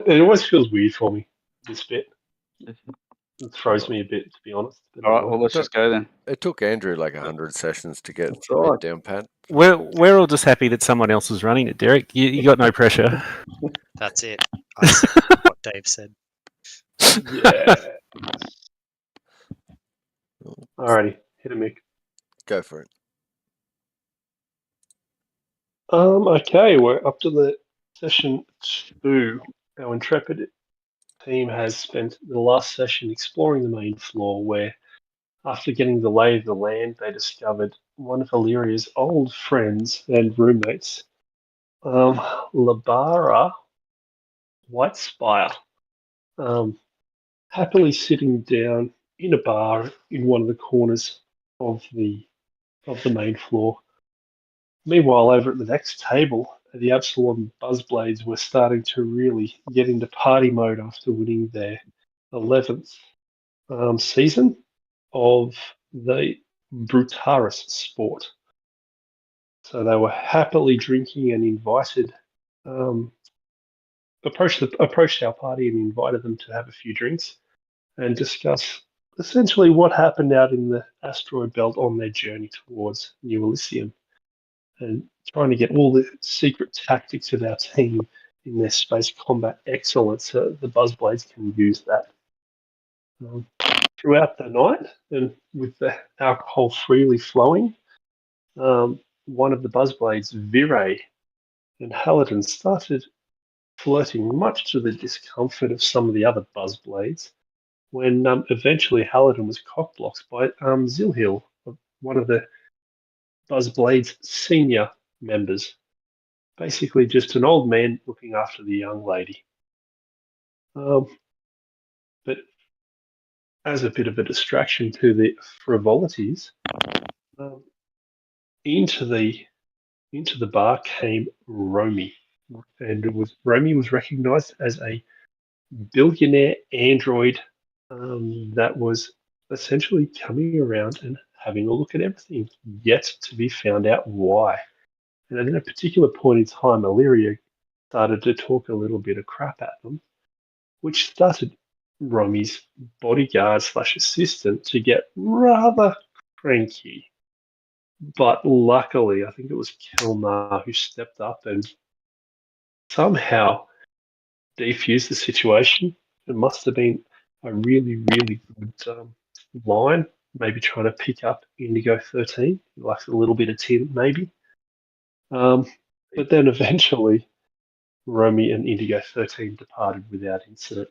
It always feels weird for me, this bit. It throws me a bit, to be honest. But All right, well, let's just go then. It took Andrew like 100 sessions to get That's the right. bit down pat. We're all just happy that someone else is running it, Derek. You got no pressure. That's it. I second what Dave said. Yeah. Alrighty, hit a Mick. Go for it. Okay, we're up to the session 2. Our intrepid team has spent the last session exploring the main floor, where, after getting the lay of the land, they discovered one of Illyria's old friends and roommates, Labara Whitespire, happily sitting down in a bar in one of the corners of the main floor. Meanwhile, over at the next table, the Absalom Buzzblades were starting to really get into party mode after winning their 11th season of the Brutaris sport. So they were happily drinking and invited, approached our party and invited them to have a few drinks and discuss essentially what happened out in the asteroid belt on their journey towards New Elysium, and trying to get all the secret tactics of our team in their space combat excellence so the Buzzblades can use that. Throughout the night, and with the alcohol freely flowing, one of the Buzzblades, Vire, and Haladin started flirting, much to the discomfort of some of the other Buzzblades, when eventually Haladin was cockblocked by Zilhil, one of the Buzzblade's senior members. Basically, just an old man looking after the young lady. But as a bit of a distraction to the frivolities, into the bar came Romy, and Romy was recognised as a billionaire android that was essentially coming around and having a look at everything, yet to be found out why. And at a particular point in time, Illyria started to talk a little bit of crap at them, which started Romy's bodyguard / assistant to get rather cranky. But luckily, I think it was Kelnar who stepped up and somehow defused the situation. It must have been a really, really good line, maybe trying to pick up Indigo 13, like a little bit of tin, maybe. But then eventually, Romy and Indigo 13 departed without incident.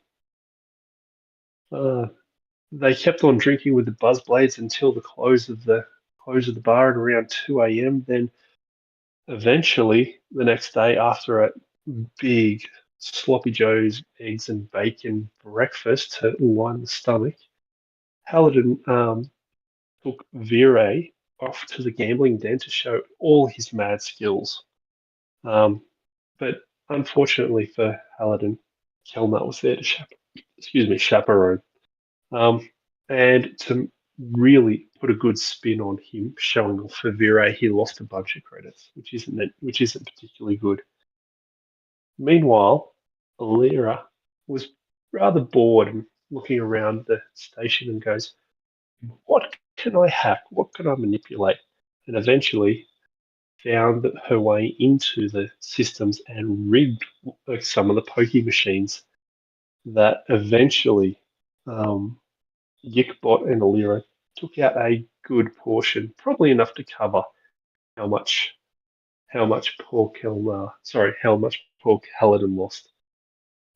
They kept on drinking with the Buzzblades until the close of the bar at around 2 a.m. Then eventually, the next day, after a big sloppy joe's eggs and bacon breakfast to line the stomach, Haladin took Vire off to the gambling den to show all his mad skills. But unfortunately for Haladin, Kelnar was there to chaperone. And to really put a good spin on him showing off for Vire, he lost a bunch of credits, which isn't particularly good. Meanwhile, Alira was rather bored and looking around the station and goes, "What can I hack? What can I manipulate?" And eventually found her way into the systems and rigged some of the pokey machines that eventually Yikbot and Alira took out a good portion, probably enough to cover how much poor Haladin lost.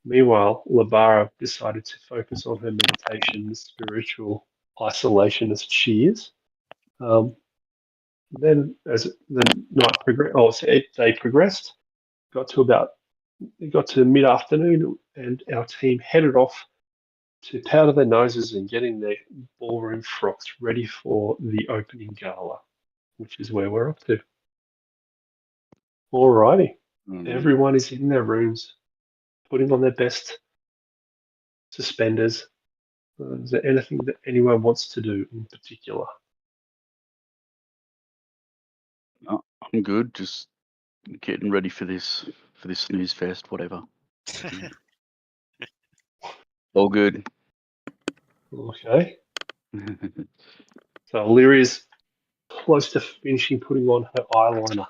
Meanwhile, Labara decided to focus on her meditation, the spiritual isolationist she is. Then, as the night progressed, they progressed, got to mid-afternoon, and our team headed off to powder their noses and get in their ballroom frocks ready for the opening gala, which is where we're up to. Alrighty. Everyone is in their rooms, putting on their best suspenders. Is there anything that anyone wants to do in particular? No, I'm good. Just getting ready for this snooze fest, whatever. All good. Okay. So Illyria's close to finishing putting on her eyeliner.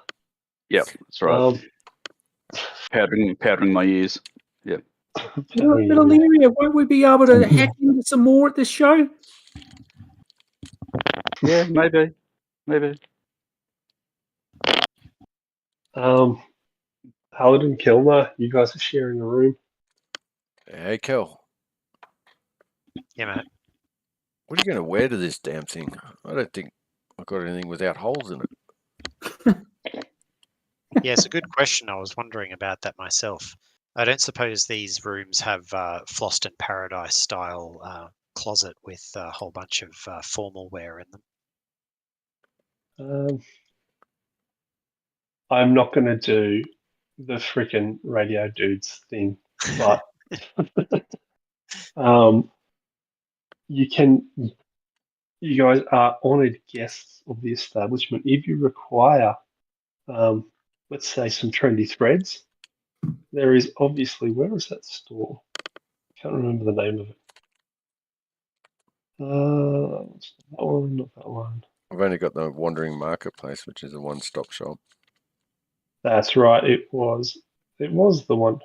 Yep, that's right. Powdering my ears. Illyria, won't we be able to hack into some more at this show? Yeah, maybe. Paladin, Kilmer, you guys are sharing a room. Hey, Kel, Yeah, mate. what are you going to wear to this damn thing? I don't think I've got anything without holes in it. Yeah, it's a good question. I was wondering about that myself. I don't suppose these rooms have Flossed in Paradise style closet with a whole bunch of formal wear in them. I'm not going to do the freaking radio dudes thing, but you guys are honoured guests of the establishment. If you require, let's say, some trendy threads, there is obviously, where is that store? Can't remember the name of it. That one, not that one. I've only got the Wandering Marketplace, which is a one-stop shop. That's right. It was the one.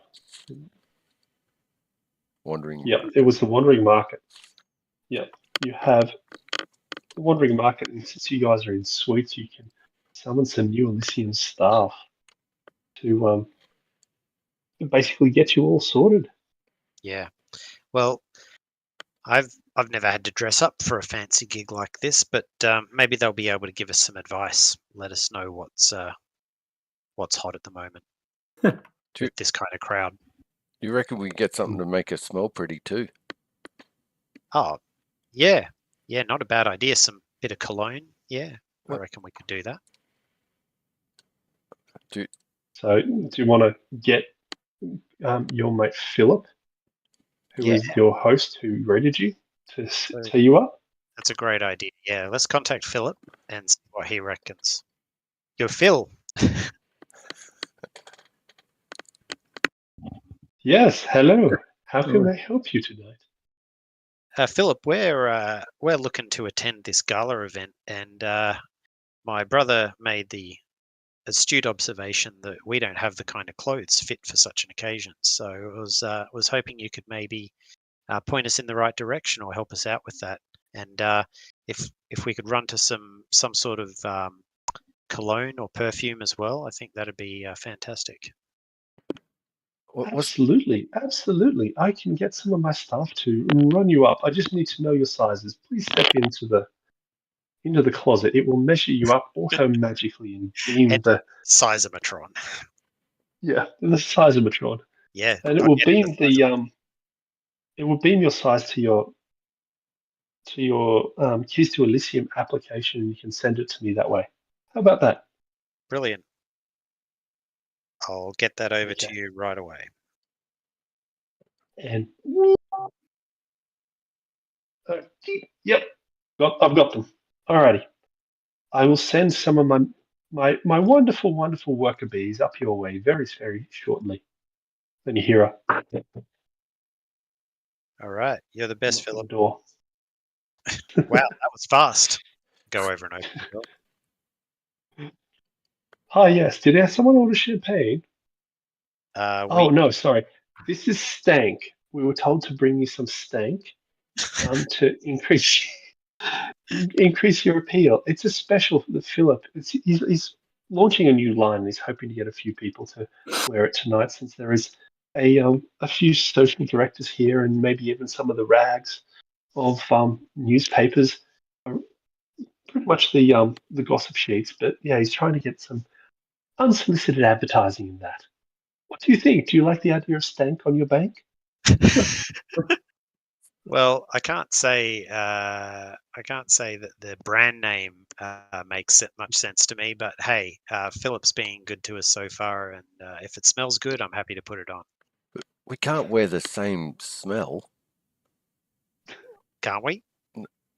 Wandering. Yep, it was the Wandering Market. Yep, you have the Wandering Market, and since you guys are in suites, you can summon some new Elysian staff to basically get you all sorted. Yeah. Well, I've never had to dress up for a fancy gig like this, but maybe they'll be able to give us some advice. Let us know what's hot at the moment with this kind of crowd. You reckon we can get something to make us smell pretty too? Oh, yeah, not a bad idea. Some bit of cologne. Yeah, I What? reckon we could do that. So, do you want to get your mate Philip, who is your host, who rated you, to tee you up? That's a great idea. Yeah, let's contact Philip and see what he reckons. Yo, Phil. Yes. Hello. How can I help you tonight? Philip, we're looking to attend this gala event, and my brother made the astute observation that we don't have the kind of clothes fit for such an occasion. So I was hoping you could maybe point us in the right direction or help us out with that. And if we could run to some sort of cologne or perfume as well, I think that'd be fantastic. Absolutely. I can get some of my staff to run you up. I just need to know your sizes. Please step into the closet. It will measure you up auto-magically and beam the Sizomatron. Yeah, the Sizomatron. Yeah. And it will beam your size to your Keys to Elysium application, and you can send it to me that way. How about that? Brilliant. I'll get that over to you right away. And yep, I've got them. Alrighty. I will send some of my wonderful, wonderful worker bees up your way very, very shortly. Then you hear a All right. You're the best, knock on Philip. the door. Wow, that was fast. Go over and open the door. Hi, yes. Did someone order champagne? Oh, no, sorry. This is stank. We were told to bring you some stank to increase your appeal. It's a special for the Philip. He's launching a new line, and he's hoping to get a few people to wear it tonight, since there is a few social directors here, and maybe even some of the rags of newspapers, pretty much the gossip sheets. But yeah, he's trying to get some unsolicited advertising in that. What do you think? Do you like the idea of stank on your bank? Well, I can't say that the brand name makes much sense to me, but hey, Philip's been good to us so far, and if it smells good, I'm happy to put it on. We can't wear the same smell. Can't we?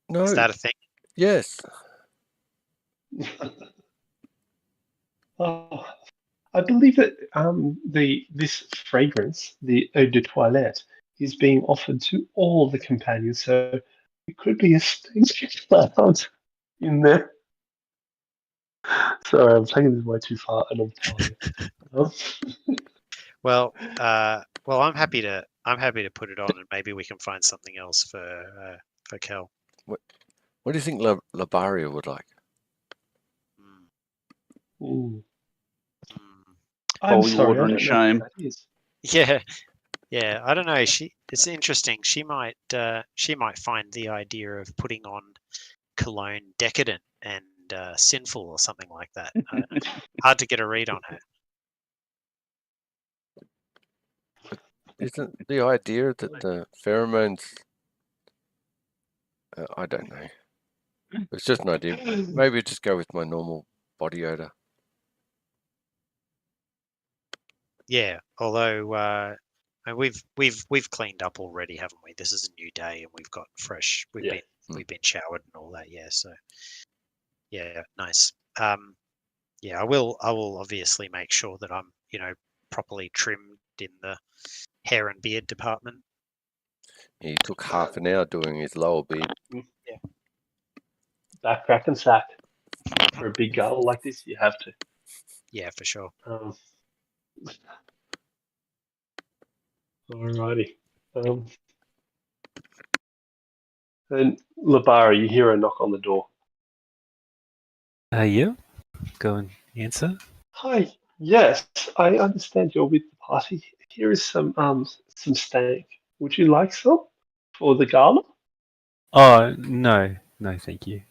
No. Is that a thing? Yes. Oh, I believe that this fragrance, the eau de toilette, is being offered to all the companions. So it could be a spaceship cloud in there. Sorry, I'm taking this way too far, and I'm telling you. Well, I'm happy to put it on, and maybe we can find something else for Kel. What do you think Labaria would like? Mm. Mm. I'm Holy sorry, water I and don't know shame. what that is. Yeah. I don't know. It's interesting. She might find the idea of putting on cologne decadent and sinful or something like that. Hard to get a read on her. Isn't the idea that the pheromones? I don't know. It's just an idea. Maybe just go with my normal body odor. Yeah, although and we've cleaned up already, haven't we? This is a new day, and we've got fresh. Yeah. We've been showered and all that. Yeah, so yeah, nice. Yeah, I will obviously make sure that I'm properly trimmed in the hair and beard department. He took half an hour doing his lower beard. Backpack and sack. For a big gull like this, you have to. Yeah, for sure. Alrighty. And Labara, you hear a knock on the door. Yeah. Go and answer. Hi. Yes, I understand you're with the party. Here is some stank. Would you like some for the gala? Oh no, thank you.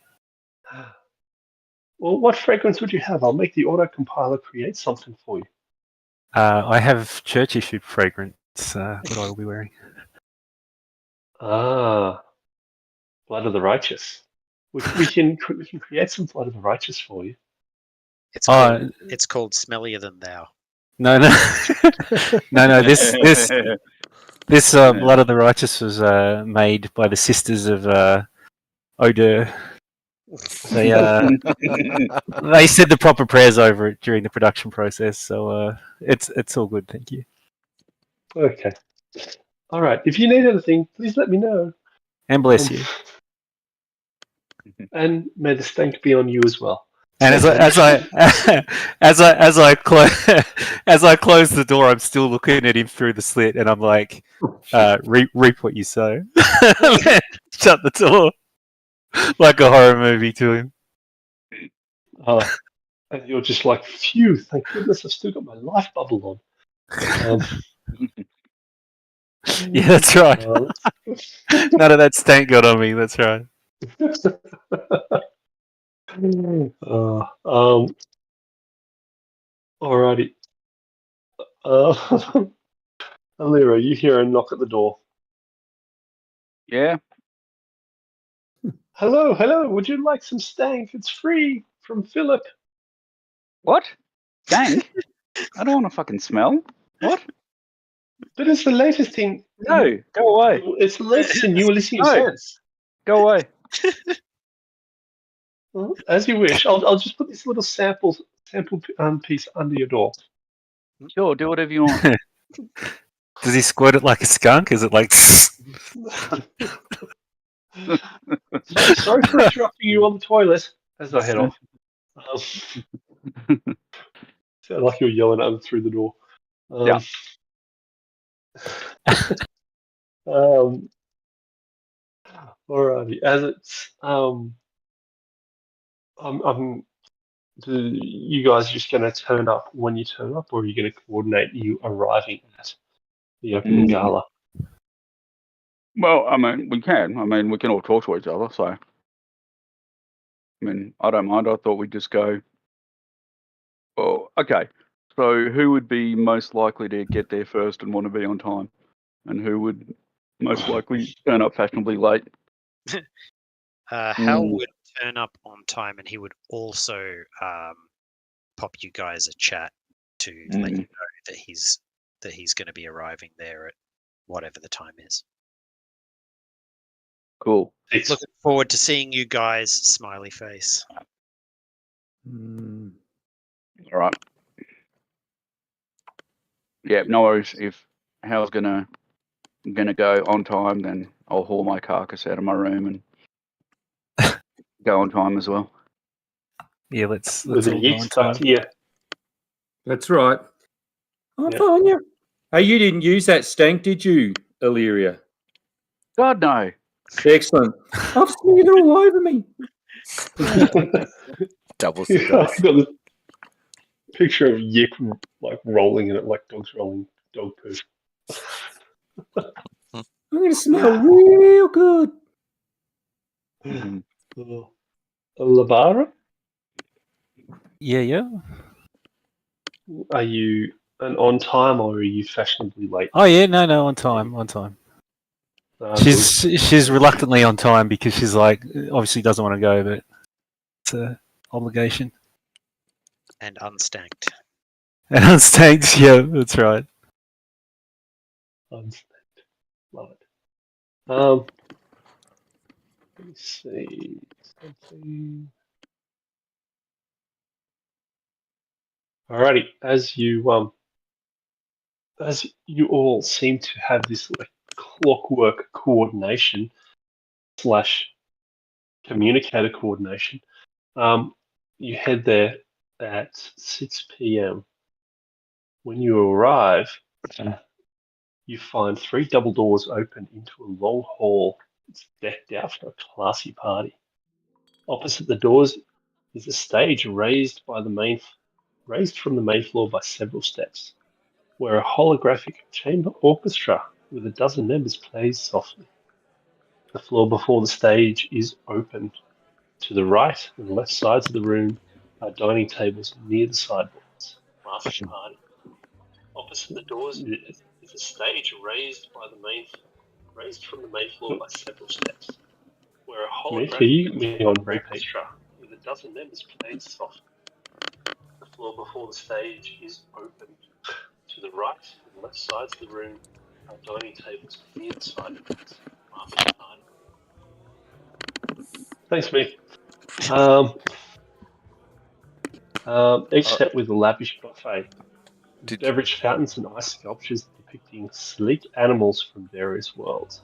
Well, what fragrance would you have? I'll make the auto compiler create something for you. I have church issued fragrance that I will be wearing. Ah, Blood of the Righteous. We can create some Blood of the Righteous for you. It's called Smellier Than Thou. No. No. This Blood of the Righteous was made by the sisters of Oder. They said the proper prayers over it during the production process, so it's all good. Thank you. Okay. All right. If you need anything, please let me know. And bless you. And may the stank be on you as well. And as I close the door, I'm still looking at him through the slit, and I'm like, reap what you sow. Shut the door, like a horror movie to him. And you're just like, phew! Thank goodness I've still got my life bubble on. Yeah, that's right. None of that stank got on me. That's right. Alrighty. Alira, you hear a knock at the door. Yeah. Hello. Would you like some stank? It's free from Philip. What? Dank? I don't want to fucking smell. What? But it's the latest thing. No, go away. It's the latest in new listening No. sense. Go away. Well, as you wish. I'll just put this little sample piece under your door. Sure, do whatever you want. Does he squirt it like a skunk? Is it like? Sorry for interrupting you on the toilet as I head off. Sounded like you were yelling at him through the door. Yeah. Alrighty. As it's do you guys just going to turn up when you turn up, or are you going to coordinate you arriving at the opening gala? Well, I mean, we can. I mean, we can all talk to each other, so. I mean, I don't mind. I thought we'd just go. Well, okay. So who would be most likely to get there first and want to be on time? And who would most likely turn up fashionably late? Hal would turn up on time, and he would also pop you guys a chat to let you know that he's going to be arriving there at whatever the time is. Cool. Looking forward to seeing you guys. Smiley face. All right. Yeah, no worries. If Hal's gonna going to go on time, then I'll haul my carcass out of my room and go on time as well. Yeah, let's With a all go on yeet back time. to you. That's right. I'm Yeah. fine, yeah. Hey, you didn't use that stank, did you, Illyria? God, no. Excellent. I've smeared it all over me. Doubles the Yeah, dose. I've got this picture of Yik like rolling in it like dogs rolling dog poo. I'm going to smell real good. Mhm. Labara, Yeah. are you an on time or are you fashionably late? Oh yeah, no, on time. Good. She's reluctantly on time because she's like obviously doesn't want to go, but it's a obligation. And unstanked. And unstanked, yeah, that's right. Love it. Let me see something. Alrighty, as you all seem to have this like clockwork coordination slash communicator coordination, you head there at 6 p.m. When you arrive, you find 3 double doors open into a long hall. It's decked out for a classy party. Opposite the doors is a stage raised from the main floor by several steps, where a holographic chamber orchestra with a dozen members plays softly. The floor before the stage is open. To the right and left sides of the room are dining tables near the sideboards. Master party. Opposite the doors is a stage raised from the main floor by several steps, where a holographic orchestra with a dozen members plays softly. The floor before the stage is open. To the right and left sides of the room are dining tables near the sideboards. Master party. Thanks, Mick. Each set with a lavish buffet, beverage fountains and ice sculptures depicting sleek animals from various worlds.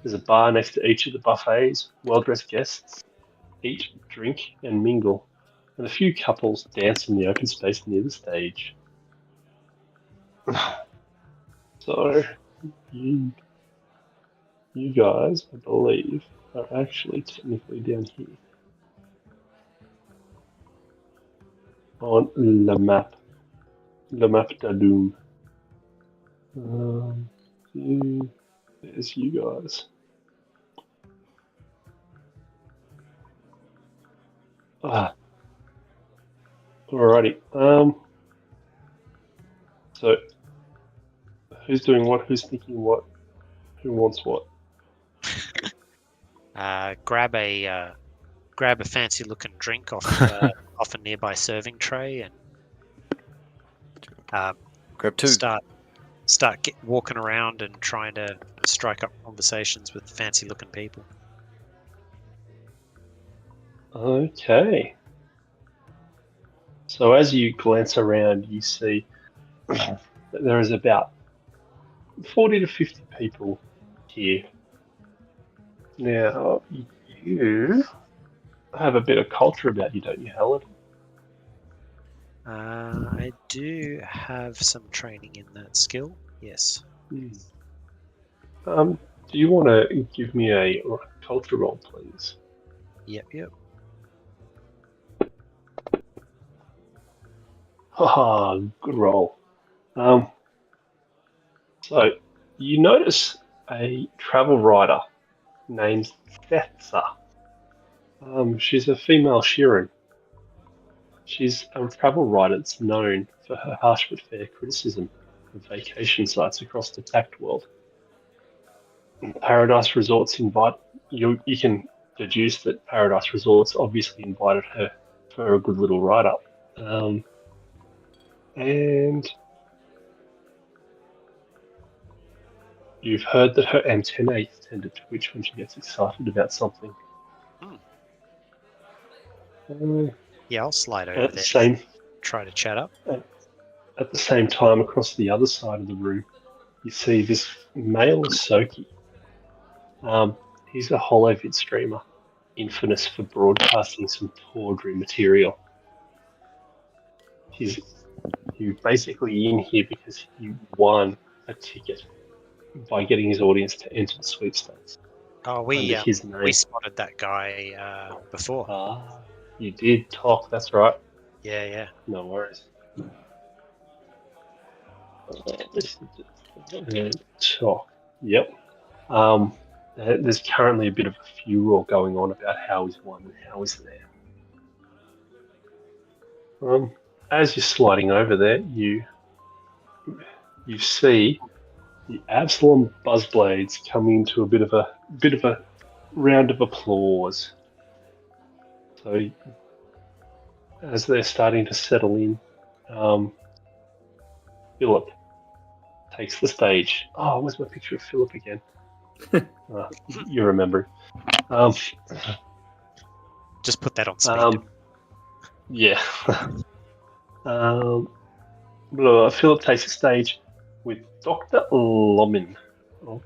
There's a bar next to each of the buffets. Well-dressed guests eat, drink, and mingle, and a few couples dance in the open space near the stage. So, you guys, I believe, are actually technically down here on La Map de Doom. There's you guys. Alrighty. So who's doing what? Who's thinking what? Who wants what? Grab a fancy looking drink off off a nearby serving tray and Grab 2. start walking around and trying to strike up conversations with fancy looking people. Okay. So as you glance around, you see that there is about 40 to 50 people here. Now, you have a bit of culture about you, don't you, Helen? I do have some training in that skill. Yes. Do you want to give me a culture roll, please? Yep. Haha, good roll. So you notice a travel writer named Thetsa. She's a female Shirin. She's a travel writer that's known for her harsh but fair criticism of vacation sites across the tact world. Paradise Resorts you can deduce that Paradise Resorts obviously invited her for a good little write-up. And you've heard that her antennae tend to twitch when she gets excited about something. Yeah, I'll slide over At the there. same Try to chat up. At the same time, across the other side of the room, you see this male Soki. He's a holovid streamer, infamous for broadcasting some tawdry material. He's basically in here because he won a ticket by getting his audience to enter the sweepstakes Oh, under we his name. spotted that guy before. Ah, you did talk. That's right. Yeah. No worries. Talk. Yep. There's currently a bit of a furor going on about how he's won and how he's there. As you're sliding over there, you see the Absalom Buzzblades coming into a bit of a round of applause. So as they're starting to settle in, Philip takes the stage. Oh, where's my picture of Philip again? You remember. Just put that on speed. Yeah. Philip takes the stage with Dr. Lomin. Oh,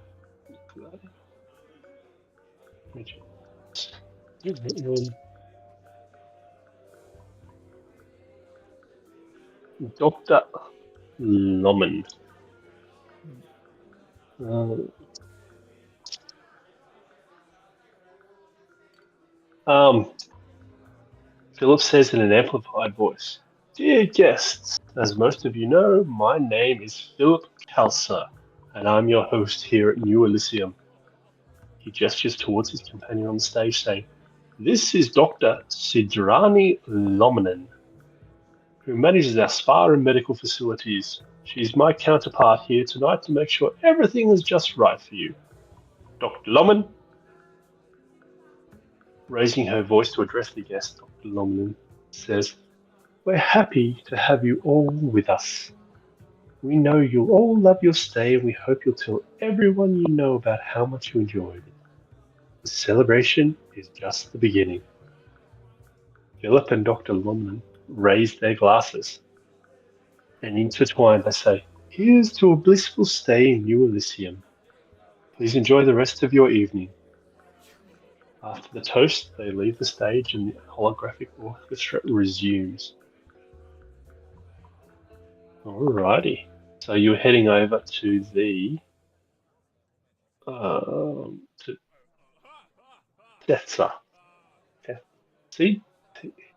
Dr. Lomin. Philip says in an amplified voice, "Dear guests, as most of you know, my name is Philip Kalser, and I'm your host here at New Elysium." He gestures towards his companion on the stage, saying, "This is Dr. Sidrani Lominen, who manages our spa and medical facilities. She's my counterpart here tonight to make sure everything is just right for you. Dr. Lomin." Raising her voice to address the guest, Dr. Lominen says, "We're happy to have you all with us. We know you'll all love your stay, and we hope you'll tell everyone you know about how much you enjoyed it. The celebration is just the beginning." Philip and Dr. Lominen raise their glasses, and intertwined they say, "Here's to a blissful stay in New Elysium. Please enjoy the rest of your evening." After the toast, they leave the stage and the holographic orchestra resumes. Alrighty. So you're heading over to the to Setsa.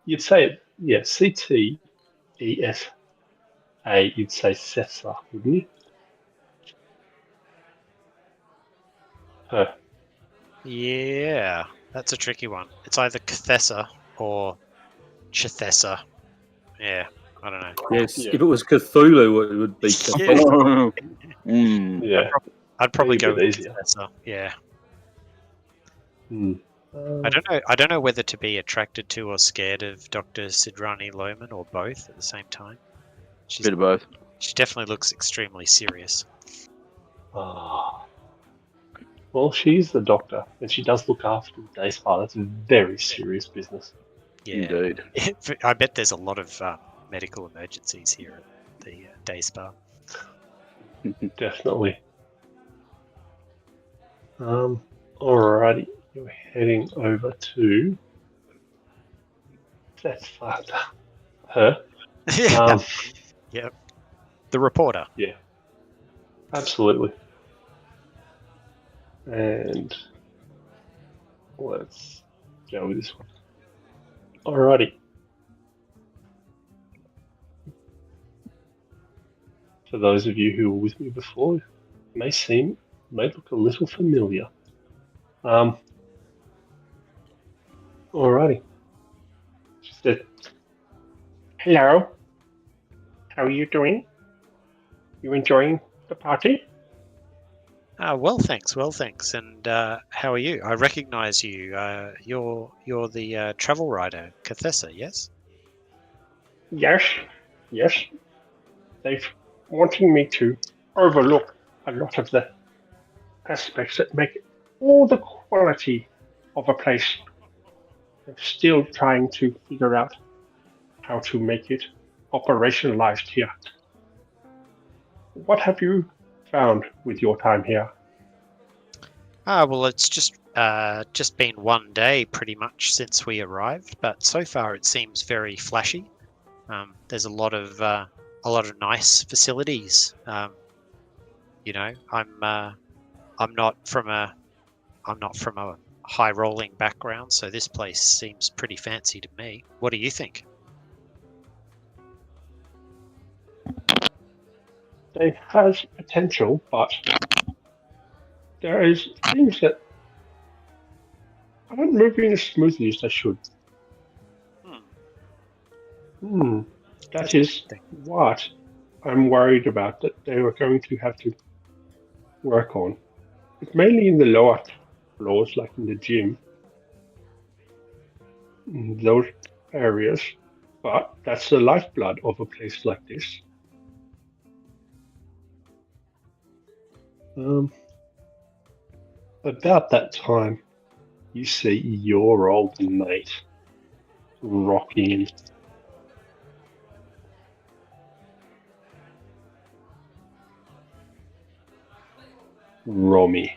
You'd say it, yeah, CTESA. You'd say Setsa, wouldn't you? Yeah, that's a tricky one. It's either Cathessa or Chithessa. Yeah, I don't know. Yes, Yeah. if it was Cthulhu, it would be Yeah. Cthulhu. Yeah. I'd probably a go bit with easier. Cathessa. Yeah. Hmm. I don't know whether to be attracted to or scared of Dr. Sidrani Lohman or both at the same time. Bit of both. She definitely looks extremely serious. Well, she's the doctor, and she does look after the day spa. That's very serious business. Yeah. Indeed. I bet there's a lot of medical emergencies here at the day spa. Definitely. Alrighty, you're heading over to. That's fucked. Her. Yep. The reporter. Yeah. Absolutely. And let's go with this one. Alrighty. For those of you who were with me before, it may look a little familiar. Alrighty. She said, "Hello. How are you doing? You enjoying the party?" Well, thanks. And how are you? I recognize you. You're the travel writer, Cathessa, yes? Yes. They've wanting me to overlook a lot of the aspects that make all the quality of a place. I'm still trying to figure out how to make it operationalized here. What have you found with your time here? Well, it's just been one day pretty much since we arrived, but so far it seems very flashy. There's a lot of nice facilities. You know, I'm not from a high rolling background, so this place seems pretty fancy to me. What do you think? It has potential, but there is things that aren't moving as smoothly as they should. That is what I'm worried about that they were going to have to work on. It's mainly in the lower floors, like in the gym, in those areas, but that's the lifeblood of a place like this. About that time, you see your old mate rock in. Romy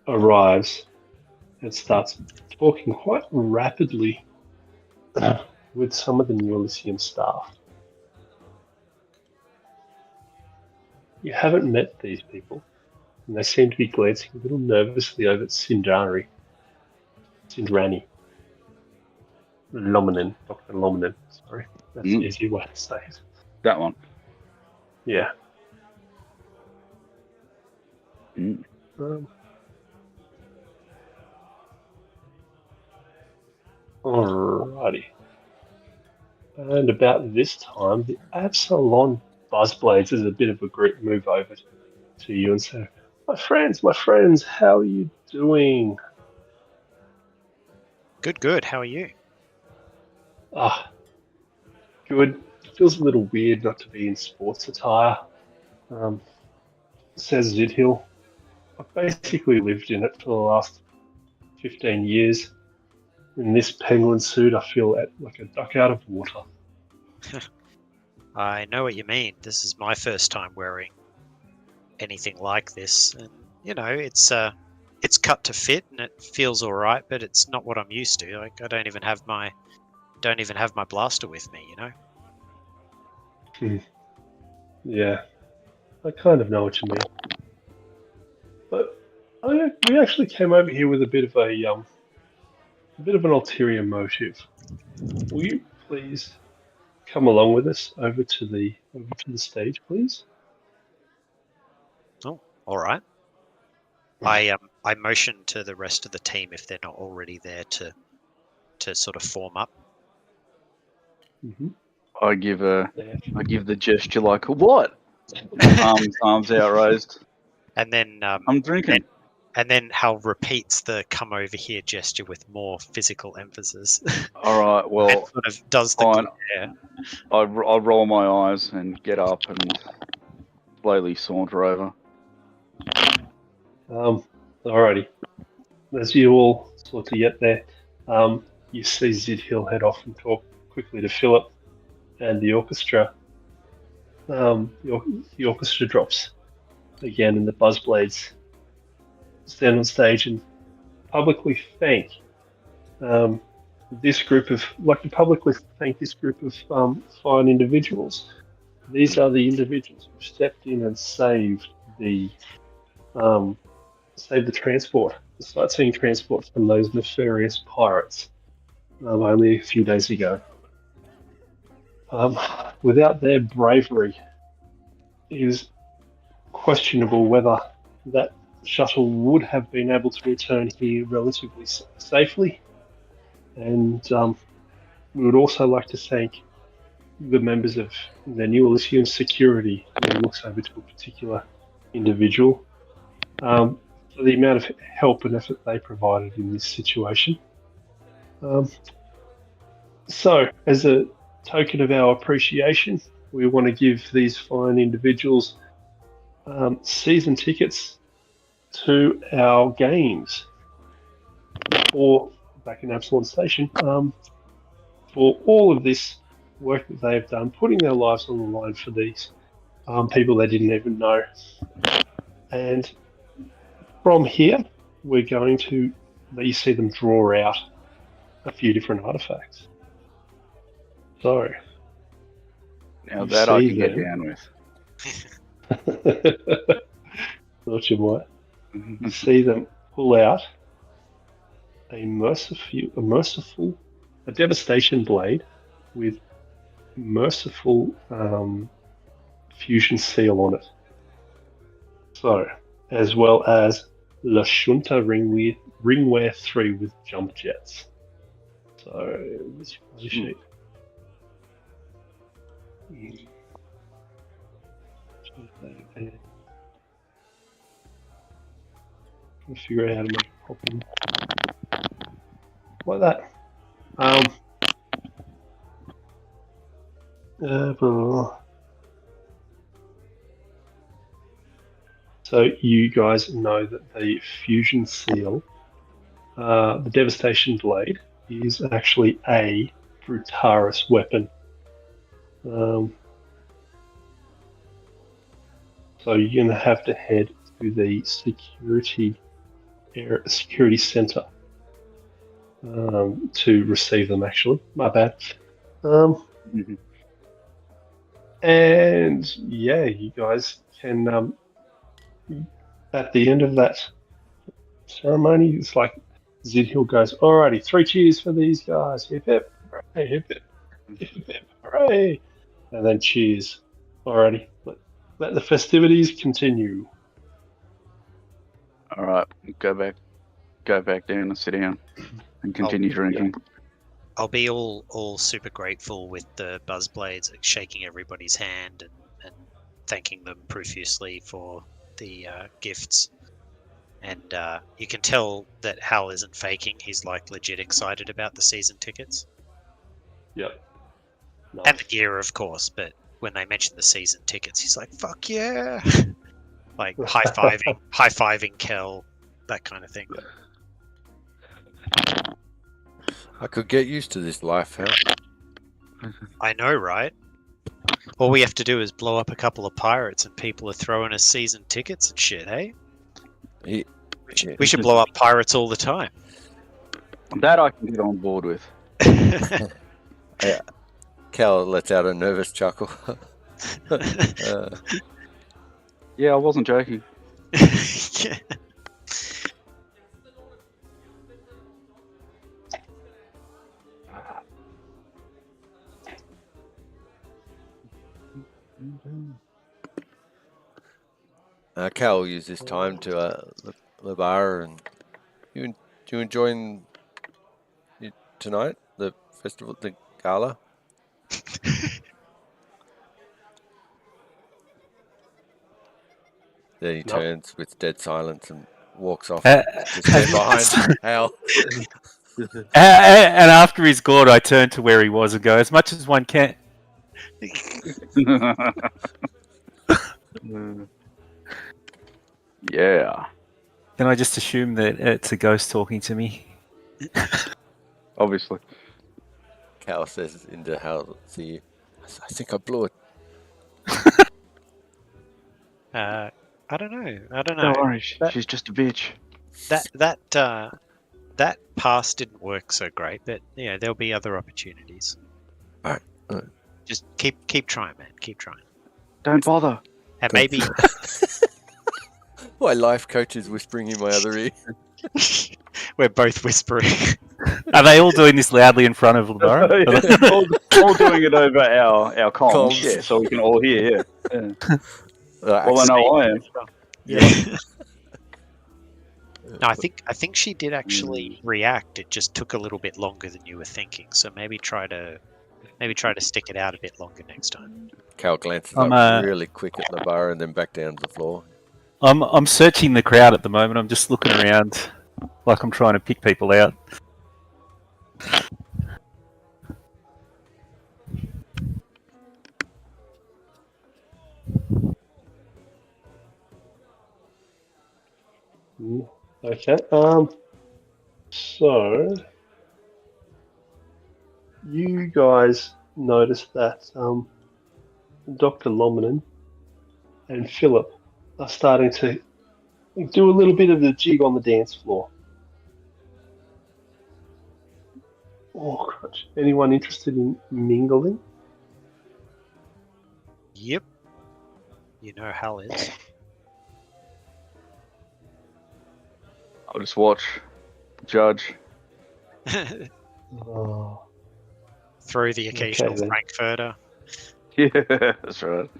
arrives and starts talking quite rapidly with some of the New Elysium staff. You haven't met these people, and they seem to be glancing a little nervously over at Sindrani. Dr. Lominen, sorry. That's the easy way to say it. That one. Yeah. Alrighty. And about this time, the Absalon Buzzblades is a bit of a group move over to you and say, my friends, how are you doing? Good. How are you? Good. It feels a little weird not to be in sports attire. Says Zidhill. I've basically lived in it for the last 15 years. In this penguin suit, I feel like a duck out of water. I know what you mean. This is my first time wearing anything like this, and you know, it's cut to fit and it feels all right, but it's not what I'm used to. Like, I don't even have my blaster with me, you know. Yeah, I kind of know what you mean. But we actually came over here with a bit of an ulterior motive. Will you please come along with us over to the stage, please? Oh, all right. I motion to the rest of the team if they're not already there to sort of form up. Mm-hmm. I give the gesture like what? Arms outraised. And then I'm drinking. And then Hal repeats the "come over here" gesture with more physical emphasis. All right. Well, and sort of does the fine. glare. I roll my eyes and get up and slowly saunter over. Alrighty. As you all sort of get there, you see Zidhill head off and talk quickly to Philip, and the orchestra. The orchestra drops again, and the Buzzblades stand on stage and publicly thank this group of fine individuals. These are the individuals who stepped in and saved the transport, the sightseeing transport from those nefarious pirates only a few days ago. Without their bravery, it is questionable whether that shuttle would have been able to return here relatively safely. And we would also like to thank the members of the New Elysium security who looks over to a particular individual for the amount of help and effort they provided in this situation. So, as a token of our appreciation, we want to give these fine individuals season tickets to our games or back in Absalon Station for all of this work that they have done, putting their lives on the line for these people they didn't even know. And from here, we're going to let you see them draw out a few different artifacts. So, Now You that I see can get them. down thought you might. You with. see them pull out a devastation blade with merciful fusion seal on it. So, as well as La Shunta ringwear 3 with jump jets. So, which sheet? Trying to figure out how to make it pop in. Like that. So you guys know that the fusion seal, the devastation blade, is actually a Brutaris weapon. So you're going to have to head to the security center to receive them. Actually, my bad. And yeah, you guys can. At the end of that ceremony, it's like Zidhill goes, "Alrighty, 3 cheers for these guys! Hip hip, hooray! Hip hip, hip hip, hooray!" And then cheers. Alrighty, let the festivities continue. All right, go back down and sit down and continue drinking. I'll be all super grateful with the buzz blades, like shaking everybody's hand and thanking them profusely for the gifts. And you can tell that Hal isn't faking. He's like legit excited about the season tickets. Yep. Nice. And the gear, of course, but when they mention the season tickets, he's like, "Fuck yeah!" Like high-fiving Kel, that kind of thing. I could get used to this life, Hal. I know, right? All we have to do is blow up a couple of pirates and people are throwing us season tickets and shit, hey? We should blow up pirates all the time. That I can get on board with. Cal lets out a nervous chuckle. Yeah, I wasn't joking. Yeah. Cal will use this time to the bar, and you enjoying tonight the festival, the gala? Then he turns with dead silence and walks off. To stand behind Hal. And after he's gone, I turn to where he was and go, as much as one can. Yeah. Can I just assume that it's a ghost talking to me? Obviously. Cal says into Hal, "See, I think I blew it." I don't know. Don't worry, she's just a bitch. That pass didn't work so great, but yeah, there'll be other opportunities. All right. Just keep trying, man. Keep trying. Don't bother. And maybe My life coach is whispering in my other ear. we're both whispering. Are they all doing this loudly in front of Laura? all doing it over our comms, yeah, so we can all hear. Yeah. Well, I know I am. Yeah. No, I think she did actually react. It just took a little bit longer than you were thinking. So maybe try to stick it out a bit longer next time. Cal glances up really quick at the bar and then back down to the floor. I'm searching the crowd at the moment. I'm just looking around like I'm trying to pick people out. Okay. So you guys noticed that Dr. Lominen and Philip are starting to do a little bit of the jig on the dance floor. Oh, crutch. Anyone interested in mingling? Yep. You know Hal is. I'll just watch, judge. Oh, Throw the occasional then. Frankfurter. Yeah, that's right.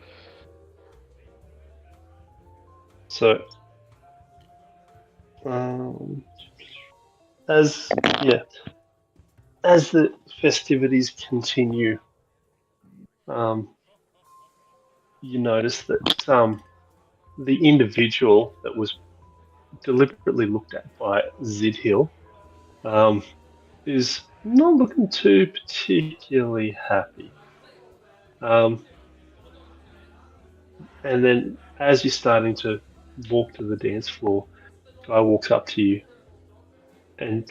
So, as the festivities continue, you notice that the individual that was deliberately looked at by Zidhill is not looking too particularly happy. And then, as you're starting to walk to the dance floor, guy walks up to you and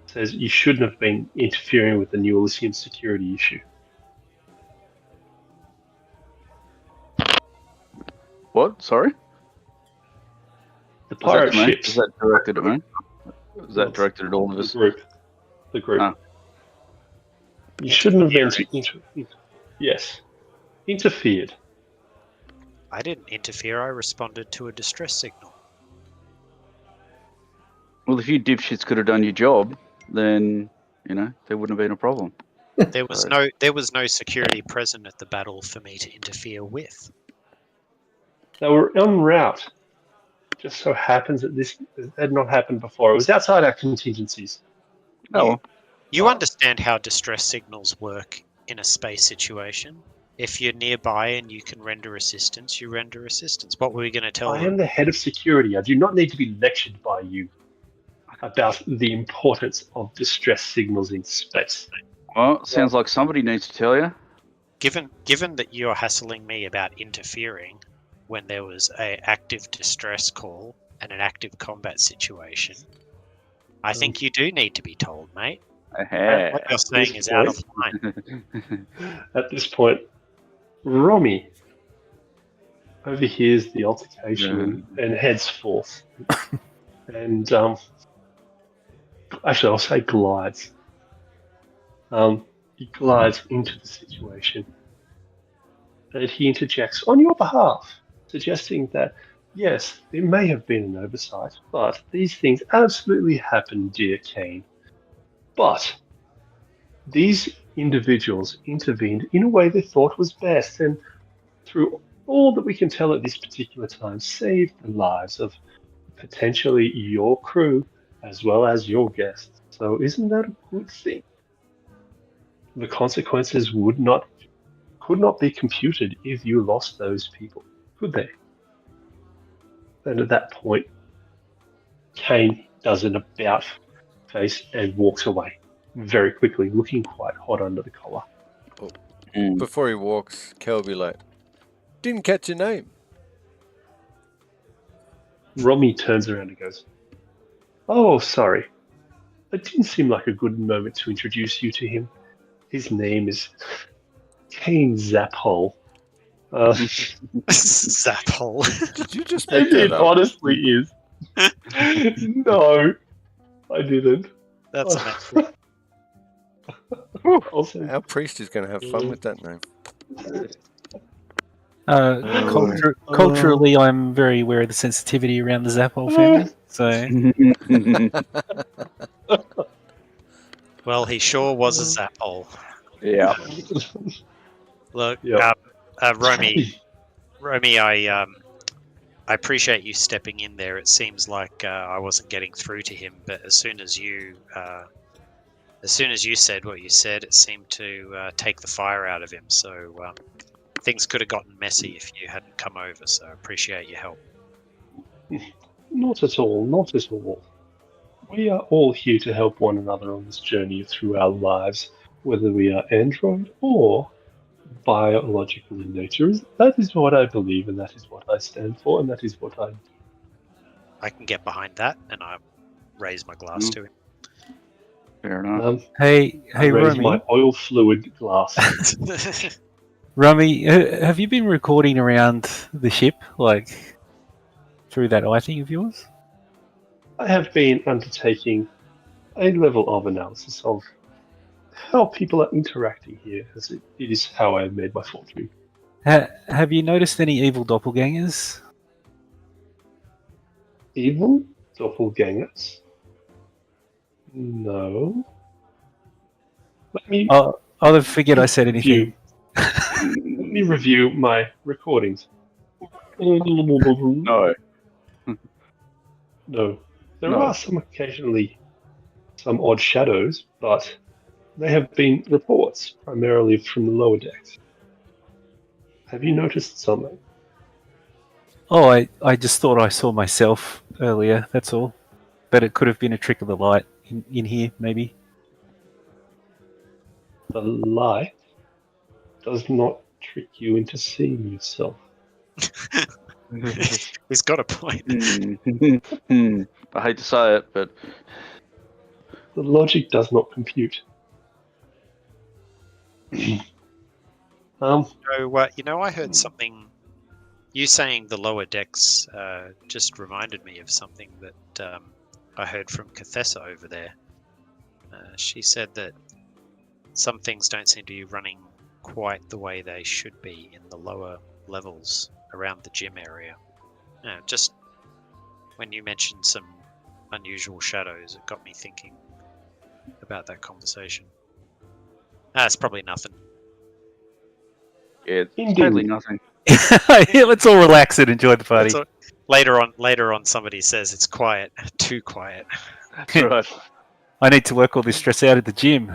says, "You shouldn't have been interfering with the New Elysium security issue." What? Sorry? The Was that pirate to me? ships. Was that directed at me? Was that directed at all of The us? group. The group. Ah. You shouldn't have been. Yes. Interfered. I didn't interfere. I responded to a distress signal. Well, if you dipshits could have done your job, then there wouldn't have been a problem. There was no security present at the battle for me to interfere with. They were en route. Just so happens that this had not happened before. It was outside our contingencies. Oh, You understand how distress signals work in a space situation. If you're nearby and you can render assistance, you render assistance. What were we going to tell I them? am the head of security. I do not need to be lectured by you about the importance of distress signals in space. well, sounds like somebody needs to tell you. Given that you're hassling me about interfering when there was an active distress call and an active combat situation, I think you do need to be told, mate. What you're saying is out of line. At this point, Romy overhears the altercation and heads forth. And actually, I'll say glides. He glides into the situation. And he interjects on your behalf, suggesting that, yes, there may have been an oversight, but these things absolutely happen, dear Kane. But these individuals intervened in a way they thought was best, and through all that we can tell at this particular time, saved the lives of potentially your crew as well as your guests. So isn't that a good thing? The consequences could not be computed if you lost those people, could they? And at that point, Kane does an about face and walks away very quickly, looking quite hot under the collar. Before he walks, Kel will be like, "Didn't catch your name." Romy turns around and goes, "Oh, sorry. It didn't seem like a good moment to introduce you to him. His name is Kane Zaphole." Zaphole. Did you just make It that up? honestly is. No, I didn't. That's amazing. Also, Our priest is going to have fun with that name. Culturally, I'm very aware of the sensitivity around the Zappole family. So, Well, he sure was a Zaphole. Yeah. Look, Yeah. Romy, I appreciate you stepping in there. It seems like I wasn't getting through to him, but as soon as you said what you said, it seemed to take the fire out of him. So things could have gotten messy if you hadn't come over. So I appreciate your help. Not at all, not at all. We are all here to help one another on this journey through our lives, whether we are android or biological in nature. That is what I believe, and that is what I stand for, and that is what I do. I can get behind that, and I raise my glass to him. Fair enough. hey, I raise Romy. my oil fluid glass. Rummy, have you been recording around the ship, like through that eye thing of yours? I have been undertaking a level of analysis of how people are interacting here, as it is how I have made my fortune. Have you noticed any evil doppelgangers? Evil doppelgangers? No. Let me Oh, I'll forget I said anything. Let me review my recordings. No. No. There No. are occasionally some odd shadows, but they have been reports, primarily from the lower decks. Have you noticed something? Oh, I just thought I saw myself earlier, that's all. But it could have been a trick of the light in here, maybe. The light does not trick you into seeing yourself. He's got a point. I hate to say it, but The logic does not compute. So, I heard something. You saying the lower decks just reminded me of something that I heard from Cathessa over there. She said that some things don't seem to be running quite the way they should be in the lower levels around the gym area. Just when you mentioned some unusual shadows, it got me thinking about that conversation. It's probably nothing. yeah, it's Indeed. totally nothing. Yeah, let's all relax and enjoy the party. Later on, somebody says it's quiet, too quiet. That's right. I need to work all this stress out at the gym.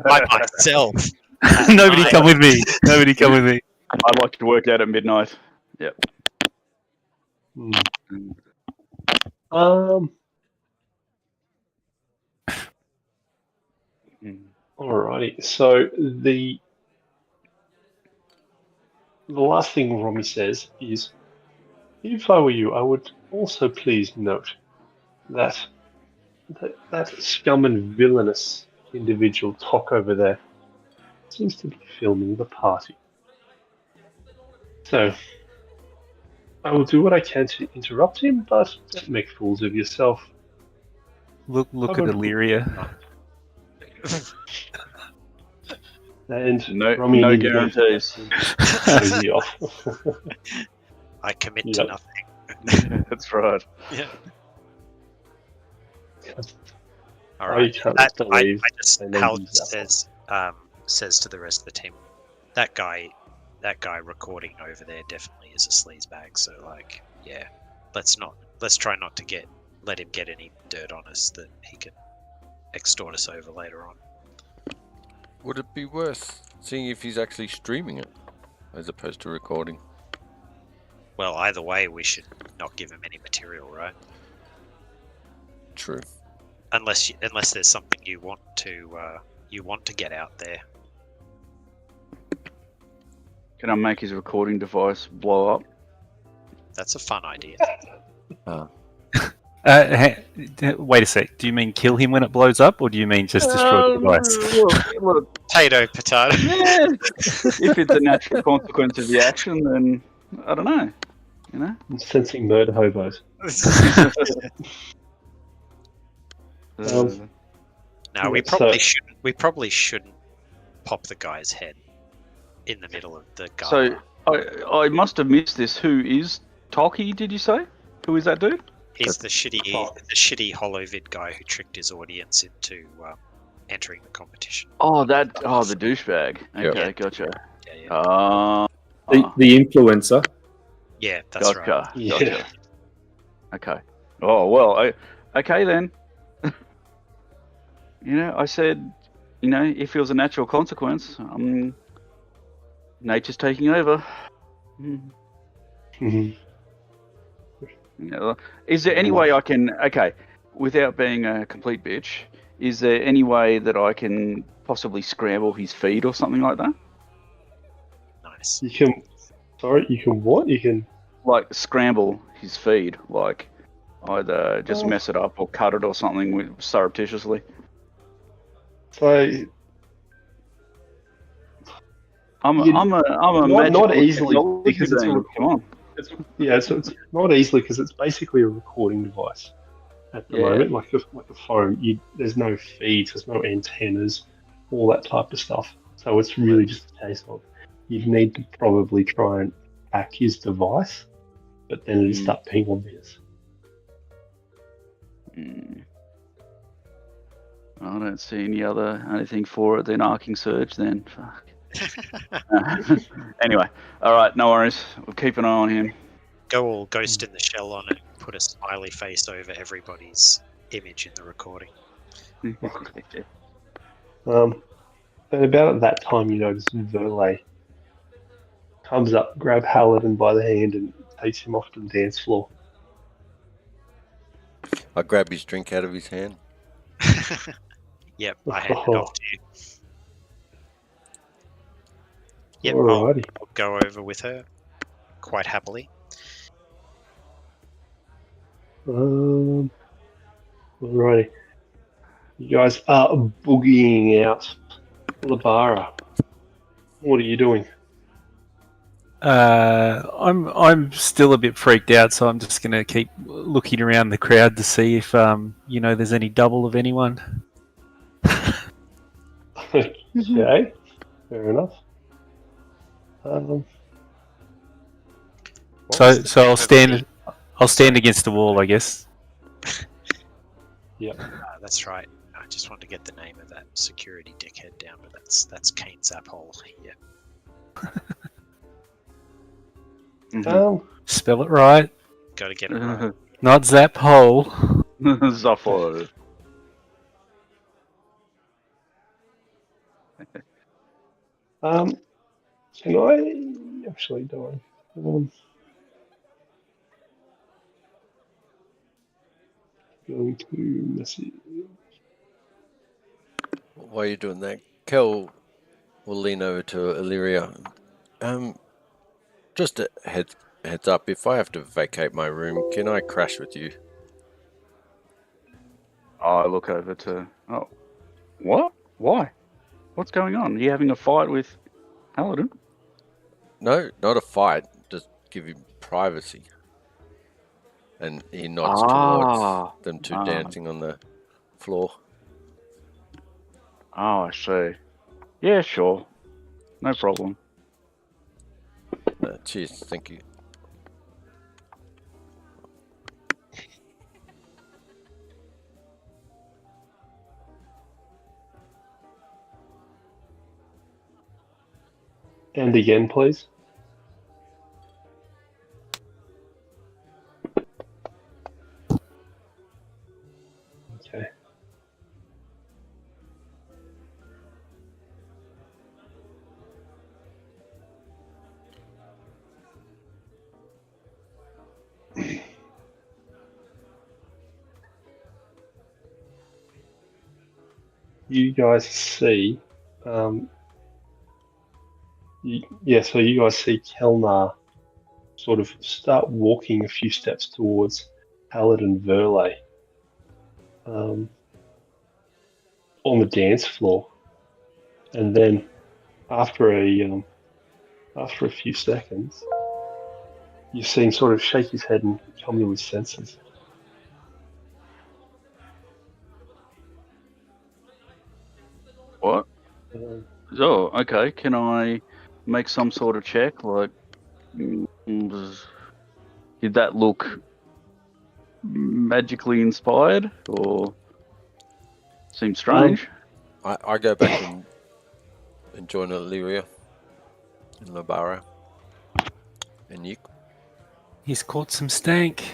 By myself. Nobody come with me. Nobody come with me. I like to work out at midnight. Yep. Alrighty. So the last thing Romy says is, if I were you, I would also please note that that scum and villainous individual Tok over there seems to be filming the party. So I will do what I can to interrupt him, but don't make fools of yourself. Look at Illyria. And No Romy needed to guarantees. cozy off. I commit to Yep. nothing. That's right. Yeah. All I right. can't I believe just they named Hal him that. says to the rest of the team, that guy recording over there definitely is a sleazebag. So yeah, let's try not to let him get any dirt on us that he can extort us over later on. Would it be worth seeing if he's actually streaming it as opposed to recording? Well, either way, we should not give him any material, right? True. Unless there's something you want to get out there. Can I make his recording device blow up? That's a fun idea. Wait a sec. Do you mean kill him when it blows up, or do you mean just destroy the device? Look, Potato. yeah. If it's a natural consequence of the action, then I don't know. You know? I'm sensing murder hobos. No, we probably shouldn't pop the guy's head in the middle of the gala. So I must have missed this. Who is Toki? Did you say? Who is that dude? He's the shitty holovid guy who tricked his audience into entering the competition. Oh, the douchebag. Okay, Yep. Gotcha. Yeah. The influencer. Yeah, that's Gotcha. right. Yeah. Gotcha. Okay. Oh well. Okay then. I said, if it was a natural consequence, nature's taking over. Mhm. Is there any way I can? Okay, without being a complete bitch, is there any way that I can possibly scramble his feed or something like that? Nice. You can. Sorry, you can what? You can. Like scramble his feed, like either just Oh. mess it up or cut it or something surreptitiously. So I'm You- a not magical easily intelligence because it's a being. Come on. it's not easily because it's basically a recording device at the Yeah. moment, like a phone. There's no feeds, there's no antennas, all that type of stuff. So it's really just a case of you'd need to probably try and hack his device, but then it'd start being obvious. I don't see anything for it than arcing surge. Then fuck. Anyway, all right, no worries. We'll keep an eye on him. Go all Ghost in the Shell on it. Put a smiley face over everybody's image in the recording. And about at that time, you notice Verley comes up, grab Halladin by the hand, and takes him off to the dance floor. I grab his drink out of his hand. Yep, I hand it off to you. Yep, Alrighty. I'll go over with her quite happily. Alrighty. You guys are boogieing out Labara. What are you doing? I'm still a bit freaked out, so I'm just gonna keep looking around the crowd to see if there's any double of anyone. Okay, fair enough. So I'll stand against the wall, I guess. That's right. I just wanted to get the name of that security dickhead down, but that's Kane Zaphole. Yeah. Spell it right, Got to get it right. not Zap Hole. Zaphole. Can I actually do it? Going to message. While you're doing that, Kel will lean over to Illyria. Just a heads up, if I have to vacate my room, can I crash with you? I look over to. Oh, what? Why? What's going on? Are you having a fight with Halladin? No, not a fight. Just give him privacy. And he nods towards them two dancing on the floor. Oh, I see. Yeah, sure. No problem. Cheers, thank you. And again, please. Okay. You guys see, so you guys see Kelnar sort of start walking a few steps towards Paladin Verley on the dance floor, and then after a few seconds, you see him sort of shake his head and come to his senses. What? Oh, okay. Can I make some sort of check? Like, did that look magically inspired, or seems strange? I go back and join Illyria and Labara and you. He's caught some stank.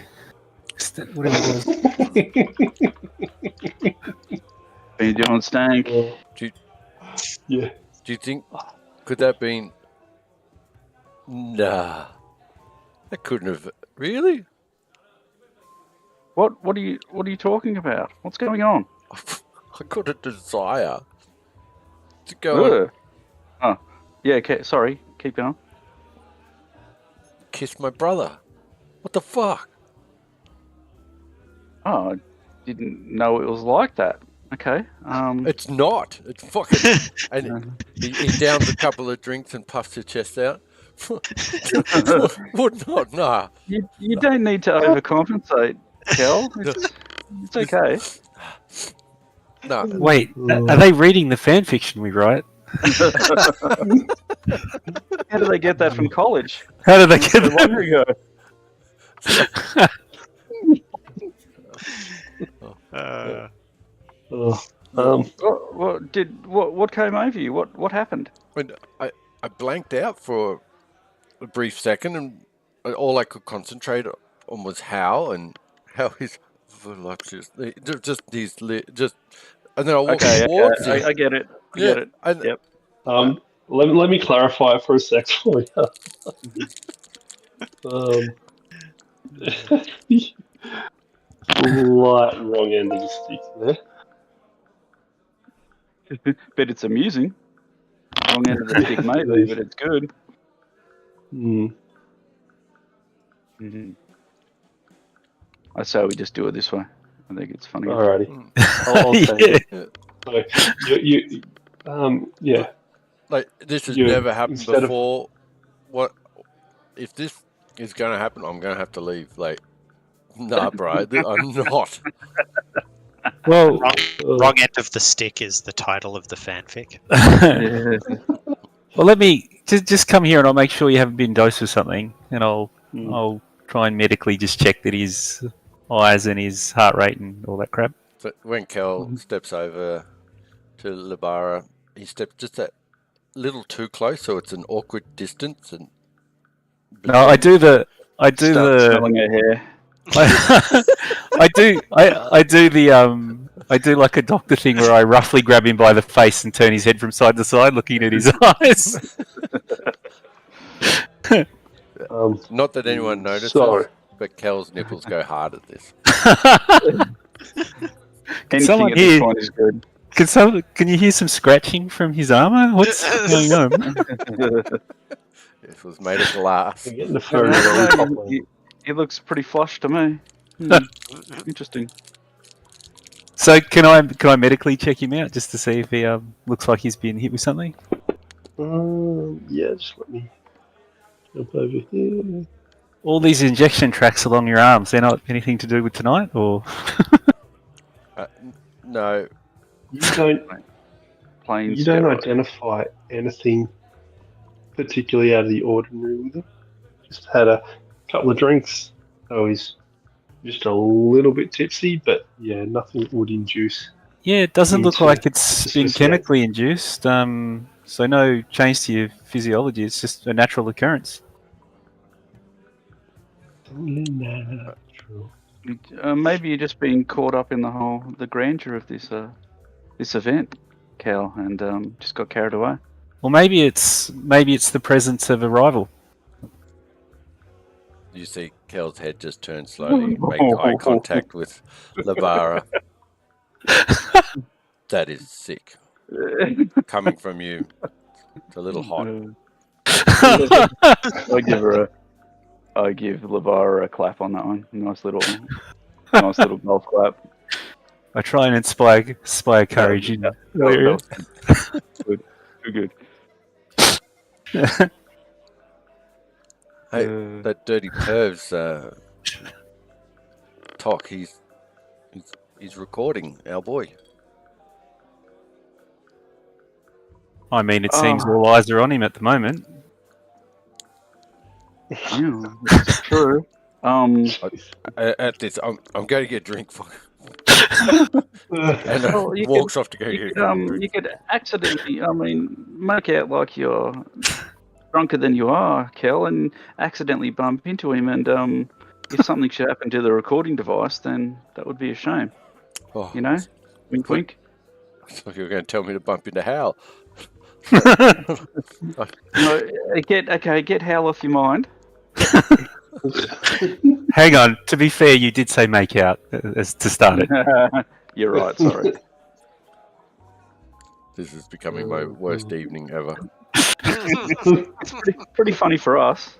Whatever it was. Been doing stank. Yeah. Do you think could that been? Nah, that couldn't have. Really? What are you talking about? What's going on? I got a desire to go and Oh, yeah. Okay, sorry. Keep going. kiss my brother. What the fuck? Oh, I didn't know it was like that. Okay. It's not. It's fucking. And he downs a couple of drinks and puffs his chest out. Would not. Nah. You don't need to overcompensate, Kel. It's okay. No. Wait, are they reading the fan fiction we write? How do they get that from college? How did they get So that? long ago. What came over you? What happened? I blanked out for a brief second, and all I could concentrate on was how his voluptuous, just and then I walked towards him. I get it. I get it. Yep. Let me clarify it for a sec for you. Slight wrong end of the stick there. But it's amusing. Wrong end of the stick, maybe, but it's good. Mm. I say we just do it this way. I think it's funny. Alrighty. I'll take it. So yeah. Like, this has You- never happened instead of- before. What if this is going to happen? I'm going to have to leave. Like, nah, bro, I'm not. Well, Wrong end of the stick is the title of the fanfic. well, let me just come here and I'll make sure you haven't been dosed with something, and I'll try and medically just check that his eyes and his heart rate and all that crap. So when Kel steps over to Labara, he steps just a little too close, so it's an awkward distance. And No, I do Start smelling her hair. I do like a doctor thing where I roughly grab him by the face and turn his head from side to side, looking at his eyes. Not that anyone notices, So, but Kel's nipples go hard at this. Anything someone at this here- point is good. Can you hear some scratching from his armor? What's going on? It was made of glass. we're getting the furry really properly. He looks pretty flush to me. Interesting. So can I medically check him out just to see if he looks like he's been hit with something? Yeah, just let me jump over here. All these injection tracks along your arms, they're not anything to do with tonight, or? No, You don't Plain you don't steroid. identify anything particularly out of the ordinary with him. Just had a couple of drinks, so he's just a little bit tipsy, but yeah, nothing that would induce. Yeah, it doesn't look Into like it's been associate. chemically induced. So no change to your physiology. It's just a natural occurrence. Only natural. Maybe you're just being caught up in the grandeur of this event, Cal, and just got carried away. Or maybe it's the presence of a rival. you see Kel's head just turn slowly, make eye contact with Labara. That is sick. Coming from you, it's a little hot. I give Lavara a clap on that one. Nice little golf clap. I try and inspire courage in Valeria. Good. Good. Hey, that dirty perv's talk. He's recording our boy. I mean, it seems all eyes are on him at the moment. Yeah, that's true. At this, I'm going to get a drink for and Well, you walks off to go get a drink. You could accidentally, make out like you're drunker than you are, Kel, and accidentally bump into him. And if something should happen to the recording device, then that would be a shame. Oh, You know, wink, wink. so you're going to tell me to bump into Hal? No, get Hal off your mind. Hang on. To be fair, you did say make out as to start it. You're right. Sorry. This is becoming my worst evening ever. It's pretty funny for us.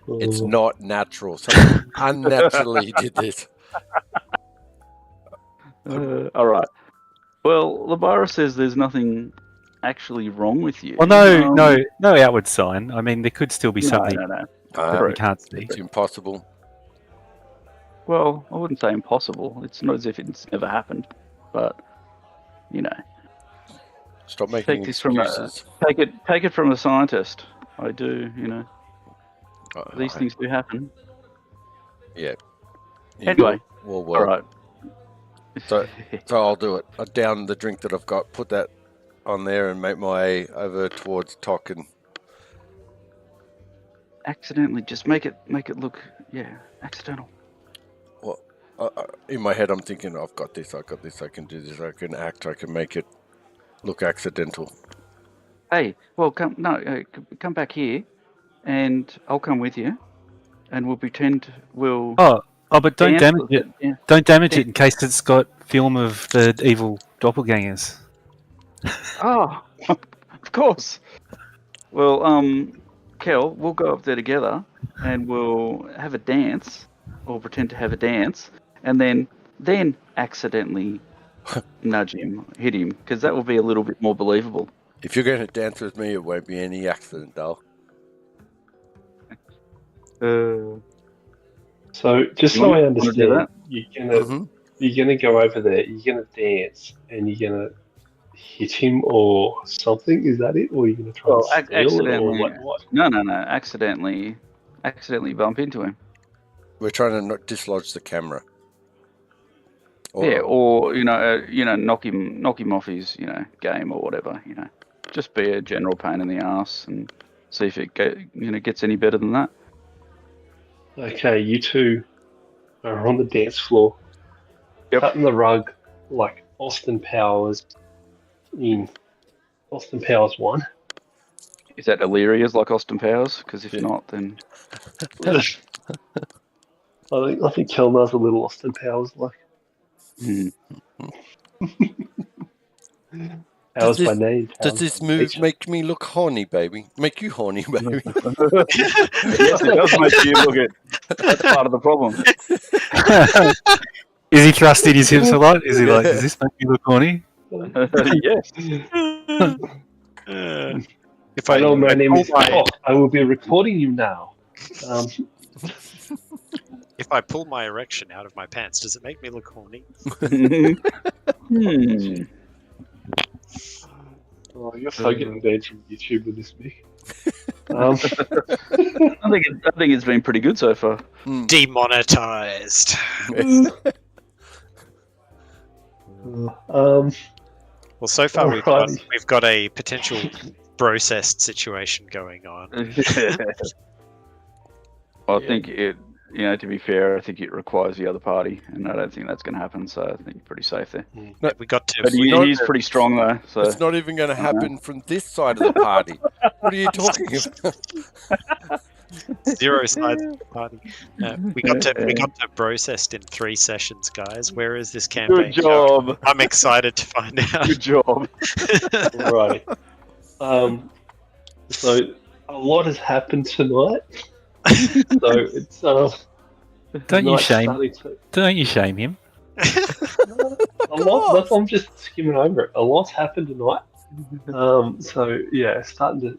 It's not natural. Someone unnaturally did this. All right. Well, Labara says there's nothing actually wrong with you. Well, no outward sign. I mean, there could still be something No. that we can't see. It's impossible. Well, I wouldn't say impossible. It's not as if it's never happened, but you know, Stop making take this from excuses. take it from a scientist. I do, these I- things do happen. Yeah. Anyway, Well, all right. So I'll do it. I down the drink that I've got, put that on there, and make my way over towards Tok. And Accidentally, just make it look, accidental. in my head, I'm thinking, I've got this, I can do this, I can act, I can make it look accidental. Hey, well, come back here, and I'll come with you, and we'll pretend we'll. Oh, but don't dance damage with it. Yeah. Don't damage it in case it's got film of the evil doppelgangers. Oh, of course. Well, Kel, we'll go up there together, and we'll have a dance, or pretend to have a dance, and then accidentally nudge him, hit him, because that will be a little bit more believable. If you're going to dance with me, it won't be any accident, though. So just You so I wanna do understand, that? you're gonna go over there, you're gonna dance, and you're gonna hit him or something. Is that it, or you're gonna try and steal it, or what? No. Accidentally bump into him. We're trying to not dislodge the camera. Or knock him off his game or whatever. Just be a general pain in the ass and see if it gets any better than that. Okay, you two are on the dance floor, Yep. cutting the rug like Austin Powers in Austin Powers 1. Is that Illyria's like Austin Powers? Because if Yeah. not, then I think Kelmar's a little Austin Powers like. Powers by name. Does this move make me look horny, baby? Make you horny, baby? yes, it does make you look it. That's part of the problem. Is he thrusting his hips a lot? Is he like, does this make me look horny? Yes. Hello, my name is Tok. I will be recording you now. If I pull my erection out of my pants, does it make me look horny? Oh, you're so getting banned from YouTube with this, Mick. I think it's been pretty good so far. Demonetized. Um, Well, so far we've Alrighty. got a potential brocest situation going on. I think it, to be fair, I think it requires the other party, and I don't think that's going to happen. So I think you're pretty safe there. We got to But he's pretty strong though. So It's not even going to happen from this side of the party. What are you talking about? zero sides of the party. We got to brocest in 3 sessions, guys. Where is this campaign good going? job. I'm excited to find out. Good job. right. So a lot has happened tonight. So it's Don't you night's shame? starting to- Don't you shame him? a lot. That's why I'm just skimming over it. A lot's happened tonight. So yeah, starting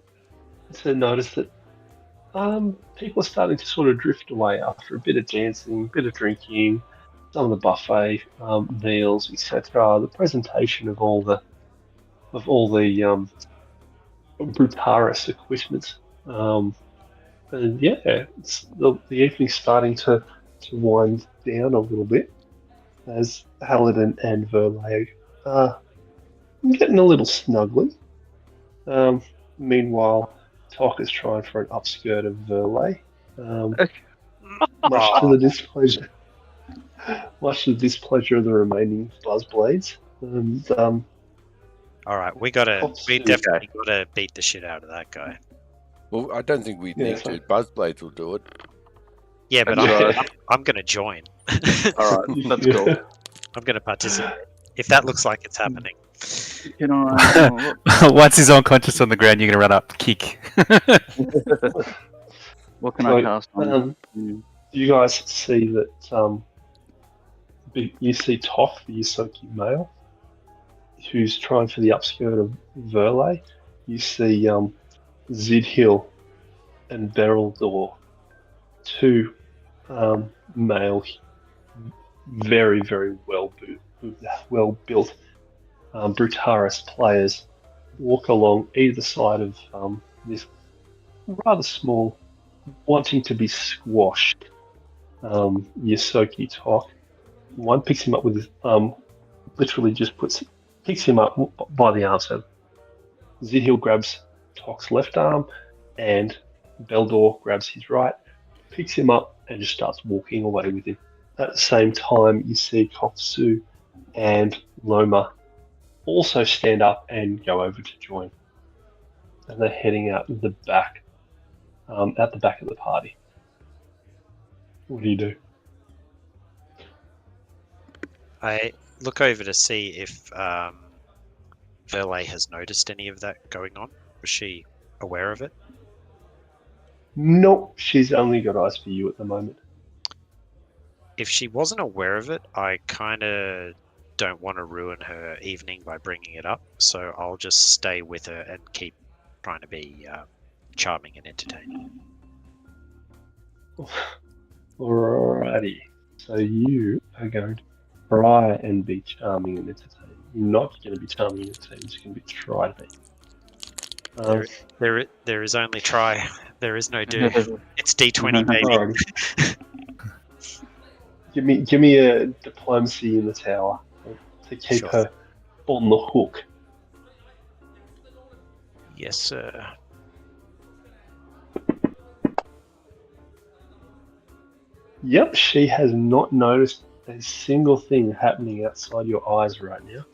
to notice that people are starting to sort of drift away after a bit of dancing, a bit of drinking, some of the buffet meals, etc. The presentation of all the Brutaris equipment. And yeah, the evening's starting to wind down a little bit as Halidin and Verlay are getting a little snuggly. Meanwhile, Tok is trying for an upskirt of Verlay, much to the displeasure of the remaining Buzzblades. And All right, we definitely gotta beat the shit out of that guy. Well, I don't think we need to. Buzzblades will do it. Yeah, but That's I'm gonna join. All right, that's cool. I'm gonna participate if that looks like it's happening. Once he's unconscious on the ground, you're going to run up, kick. What can I cast on? you guys see that you see Toph, the Yosoki male, who's trying for the upskirt of Verlay. You see Zidhill and Beryldor, two male, very, very well built Brutaris players walk along either side of this rather small, wanting to be squashed Yosoki Tok. One picks him up with literally just picks him up by the arm. So Zidhill grabs Tok's left arm and Beldor grabs his right, picks him up and just starts walking away with him. At the same time, you see Koksu and Loma also stand up and go over to join. And they're heading out the back, at the back of the party. What do you do? I look over to see if Verlay has noticed any of that going on. Was she aware of it? Nope, she's only got eyes for you at the moment. If she wasn't aware of it, I kind of don't want to ruin her evening by bringing it up, so I'll just stay with her and keep trying to be charming and entertaining. Alrighty, so you are going to try and be charming and entertaining. You're not going to be charming and entertaining, you're going to be try to be. There is only try. There is no do. It's D20, baby. Alrighty. Give me a diplomacy in the tower to keep her on the hook. Yes, sir. Yep, she has not noticed a single thing happening outside your eyes right now.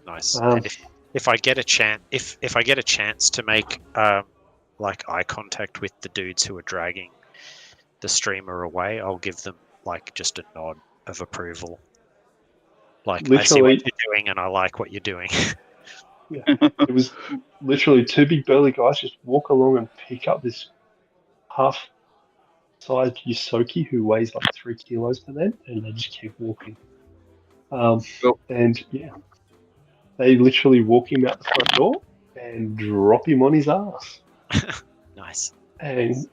Nice. And if I get a chance, if I get a chance to make like eye contact with the dudes who are dragging the streamer away, I'll give them like just a nod of approval. Like, I see what you're doing and I like what you're doing. Yeah, it was literally two big burly guys just walk along and pick up this half-sized Yosoki who weighs like 3 kilos to them, and they just keep walking. And yeah, they literally walk him out the front door and drop him on his ass. Nice. And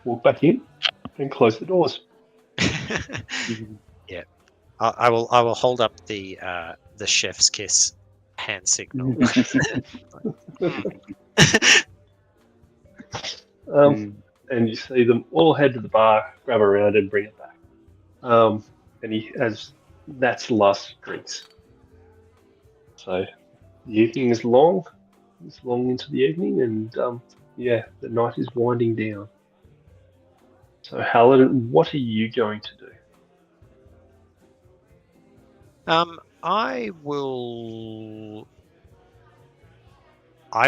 walk back in and close the doors. Yeah, I will hold up the chef's kiss hand signal. And you see them all head to the bar, grab a round, and bring it back. And that's the last drinks. So the evening is long. It's long into the evening, and yeah, the night is winding down. So Halladin, what are you going to do? I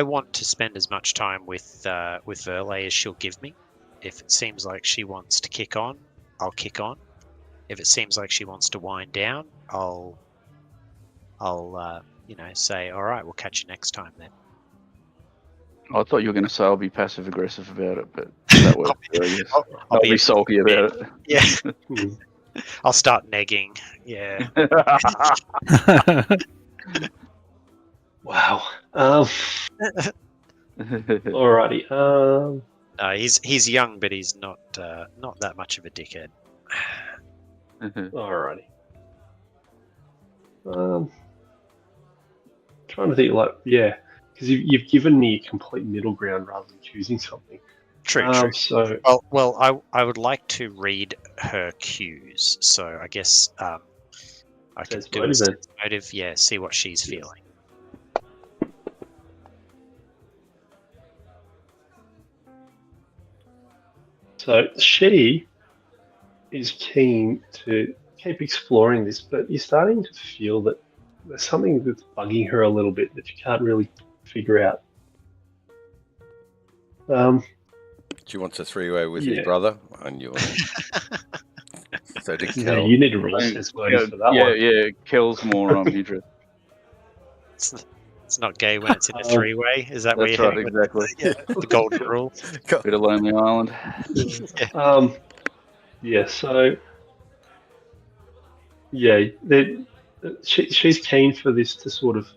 want to spend as much time with Verlay as she'll give me. If it seems like she wants to kick on, I'll kick on. If it seems like she wants to wind down, I'll say, all right, we'll catch you next time then. I thought you were going to say I'll be passive aggressive about it, but that works. I'll be sulky about it. Yeah. I'll start negging. Yeah. Wow. Alrighty. No, he's young, but he's not that much of a dickhead. Alrighty. Trying to think, because you've given me a complete middle ground rather than choosing something. True. So, well, I would like to read her cues. So I guess I can do a sense motive. Yeah, see what she's feeling. So she is keen to keep exploring this, but you're starting to feel that there's something that's bugging her a little bit that you can't really figure out. She wants a three-way with his brother, and you. So to yeah, you need to roll sense motive for that one. Yeah, Kel's more interested. It's not gay when it's in a three-way. Is that where you're right, heading? exactly. The golden rule. Bit of Lonely Island. Yeah, so yeah, she's keen for this to sort of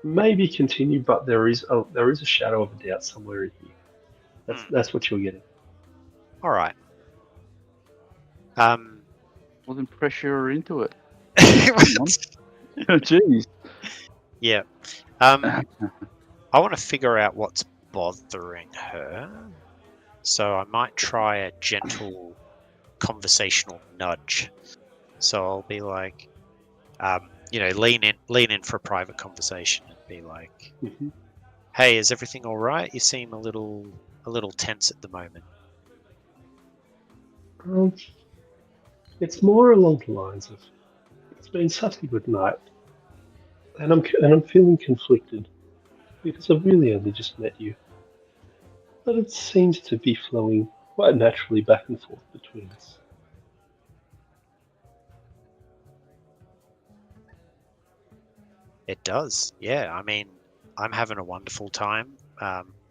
maybe continue, but there is a shadow of a doubt somewhere in here. That's what you're getting. All right. Well, then pressure her into it. Jeez. Yeah. I want to figure out what's bothering her. So I might try a gentle conversational nudge. So I'll be like, lean in for a private conversation and be like, Mhm. "Hey, is everything all right? You seem a little tense at the moment." It's more along the lines of, it's been such a good night, and I'm feeling conflicted because I've really only just met you, but it seems to be flowing quite naturally back and forth between us. It does, yeah. I mean, I'm having a wonderful time.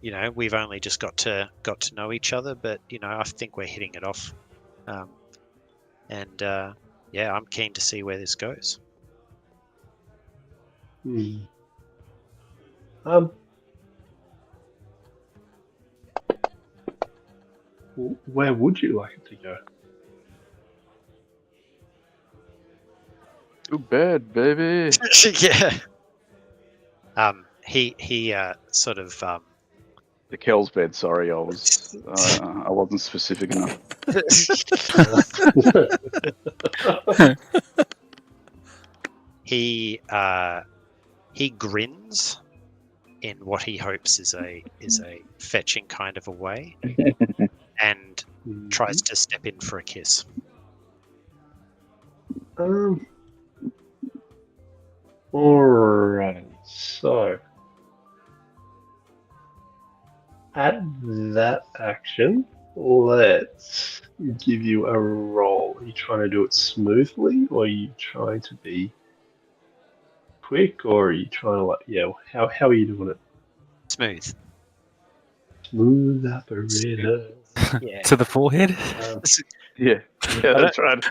We've only just got to know each other, but I think we're hitting it off. I'm keen to see where this goes. Where would you like it to go? Too bad, baby. Yeah. He sort of The Kel's bed. Sorry, I wasn't specific enough. he grins in what he hopes is a fetching kind of a way, and tries to step in for a kiss. Alright, so at that action, let's give you a roll. Are you trying to do it smoothly, or are you trying to be quick, or are you trying to how are you doing it? Smooth. Smooth operator. Yeah. To the forehead. Yeah, that's right.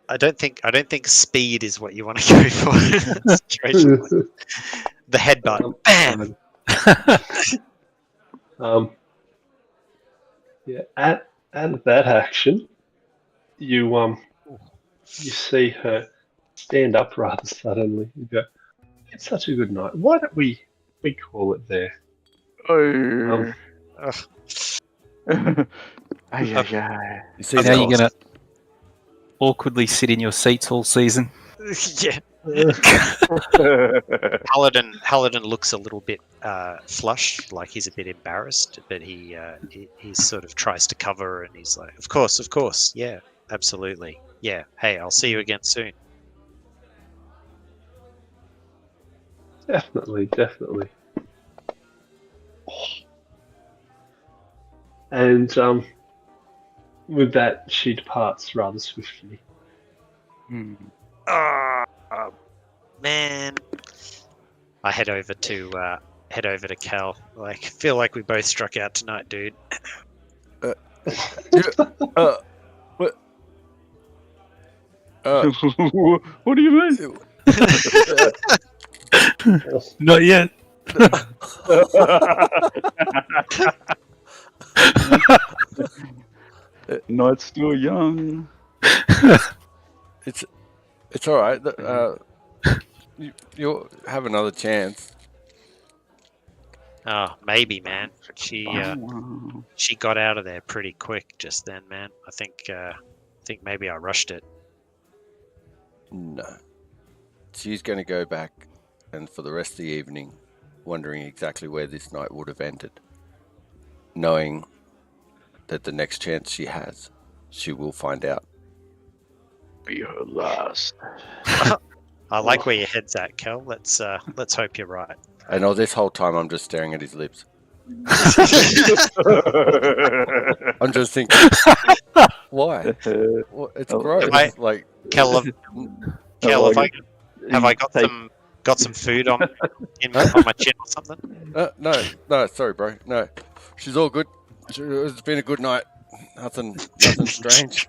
I don't think speed is what you want to go for in that situation. The headbutt. Bam! At that action, you see her stand up rather suddenly and go, "It's such a good night. Why don't we call it there?" Oh. Ugh. You see, Now now you're gonna awkwardly sit in your seats all season. Yeah. Paladin looks a little bit flushed, like he's a bit embarrassed, but he sort of tries to cover, and he's like, of course, yeah, absolutely, yeah. Hey, I'll see you again soon. Definitely. And with that, she departs rather swiftly. Man, I head over to Cal. Like, feel like we both struck out tonight, dude. what? What do you mean? Not yet. Night's still young. It's all right. You'll have another chance. Oh, maybe, man. She got out of there pretty quick just then, man. I think maybe I rushed it. No. She's going to go back and for the rest of the evening wondering exactly where this night would have ended, knowing that the next chance she has, she will find out. Be her last. I like where your head's at, Kel. Let's hope you're right. And all this whole time I'm just staring at his lips. I'm just thinking, why? It's gross. Like, Kel, have I got some food on my chin or something? No, sorry, bro. No, she's all good. It's been a good night. Nothing strange.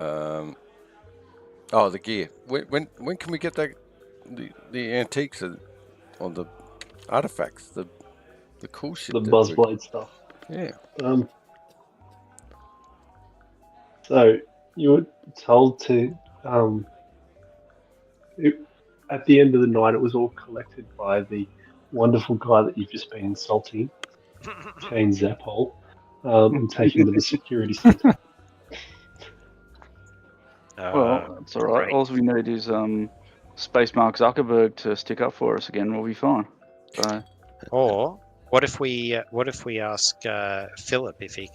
Oh, the gear. When can we get that? The antiques or the artifacts, the cool shit. The that Buzzblade stuff. Yeah. So you were told to at the end of the night, it was all collected by the wonderful guy that you've just been insulting, Kane Zaphole, and taken to the security centre. Well, that's all right. Great. All we need is Space Mark Zuckerberg to stick up for us again. We'll be fine. So Or what if we ask Philip if he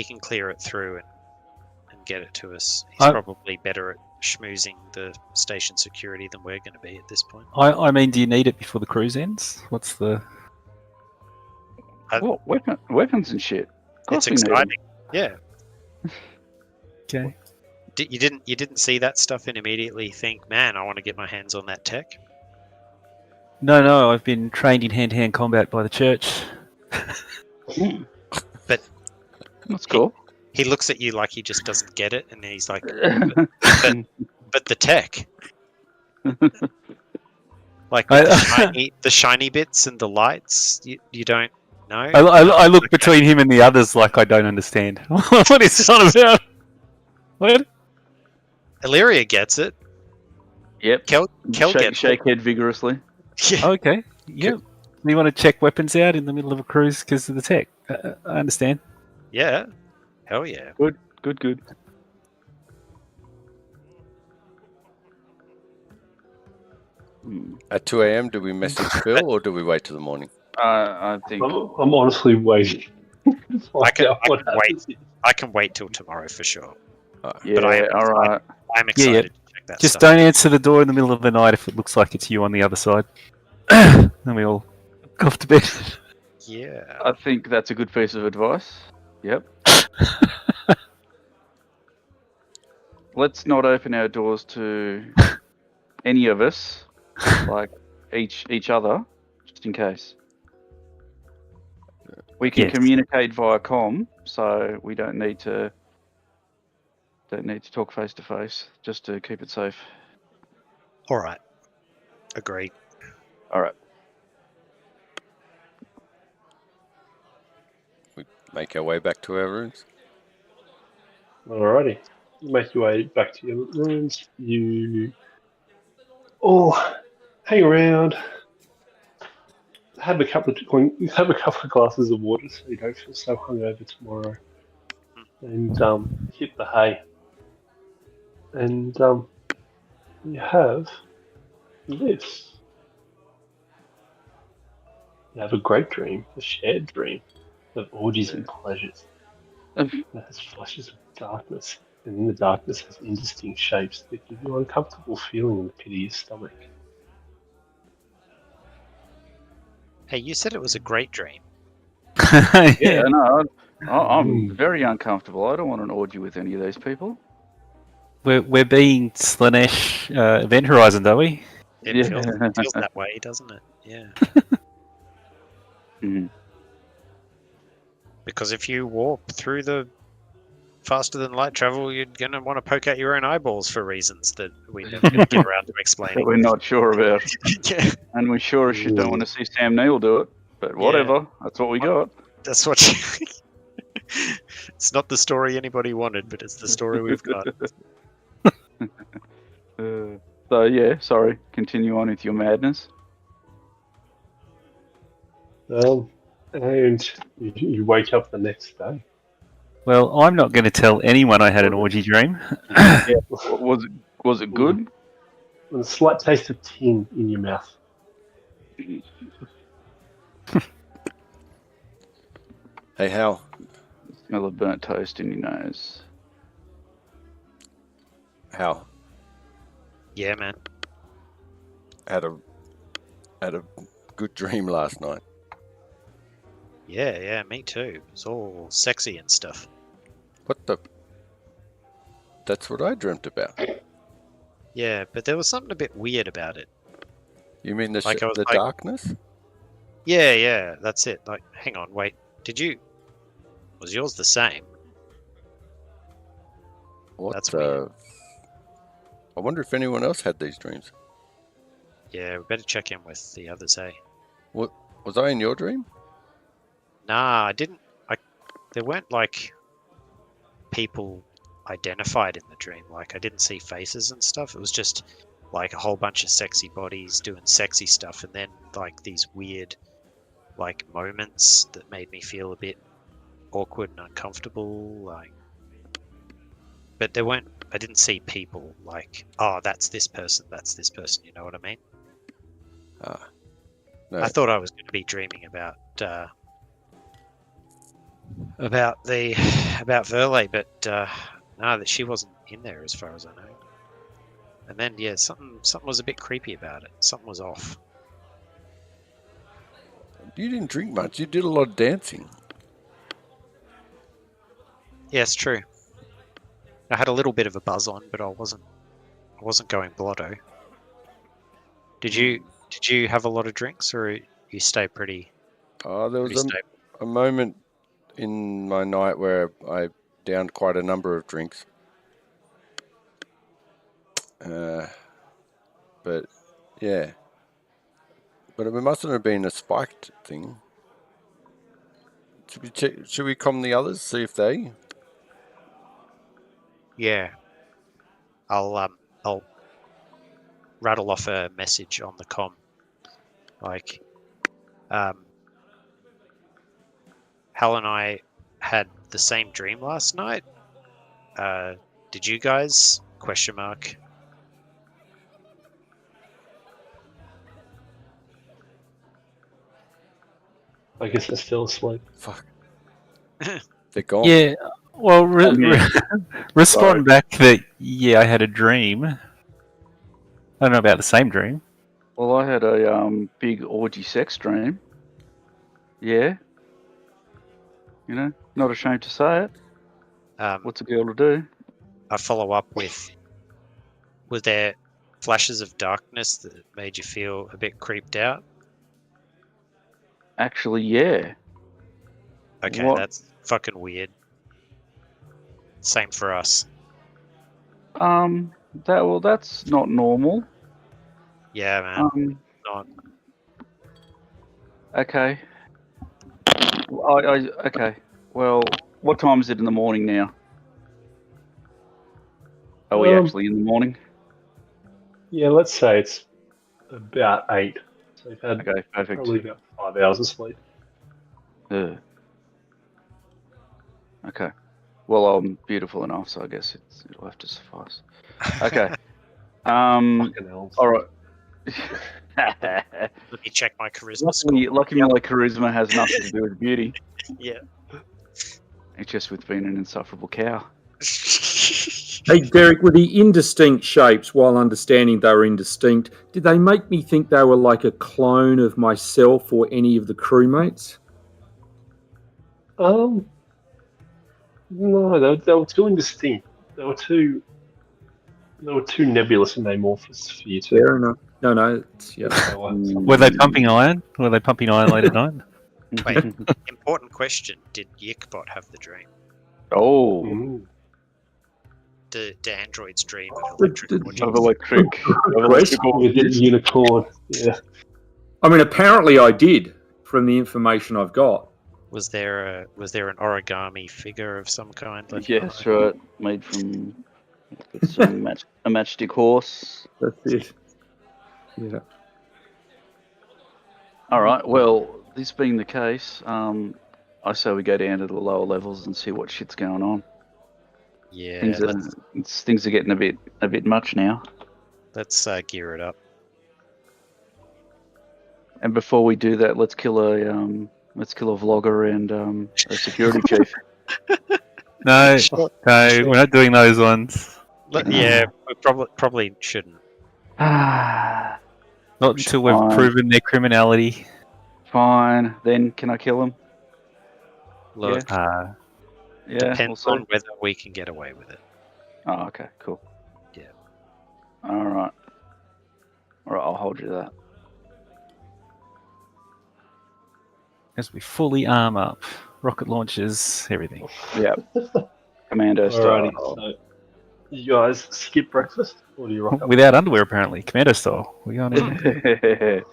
can clear it through and get it to us? He's probably better at schmoozing the station security than we're going to be at this point. I mean, do you need it before the cruise ends? What's the... well, weapons and shit. Of course It's we need 'em. exciting. Yeah. Okay. You didn't see that stuff and immediately think, man, I want to get my hands on that tech. No, I've been trained in hand-to-hand combat by the church. But That's cool. he looks at you like he just doesn't get it, and he's like, but the tech, like the shiny bits and the lights, you don't know. I look between him and the others like I don't understand. What is it on about? What? Illyria gets it. Yep. Kel gets Shake head vigorously. it. Yeah. Okay. Yep. You want to check weapons out in the middle of a cruise because of the tech? I understand. Yeah. Hell yeah. Good. At 2 a.m., do we message Phil or do we wait till the morning? I think. I'm honestly waiting. I can wait till tomorrow for sure. Yeah. But all right. I'm excited to check that Just stuff. don't answer the door in the middle of the night if it looks like it's you on the other side. Then we all go off to bed. Yeah. I think that's a good piece of advice. Yep. Let's not open our doors to any of us, like each other, just in case. We can Yes. communicate via comm, so we don't need to talk face to face, just to keep it safe. All right. Agreed. All right. We make our way back to our rooms. Alrighty. You make your way back to your rooms. You all hang around. Have a couple of glasses of water so you don't feel so hungover tomorrow. And hit the hay. And you have this. You have a great dream, a shared dream of orgies and pleasures. That has flashes of darkness, and in the darkness has indistinct shapes that give you an uncomfortable feeling in the pit of your stomach. Hey, you said it was a great dream. Yeah, no, I'm very uncomfortable. I don't want an orgy with any of these people. We're being Slanesh Event Horizon, don't we? It Yeah. feels that way, doesn't it? Yeah. Mhm. Because if you warp through the faster than light travel, you're going to want to poke out your own eyeballs for reasons that we never get around to That explaining. we're not sure about. Yeah, And we sure as shit don't want to see Sam Neill do it. But whatever, that's what we got. that's what it's not the story anybody wanted, but it's the story we've got. So yeah, sorry. Continue on with your madness. And you wake up the next day. Well, I'm not going to tell anyone I had an orgy dream. Was it good? With a slight taste of tin in your mouth. Hey, Hal. Smell of burnt toast in your nose. Hal. Yeah, man. Had a good dream last night. Yeah, me too. It's all sexy and stuff. What the? That's what I dreamt about. Yeah, but there was something a bit weird about it. You mean the Like I was like- darkness? Yeah, that's it. Like, hang on, wait. Was yours the same? What? That's weird. I wonder if anyone else had these dreams. Yeah, we better check in with the others, eh? What was I in your dream? Nah, I didn't. There weren't like people identified in the dream. Like I didn't see faces and stuff. It was just like a whole bunch of sexy bodies doing sexy stuff, and then like these weird like moments that made me feel a bit awkward and uncomfortable. Like, but there weren't. I didn't see people like, oh, that's this person. That's this person. You know what I mean? No. I thought I was going to be dreaming about Verle, but no, that she wasn't in there as far as I know. And then yeah, something was a bit creepy about it. Something was off. You didn't drink much. You did a lot of dancing. Yeah, it's true. I had a little bit of a buzz on, but I wasn't going blotto. Did you have a lot of drinks, or you stay pretty? There was Pretty stable? a moment in my night where I downed quite a number of drinks. But yeah. But it mustn't have been a spiked thing. Should we comm the others, see if they? Yeah. I'll rattle off a message on the comm. Like, Hal and I had the same dream last night. Did you guys? ? I guess it's still asleep. Fuck. They're gone. Yeah. Well, Yeah. respond back that yeah, I had a dream. I don't know about the same dream. Well, I had a big orgy sex dream. Yeah. You know, not ashamed to say it. What's a girl to do? I follow up with, was there flashes of darkness that made you feel a bit creeped out? Actually, yeah. Okay, What? that's fucking weird. Same for us. That's not normal. Yeah, man. Not. Okay. Okay. Well, what time is it in the morning now? Are we actually in the morning? Yeah, let's say it's about 8. So you've had Okay, perfect. probably about 5 hours of sleep. Ugh. Okay. Well, I'm beautiful enough, so I guess it'll have to suffice. Okay. Fucking hell. All right. Let me check my charisma score. Lucky my charisma has nothing to do with beauty. Yeah. It's just with being an insufferable cow. Hey, Derek, were the indistinct shapes, while understanding they were indistinct, did they make me think they were like a clone of myself or any of the crewmates? No, they were too indistinct. They were too nebulous and amorphous for you to. Fair enough. No, yeah. Were they pumping iron? Were they pumping iron late at night? Wait, important question. Did Yikbot have the dream? Oh, Mm. Do androids dream of electric of orgies? electric With the unicorn. Yeah. I mean, apparently I did, from the information I've got. Was there an origami figure of some kind? left Yes, behind? right. Made from a matchstick horse. That's it. Yeah. All right. Well, this being the case, I say we go down to the lower levels and see what shit's going on. Yeah, Things are getting a bit much now. let's gear it up. And before we do that, let's kill a vlogger and a security chief. No, we're not doing those ones. Yeah, we probably shouldn't. Ah, Not until we've Fine. proven their criminality. fine. Then can I kill him? Look, Yeah, depends we'll on see. whether we can get away with it. Oh, okay, cool. Yeah. All right. I'll hold you to that. As we fully arm up, rocket launchers, everything. Yeah. Commando All starting. right. So You guys skip breakfast, or do you rock up? Without underwear, apparently. Commando style. We going in.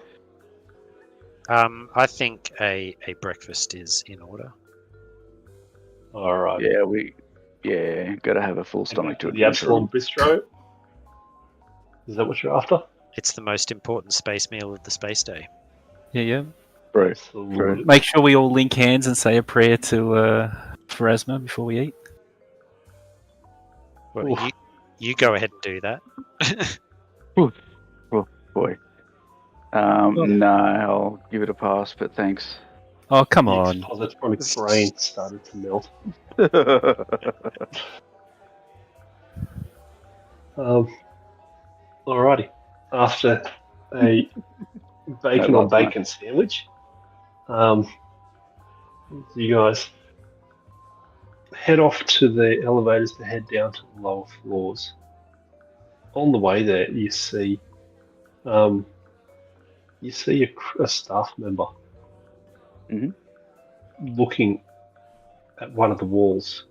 I think a breakfast is in order. All right. Gotta have a full stomach to The Absalom Bistro. Is that what you're after? It's the most important space meal of the space day. Yeah. True. Absolutely. Make sure we all link hands and say a prayer to Pharasma before we eat. Well, Oof. you go ahead and do that. Boy. No, I'll give it a pass, but thanks. Oh, come The on. expositronic brain started to melt. Alrighty. After a bacon on bacon sandwich, you guys head off to the elevators to head down to the lower floors. On the way there, you see a staff member looking at one of the walls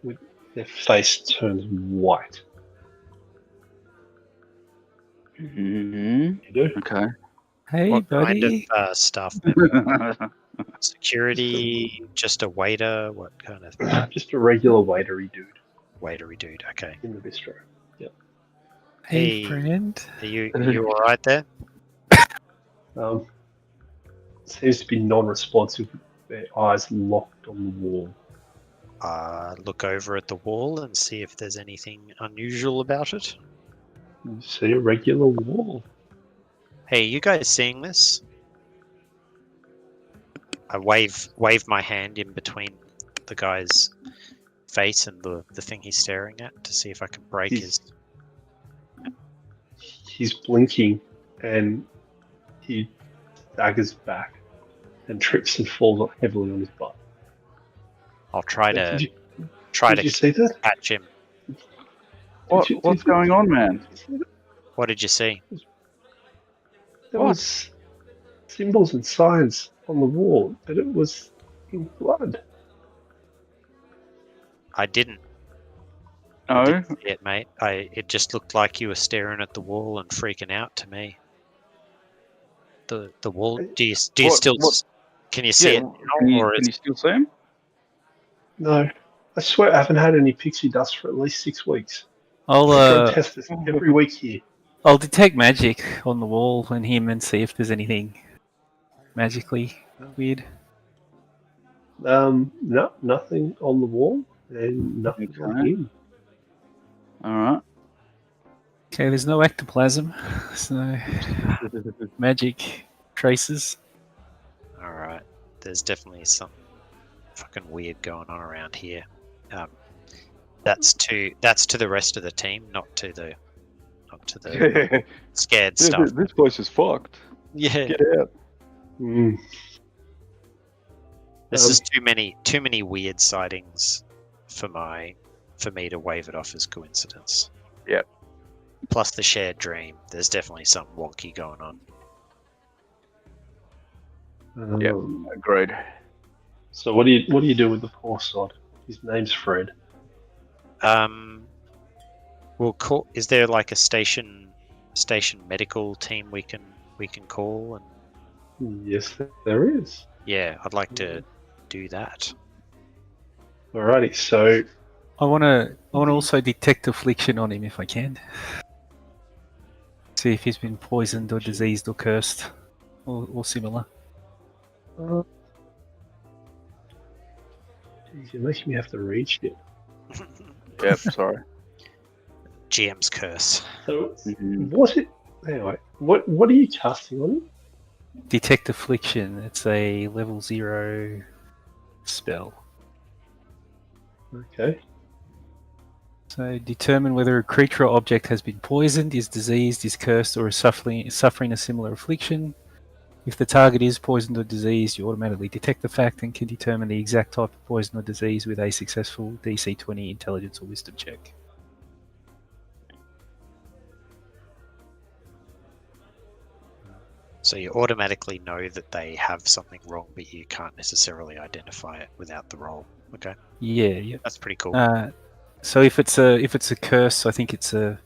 with their face turned white. Mm-hmm. You do? Okay. Hey, What buddy. kind of staff member? Security? Just a waiter? What kind of Just a regular waitery dude waitery dude? Okay. in the bistro. Yep. Hey, Hey. friend. Are you all right there? Seems to be non-responsive with their eyes locked on the wall. Look over at the wall and see if there's anything unusual about it. You see a regular wall. Hey, you guys seeing this? I wave my hand in between the guy's face and the thing he's staring at to see if I can break his. He's blinking and he staggers back and trips and falls heavily on his butt. I'll try Did to you see that? catch him. What's going on, man? What did you see? There was symbols and signs on the wall, but it was in blood. I didn't. No. I didn't see it, mate. It just looked like you were staring at the wall and freaking out to me. The wall. Do you still? Can you see it now, Can or you still see him? No, I swear I haven't had any pixie dust for at least 6 weeks. I'll I test this every week here. I'll detect magic on the wall and him and see if there's anything magically weird. No, nothing on the wall and nothing on Okay. him. All Okay, there's no ectoplasm. There's no magic traces. all right? There's definitely something fucking weird going on around here. That's to the rest of the team, not to the right. scared stuff. This place is fucked. Yeah, Get out. Mm. this is too many weird sightings for me to wave it off as coincidence. Yep. Plus the shared dream. There's definitely something wonky going on. Yep. Agreed. So what do you do with the poor sod? His name's Fred. We'll call. Is there like a station medical team we can call? And Yes, there is. yeah, I'd like to do that. Alrighty, so I wanna also detect affliction on him if I can. See if he's been poisoned or diseased or cursed or similar. geez, you're making me have to read shit. Yep. Sorry. GM's curse. So Mhm. what are you casting on him? Detect affliction. It's a level 0 spell. Okay. So determine whether a creature or object has been poisoned, is diseased, is cursed, or is suffering a similar affliction. If the target is poisoned or diseased, you automatically detect the fact and can determine the exact type of poison or disease with a successful DC 20 intelligence or wisdom check. So you automatically know that they have something wrong, but you can't necessarily identify it without the roll. Okay, Yeah. that's pretty cool. So if it's a curse, I think it's a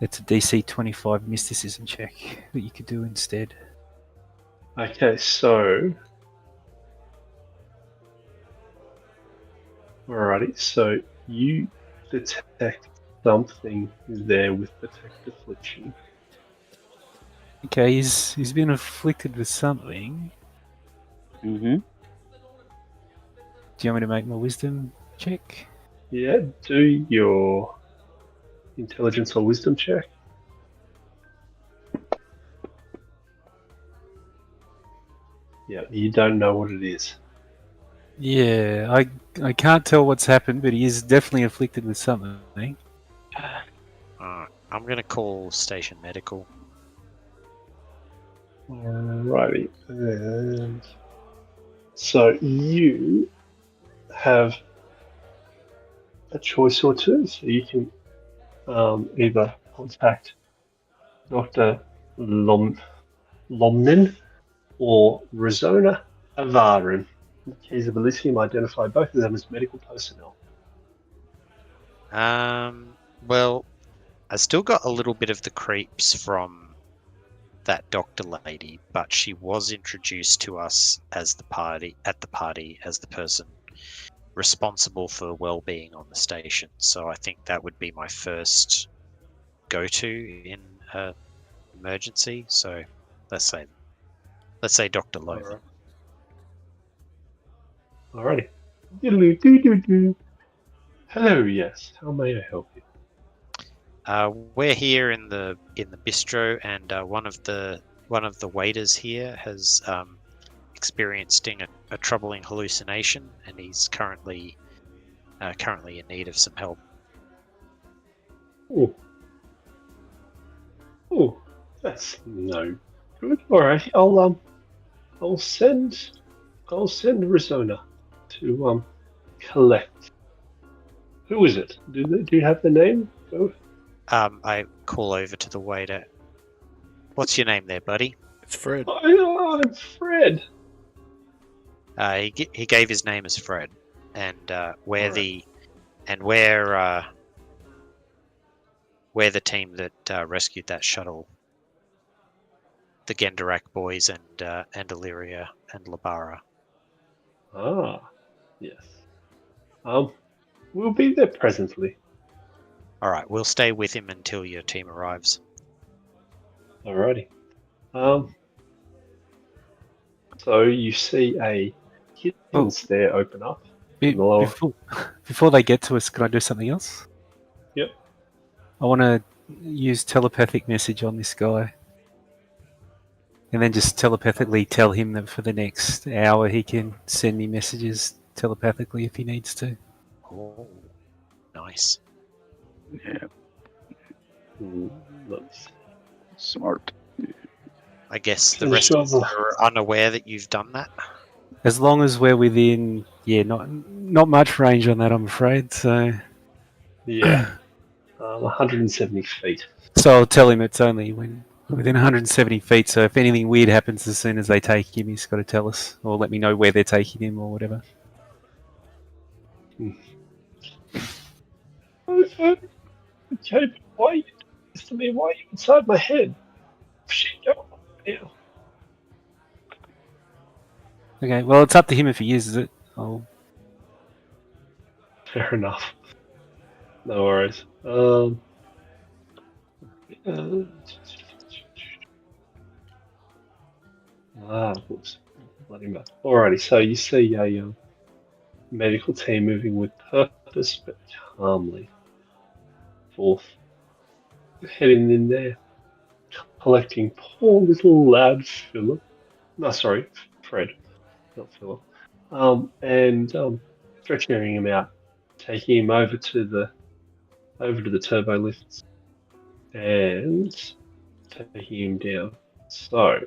DC 25 mysticism check that you could do instead. Okay, so alrighty, so you detect something there with detect affliction. Okay, he's been afflicted with something. Mm-hmm. Do you want me to make my wisdom check? Yeah, do your intelligence or wisdom check. Yeah, you don't know what it is. Yeah, I can't tell what's happened, but he is definitely afflicted with something. I'm going to call Station Medical. Alrighty, and so you have a choice or two. So you can either contact Dr. Lomnin or Rizona Avarin. The keys of Elysium identify both of them as medical personnel. Well, I still got a little bit of the creeps from that doctor lady, but she was introduced to us as the party as the person responsible for well-being on the station. So I think that would be my first go-to in an emergency. So let's say Dr. Loman. Alrighty. Diddle-oo-doo-doo-doo. Hello, yes. How may I help you? We're here in the bistro, and one of the waiters here has experiencing a troubling hallucination, and he's currently in need of some help. Oh, that's no good. Alright, I'll send Rizona to collect. Who is it? Do you have the name? Go. I call over to the waiter. What's your name there, buddy? It's Fred. I'm Fred. He gave his name as Fred, and we're Alright. we're the team that rescued that shuttle. The Gendarak boys and Illyria and Labara. Ah, yes. We'll be there presently. All right, we'll stay with him until your team arrives. Alrighty. So you see a hidden stair open up. Be- in the lower. Before they get to us, can I do something else? Yep. I want to use telepathic message on this guy. And then just telepathically tell him that for the next hour he can send me messages telepathically if he needs to. Oh, nice. Yeah, Let's see. smart. I guess the Finish rest of us off. are unaware that you've done that. As long as we're within, not much range on that, I'm afraid. So, Yeah. 170 feet. so I'll tell him it's only when within 170 feet. So if anything weird happens as soon as they take him, he's got to tell us or let me know where they're taking him or whatever. Okay, but why are you doing this to me? Why are you inside my head? Shit, go on now. Okay, well it's up to him if he uses it. Fair enough. No worries. Whoops. Bloody mess. Alrighty, so you see a medical team moving with purpose but calmly forth, heading in there, collecting poor little lad Philip. No, sorry, Fred, not Philip. And stretching him out, taking him over to the turbo lifts, and taking him down. So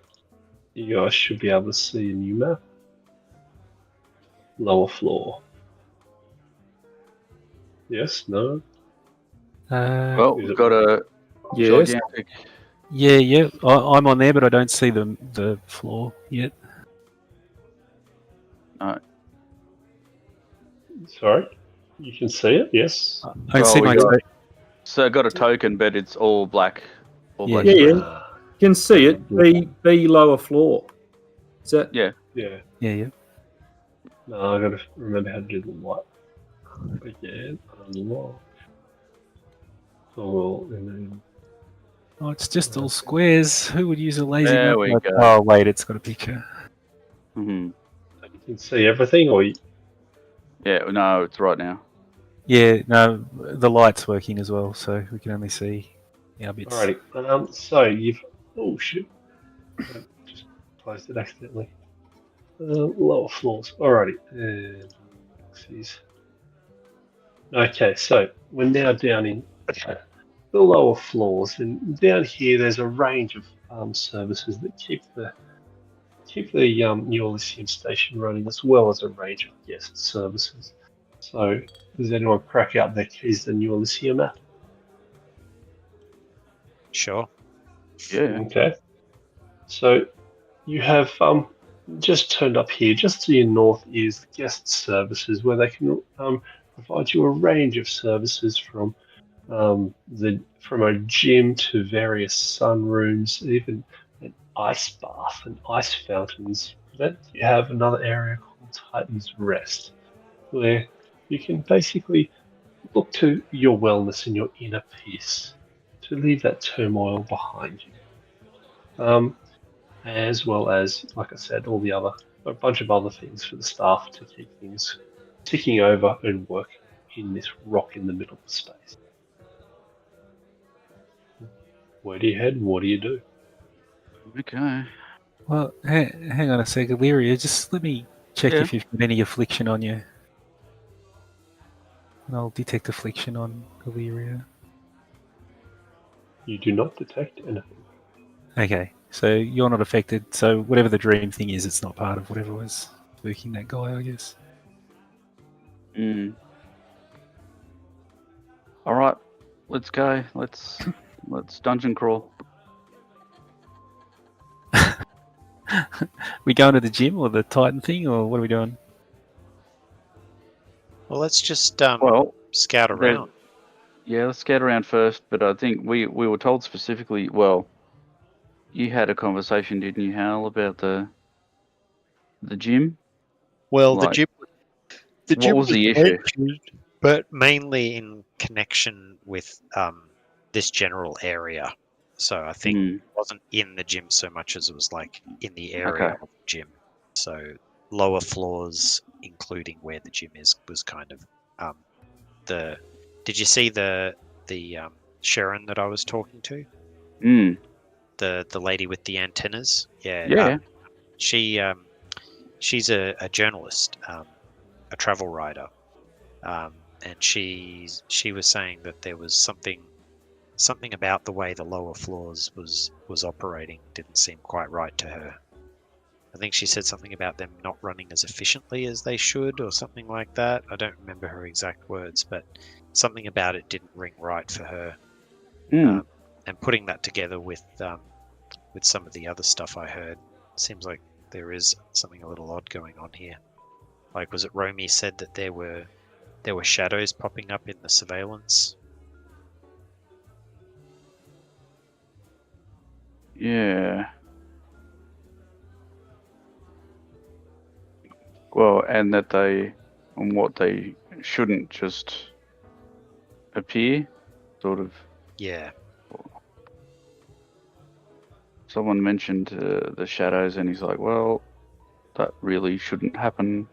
you guys should be able to see a new map. Lower floor. Yes? No? Well, Is we've it- got a Yes. gigantic. Yeah. I'm on there, but I don't see the floor yet. Sorry? You can see it, yes. I can see we my got- So I got a token, but it's all black. All Yeah. black. Yeah, yeah. Ah, You can see it. B lower floor. Is that? Yeah. yeah. Yeah. No, I gotta remember how to do the light. Again, unlock. Oh, and then Oh, it's just all squares. Who would use a lazy There map? we go. Oh, wait, it's got a picture. hmm you can see everything, or you, Yeah. No, it's right now. Yeah, no, the light's working as well, so we can only see our bits. alrighty. So you've oh shit, I just closed it accidentally. Lower floors. Alrighty. And oopsies. Okay, so we're now down in the lower floors, and down here there's a range of services that keep the New Elysium station running, as well as a range of guest services. So, does anyone crack out their keys to the New Elysium app? Sure. Yeah. Okay. So, you have just turned up here. Just to your north is guest services, where they can provide you a range of services from from a gym to various sunrooms, even an ice bath and ice fountains. Then you have another area called Titan's Rest, where you can basically look to your wellness and your inner peace to leave that turmoil behind you. As well as, like I said, a bunch of other things for the staff to keep things ticking over and working in this rock in the middle of space. Where do you head and what do you do? Okay. Well, hang on a sec, Illyria, just let me check Yeah. if you've got any affliction on you. And I'll detect affliction on Illyria. You do not detect anything. Okay, so you're not affected, so whatever the dream thing is, it's not part of whatever was spooking that guy, I guess. Mm. All right. Let's go. Let's dungeon crawl. We going to the gym or the Titan thing, or what are we doing? Well, let's just Well, scout around. yeah. Let's get around first. But I think we were told specifically. Well, you had a conversation, didn't you, Hal, about the gym? Well, like, the what gym was the issue? mentioned, but mainly in connection with this general area. So I think Mm. it wasn't in the gym so much as it was like in the area Okay. of the gym. So lower floors, including where the gym is, was kind of the. Did you see the Sharon that I was talking to? Mm. The lady with the antennas? Yeah. Yeah. She's a journalist, a travel writer, and she was saying that there was something about the way the lower floors was operating didn't seem quite right to her. I think she said something about them not running as efficiently as they should, or something like that. I don't remember her exact words, but something about it didn't ring right for her. Mm. And putting that together with some of the other stuff I heard, seems like there is something a little odd going on here. Like, was it Romy said that there were shadows popping up in the surveillance? Yeah. Well, and that they, on what they shouldn't just appear, sort of. Yeah. Someone mentioned the shadows, and he's like, "Well, that really shouldn't happen."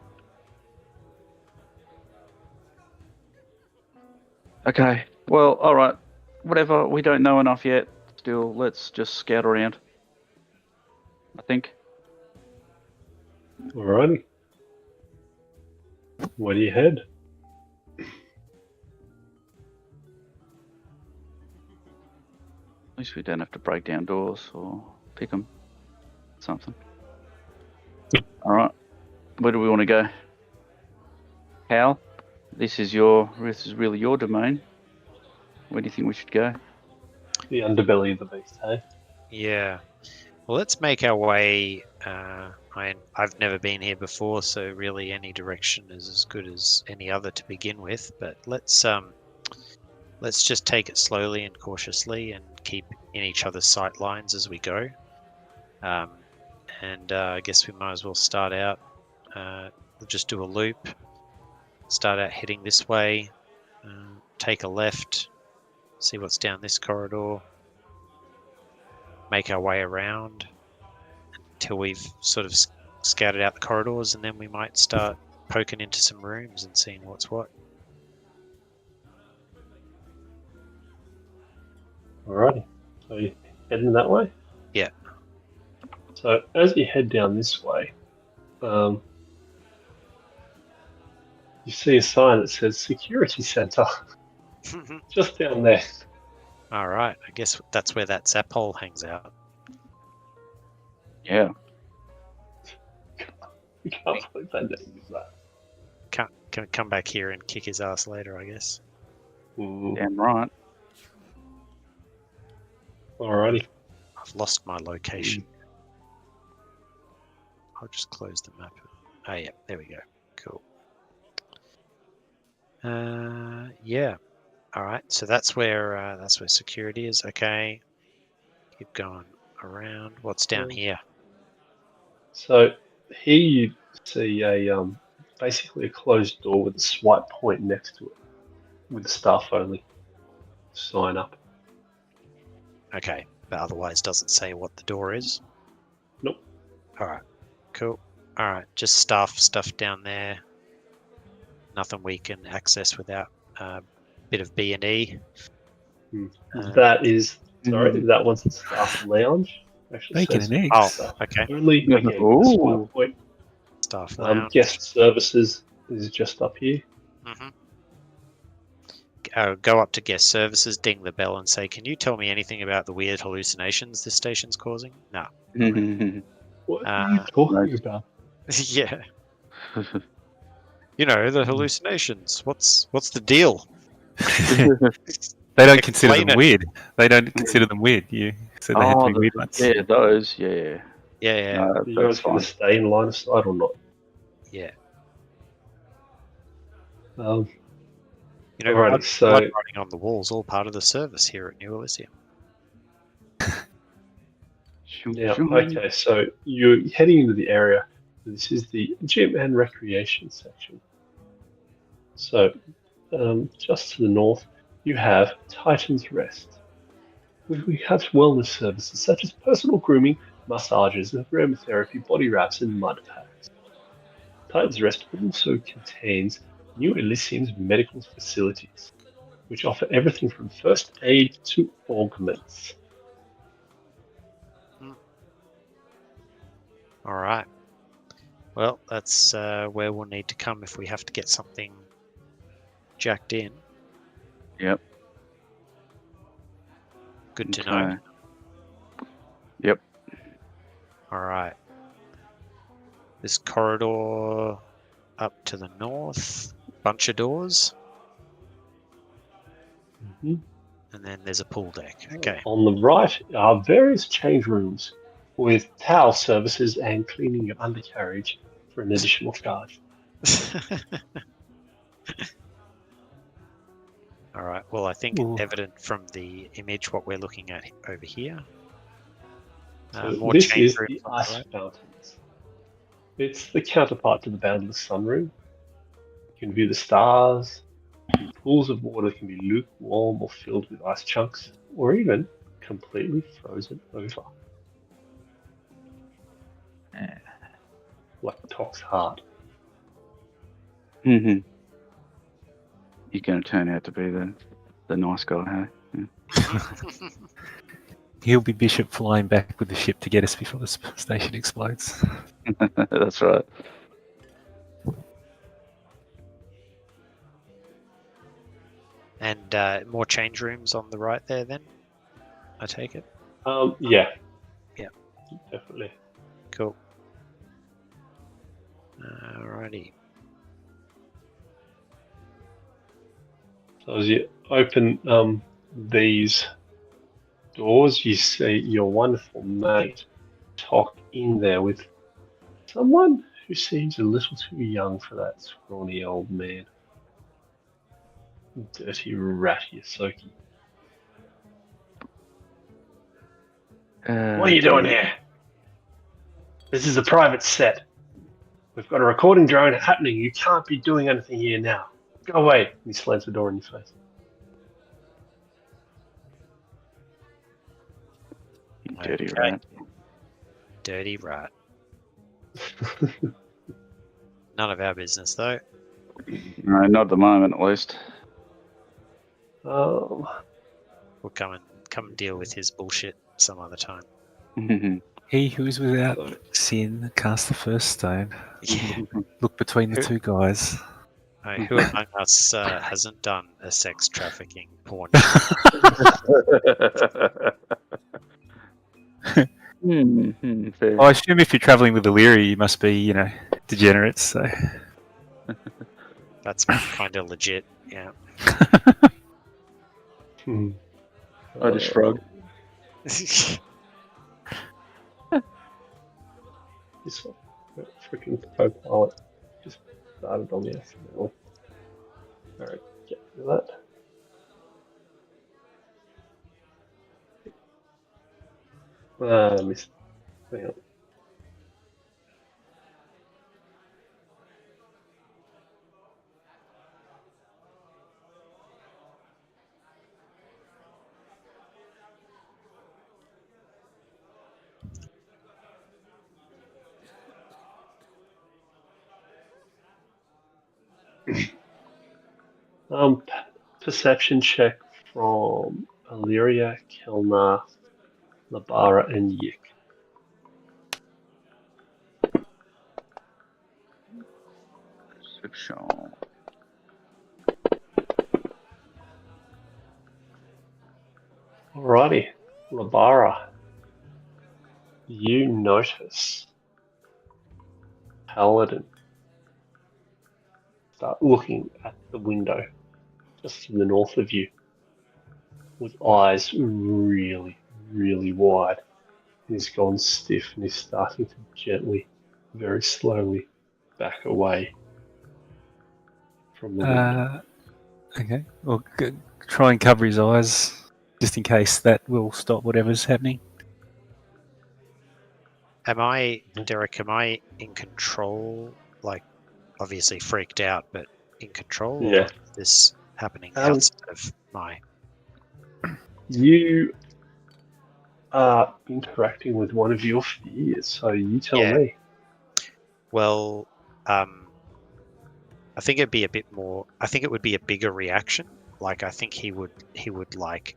Okay. Well, all right. Whatever. We don't know enough yet. Still, let's just scout around. I think. Alrighty. Where do you head? At least we don't have to break down doors or pick them. Something. All right. Where do we want to go? Hal, this is really your domain. Where do you think we should go? The underbelly of the beast, hey? Yeah. Well, let's make our way. I I've never been here before, so really any direction is as good as any other to begin with. But let's just take it slowly and cautiously, and keep in each other's sight lines as we go. And I guess we might as well start out. We'll just do a loop. Start out heading this way. Take a left. See what's down this corridor. Make our way around until we've sort of scouted out the corridors, and then we might start poking into some rooms and seeing what's what. Alrighty. So you're heading that way? Yeah. So as you head down this way, you see a sign that says Security Center just down there. All right. I guess that's where that zap hole hangs out. Yeah. You can't believe they didn't use that. Can come back here and kick his ass later, I guess. Damn right. Alrighty. I've lost my location. I'll just close the map. Oh yeah, there we go. Cool. Yeah. All right. So that's where security is. Okay. Keep going around. What's down here? So here you see a basically a closed door with a swipe point next to it, with the staff only sign up. Okay, but otherwise doesn't say what the door is. Nope. All right. Cool. All right. Just stuff down there. Nothing we can access without a bit of B&E. That is sorry. That one's the staff lounge. Actually, Bacon says and eggs. Oh, staff okay. only. Again, Ooh. swipe point. Staff lounge. Guest services is just up here. Go up to guest services, ding the bell, and say, "Can you tell me anything about the weird hallucinations this station's causing?" No. What are you talking about? Yeah. You know, the hallucinations. What's the deal? They don't consider Explain them it. weird. They don't consider them weird. You said they had to be weird ones. Yeah, those. Yeah. Yeah. No, Are you guys that's going fine. to stay in line of sight or not? Yeah. You know, Alrighty, blood so writing on the walls, all part of the service here at New Elysium. yeah, okay, so you're heading into the area. This is the gym and recreation section. So, just to the north, you have Titan's Rest. We have wellness services such as personal grooming, massages, aromatherapy, body wraps, and mud packs. Titan's Rest also contains New Elysium's medical facilities, which offer everything from first aid to augments. All right. Well, that's where we'll need to come if we have to get something jacked in. Yep. Good to know. Yep. All right. This corridor up to the north, bunch of doors, and then there's a pool deck. Okay. On the right are various change rooms with towel services and cleaning of undercarriage for an additional charge. All right. Well, I think Ooh. evident from the image what we're looking at over here. So More this change is rooms the on the ice right. fountains. It's the counterpart to the boundless sunroom. You can view the stars. Pools of water can be lukewarm or filled with ice chunks, or even completely frozen over. Like Tok's heart. You're going to turn out to be the nice guy, hey? He'll be Bishop flying back with the ship to get us before the station explodes. That's right. And more change rooms on the right there then, I take it? Yeah. Yeah. Definitely. Cool. Alrighty. So as you open these doors, you see your wonderful mate Tok in there with Someone who seems a little too young for that scrawny old man. Dirty rat, Yosoki. What are you doing here? This is a private set. We've got a recording drone happening. You can't be doing anything here now. Go away. He slams the door in your face. Dirty Okay. rat. Dirty rat. None of our business, though. No, not at the moment, at least. Um, We'll come and deal with his bullshit some other time. He who is without sin cast the first stone. Yeah. Look between the two guys. Who among us hasn't done a sex trafficking porn? Fair. I assume if you're travelling with Illyria, you must be, degenerates. So That's kind of legit. Yeah. I just shrug. This one, freaking co-pilot, just started on me accidentally. Alright, get rid of that. Missed. Hang on. Perception check from Illyria, Kelnar, Labara, and Yik. Perception. Alrighty, Labara. You notice Paladin start looking at the window just to the north of you with eyes really, really wide. He's gone stiff and he's starting to gently, very slowly back away from the window. okay. Well, try and cover his eyes just in case that will stop whatever's happening. Derek, am I in control? Like, obviously freaked out, but in control? Yeah. Or is this happening Um, outside of my... You are interacting with one of your fears, so you tell Yeah. me. Well, I think it'd be a bit more... I think it would be a bigger reaction. Like, I think he would like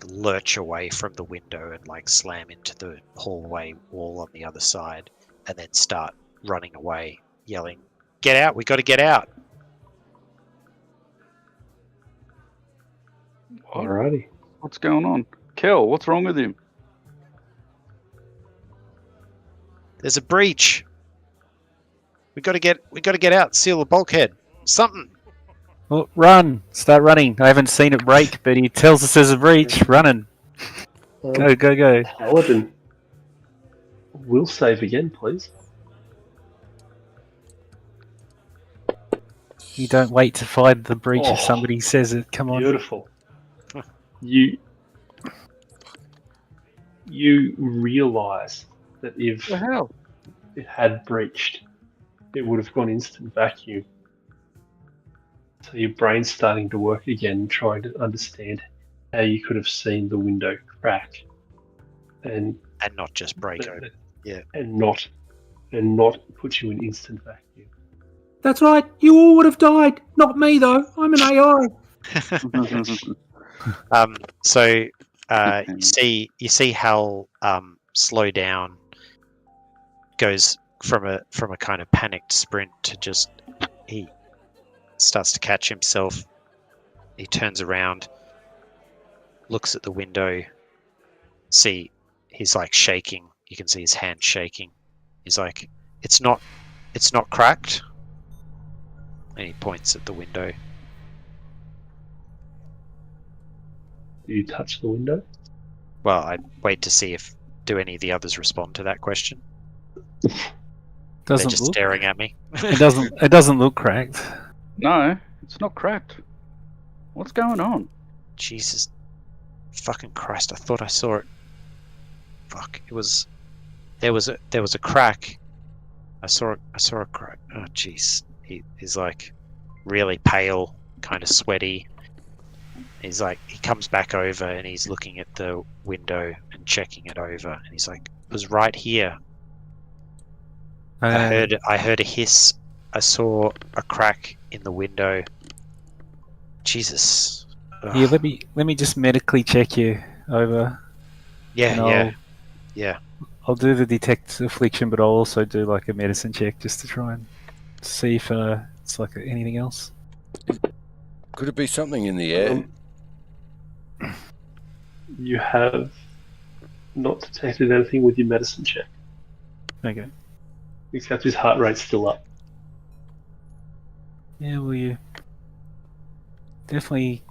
lurch away from the window and like slam into the hallway wall on the other side and then start running away, yelling, "Get out, we got to get out." Alrighty. What's going on? Kel, what's wrong with him? There's a breach. We got to get out, seal the bulkhead. Something. Well, run! Start running. I haven't seen it break, but he tells us there's a breach. Running. Go. Paladin. Will save again, please. You don't wait to find the breach if Oh, somebody says it. Come on. Beautiful. You realise that if The hell? it had breached, it would have gone instant vacuum. So your brain's starting to work again, trying to understand how you could have seen the window crack, and not just break open. Yeah. and not put you in instant vacuum. That's right. You all would have died. Not me, though. I'm an AI. So you see Hal slow down, goes from a kind of panicked sprint to just he starts to catch himself. He turns around, looks at the window. See, he's like shaking. You can see his hand shaking. He's like, "It's not cracked." And he points at the window. Do you touch the window? Well, I'd wait to see do any of the others respond to that question. They're Doesn't just look. staring at me. It doesn't. It doesn't look cracked. No, it's not cracked. What's going on? Jesus, fucking Christ! I thought I saw it. Fuck! It was. There was a crack. I saw a crack. Oh jeez. He's like really pale, kind of sweaty. He's like, he comes back over and he's looking at the window and checking it over, and he's like, it was right here. I heard a hiss. I saw a crack in the window. Jesus. Here, Ugh. let me just medically check you over. Yeah, and yeah. I'll do the detect affliction, but I'll also do like a medicine check just to try and see if it's like anything else. Could it be something in the air? You have not detected anything with your medicine check, Okay. except his heart rate's still up. Yeah, well, you definitely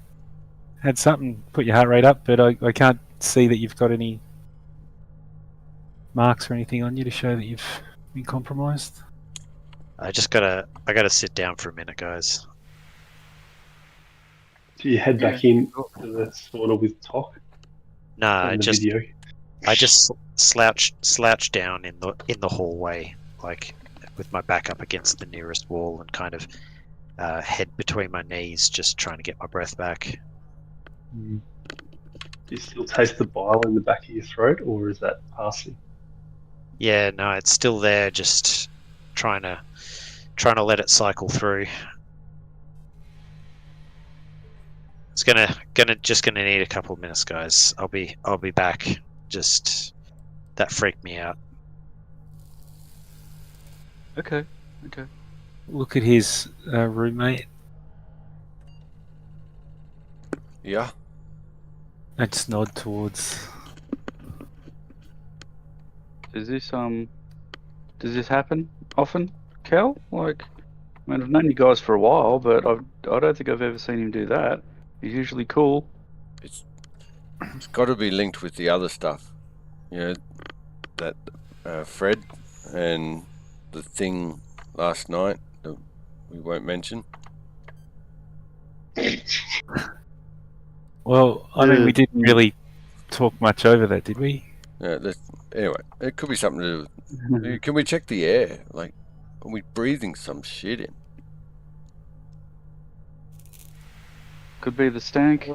had something put your heart rate up, but I can't see that you've got any marks or anything on you to show that you've been compromised. I gotta sit down for a minute, guys. Do you head back in to the sauna with Tok No, on the video? I just slouch down in the hallway, like with my back up against the nearest wall and kind of head between my knees, just trying to get my breath back. Do you still taste the bile in the back of your throat, or is that passing? Yeah, no, it's still there, just trying to let it cycle through. It's gonna need a couple of minutes, guys. I'll be back. Just that freaked me out. Okay. Look at his roommate. Yeah. I just nod towards. Does this happen often, Cal? Like, I mean, I've known you guys for a while, but I don't think I've ever seen him do that. He's usually cool. It's got to be linked with the other stuff. You know, that Fred and the thing last night that we won't mention. Well, I mean, we didn't really talk much over that, did we? Anyway, it could be something to do with... Can we check the air? Like, are we breathing some shit in? Could be the stank.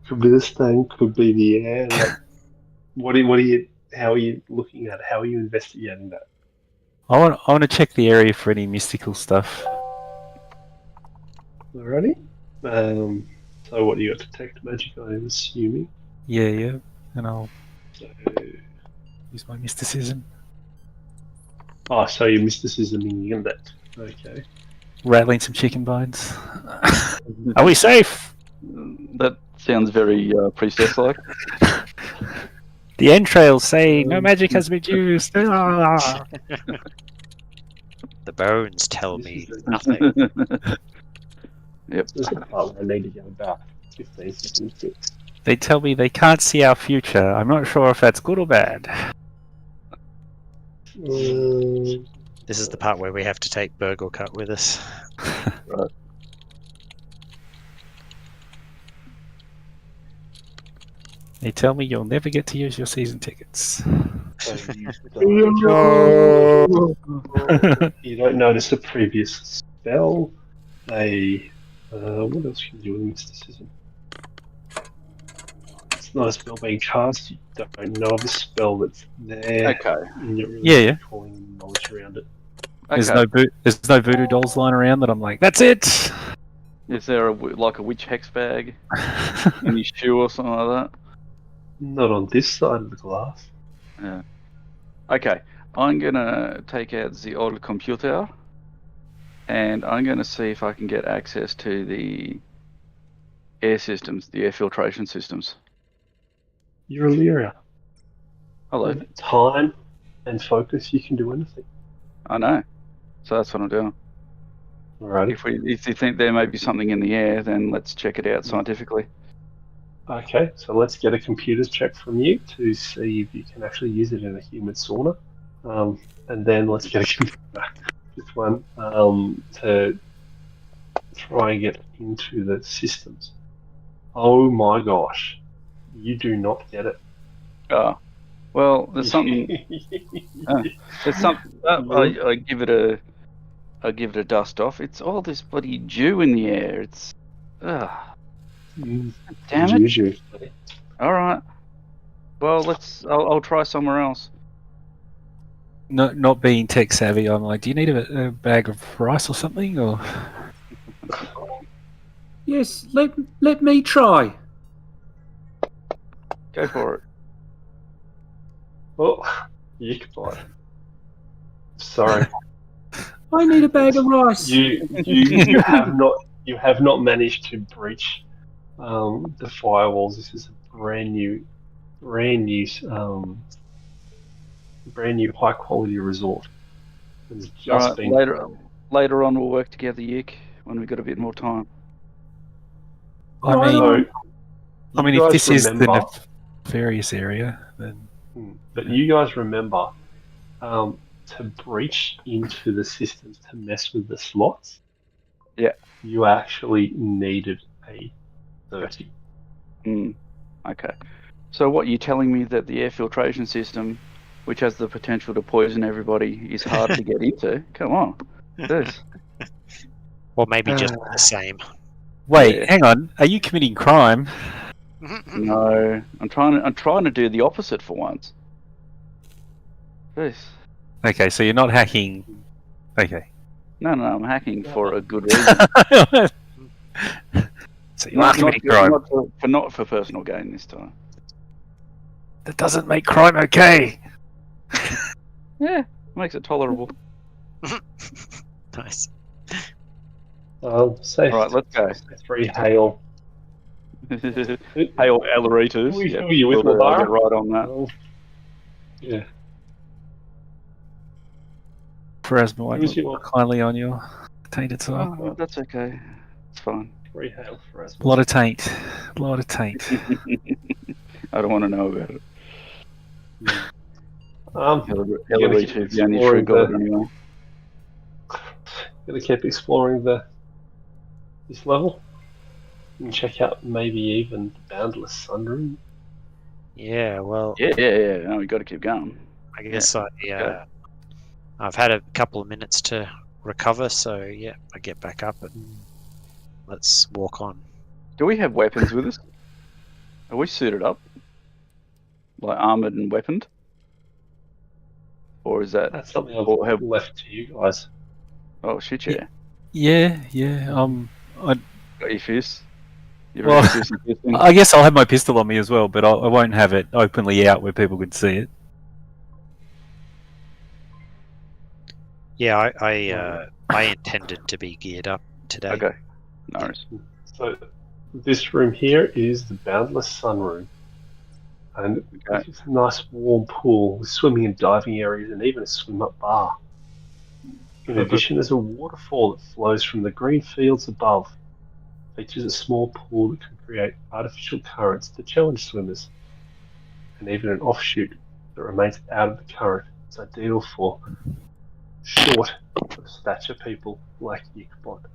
Could be the stank, could be the air. Like, how are you looking at it? How are you investigating that? I want to check the area for any mystical stuff. Alrighty. So what do you got? Detect magic, I'm assuming. Yeah, and I'll So, use my mysticism. so your mysticism in that. Okay. Rattling some chicken bones. Are we safe? That sounds very priestess-like. The entrails say no magic has been used. The bones tell me nothing. Yep. There's a part where I need to go back 15 seconds. They tell me they can't see our future. I'm not sure if that's good or bad. This is the part where we have to take Burgle Cut with us. Right. They tell me you'll never get to use your season tickets. So you don't notice a previous spell. What else can you do with mysticism? It's not a spell being cast. You don't know of a spell that's there. Okay. And you're really calling knowledge around it. Okay. There's no voodoo dolls lying around that I'm like, that's it. Is there a witch hex bag in your shoe or something like that? Not on this side of the glass. Yeah. Okay. I'm gonna take out the old computer, and I'm gonna see if I can get access to the air systems, the air filtration systems. You're a Lyria. Hello. With time and focus, you can do anything. I know. So that's what I'm doing. Alrighty. If you think there may be something in the air, then let's check it out scientifically. Okay, so let's get a computer's check from you to see if you can actually use it in a human sauna. And then let's get a computer this one to try and get into the systems. Oh my gosh, you do not get it. Well, there's something. There's something. I give it a. I give it a dust off. It's all this bloody dew in the air. It's. Damn it! Juju. All right. Well, I'll try somewhere else. Not being tech savvy, I'm like, do you need a bag of rice or something? Or Yes, let me try. Go for it. Oh, Ichabod. Sorry. I need a bag of rice. You have not managed to breach the firewalls. This is a brand new high quality resort. It's All just right. been Later on, we'll work together, Yick, when we've got a bit more time. I Right. mean, you if guys this is the remember- nefarious area, then But you guys remember to breach into the systems to mess with the slots. Yeah. You actually needed a 30. Okay. So what you're telling me that the air filtration system, which has the potential to poison everybody, is harder to get into? Come on. This. Or maybe just the same. wait, Yeah. hang on. Are you committing crime? No, I'm trying to do the opposite for once. This. Okay, so you're not hacking. Okay. No, I'm hacking for a good reason. So you're not committing crime. Not for personal gain this time. That doesn't make crime okay. Yeah, makes it tolerable. Nice. Say All right, let's go. say 3 hail. Hail elevators. Who Yeah, are you with, I'll Labar? get right on that. Oh, yeah. Pharasma won't Who's your- look kindly on your tainted side. Oh, that's okay. It's fine. 3 hail for us. A lot of taint. A lot of taint. I don't want to know about it. Elevators, the only true god anyway. Gonna keep exploring this level and check out maybe even the Boundless Sunroom. Yeah, well, Yeah. No, we got to keep going. I guess go. I've had a couple of minutes to recover, so yeah, I get back up and let's walk on. Do we have weapons with us? Are we suited up? Like armored and weaponed? Or is that... That's something or I've left to you guys. Oh, shit, yeah. Yeah. Got your fists? You're Well, really fisting. I guess I'll have my pistol on me as well, but I won't have it openly out where people can see it. Yeah, I intended to be geared up today. Okay. No worries. So this room here is the Boundless Sunroom. And it's a nice warm pool with swimming and diving areas and even a swim-up bar. In addition, there's a waterfall that flows from the green fields above. Features a small pool that can create artificial currents to challenge swimmers. And even an offshoot that remains out of the current. It's ideal for short of stature people like Ichabod.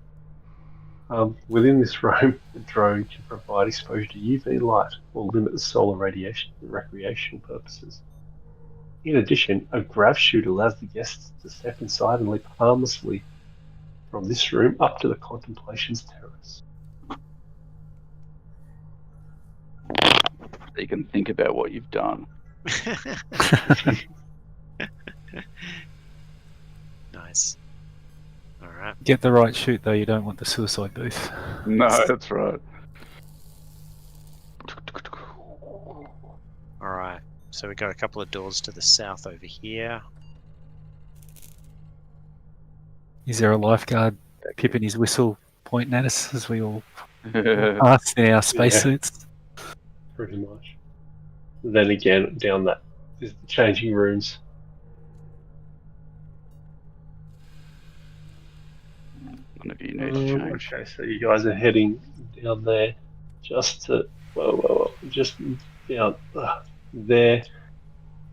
Within this room, the drone can provide exposure to UV light or limit the solar radiation for recreational purposes. In addition, a grav chute allows the guests to step inside and leap harmlessly from this room up to the Contemplation's terrace. So you can think about what you've done. Nice. All right. Get the right shoot though. You don't want the suicide booth. No, that's right. All right. So we got a couple of doors to the south over here. Is there a lifeguard pipping his whistle, pointing at us as we all pass in our spacesuits? Pretty much. Then again, down that is the changing rooms. None of you need to change. Okay, so you guys are heading down there just to well, just down there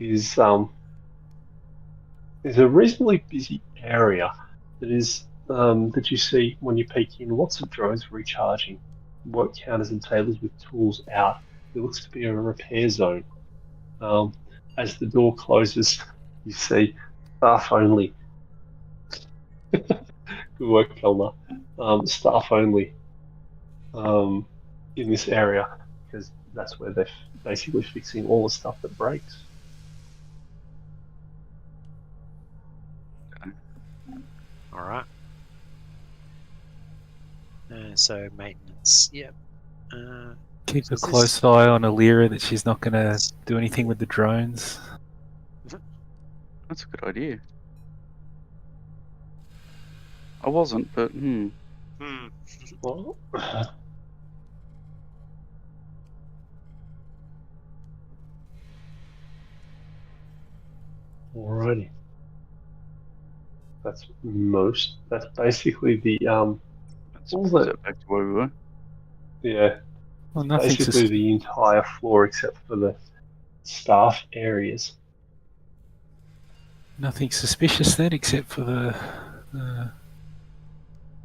is there's a reasonably busy area that you see when you peek in. Lots of drones recharging, work counters and tables with tools out. It looks to be a repair zone. As the door closes, you see staff only. Good work, Kelma. Staff only in this area because that's where they're basically fixing all the stuff that breaks. All right. So maintenance. Yep. Keep So a this- close eye on Alira that she's not going to do anything with the drones. That's a good idea. I wasn't, but Well, alrighty. That's basically the that's all the back to where we were. yeah. Well, nothing's Basically the entire floor except for the staff areas. nothing suspicious then, except for the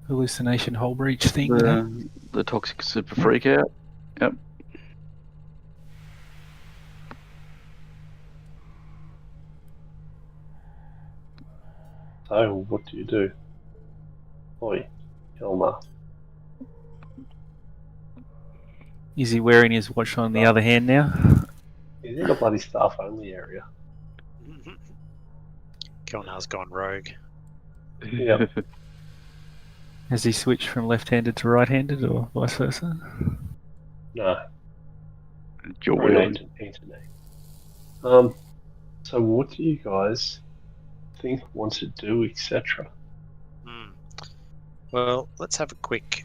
hallucination hole breach thing. that happened. The toxic super freak out. Yep. So what do you do? Oi, Elmer. Is he wearing his watch on the other hand now? He's in a bloody staff only area. Kelnar's gone rogue. Yep. Has he switched from left-handed to right-handed, or vice versa? No. Your Or wheel. internet. So what do you guys think, want to do, etc.? Well, let's have a quick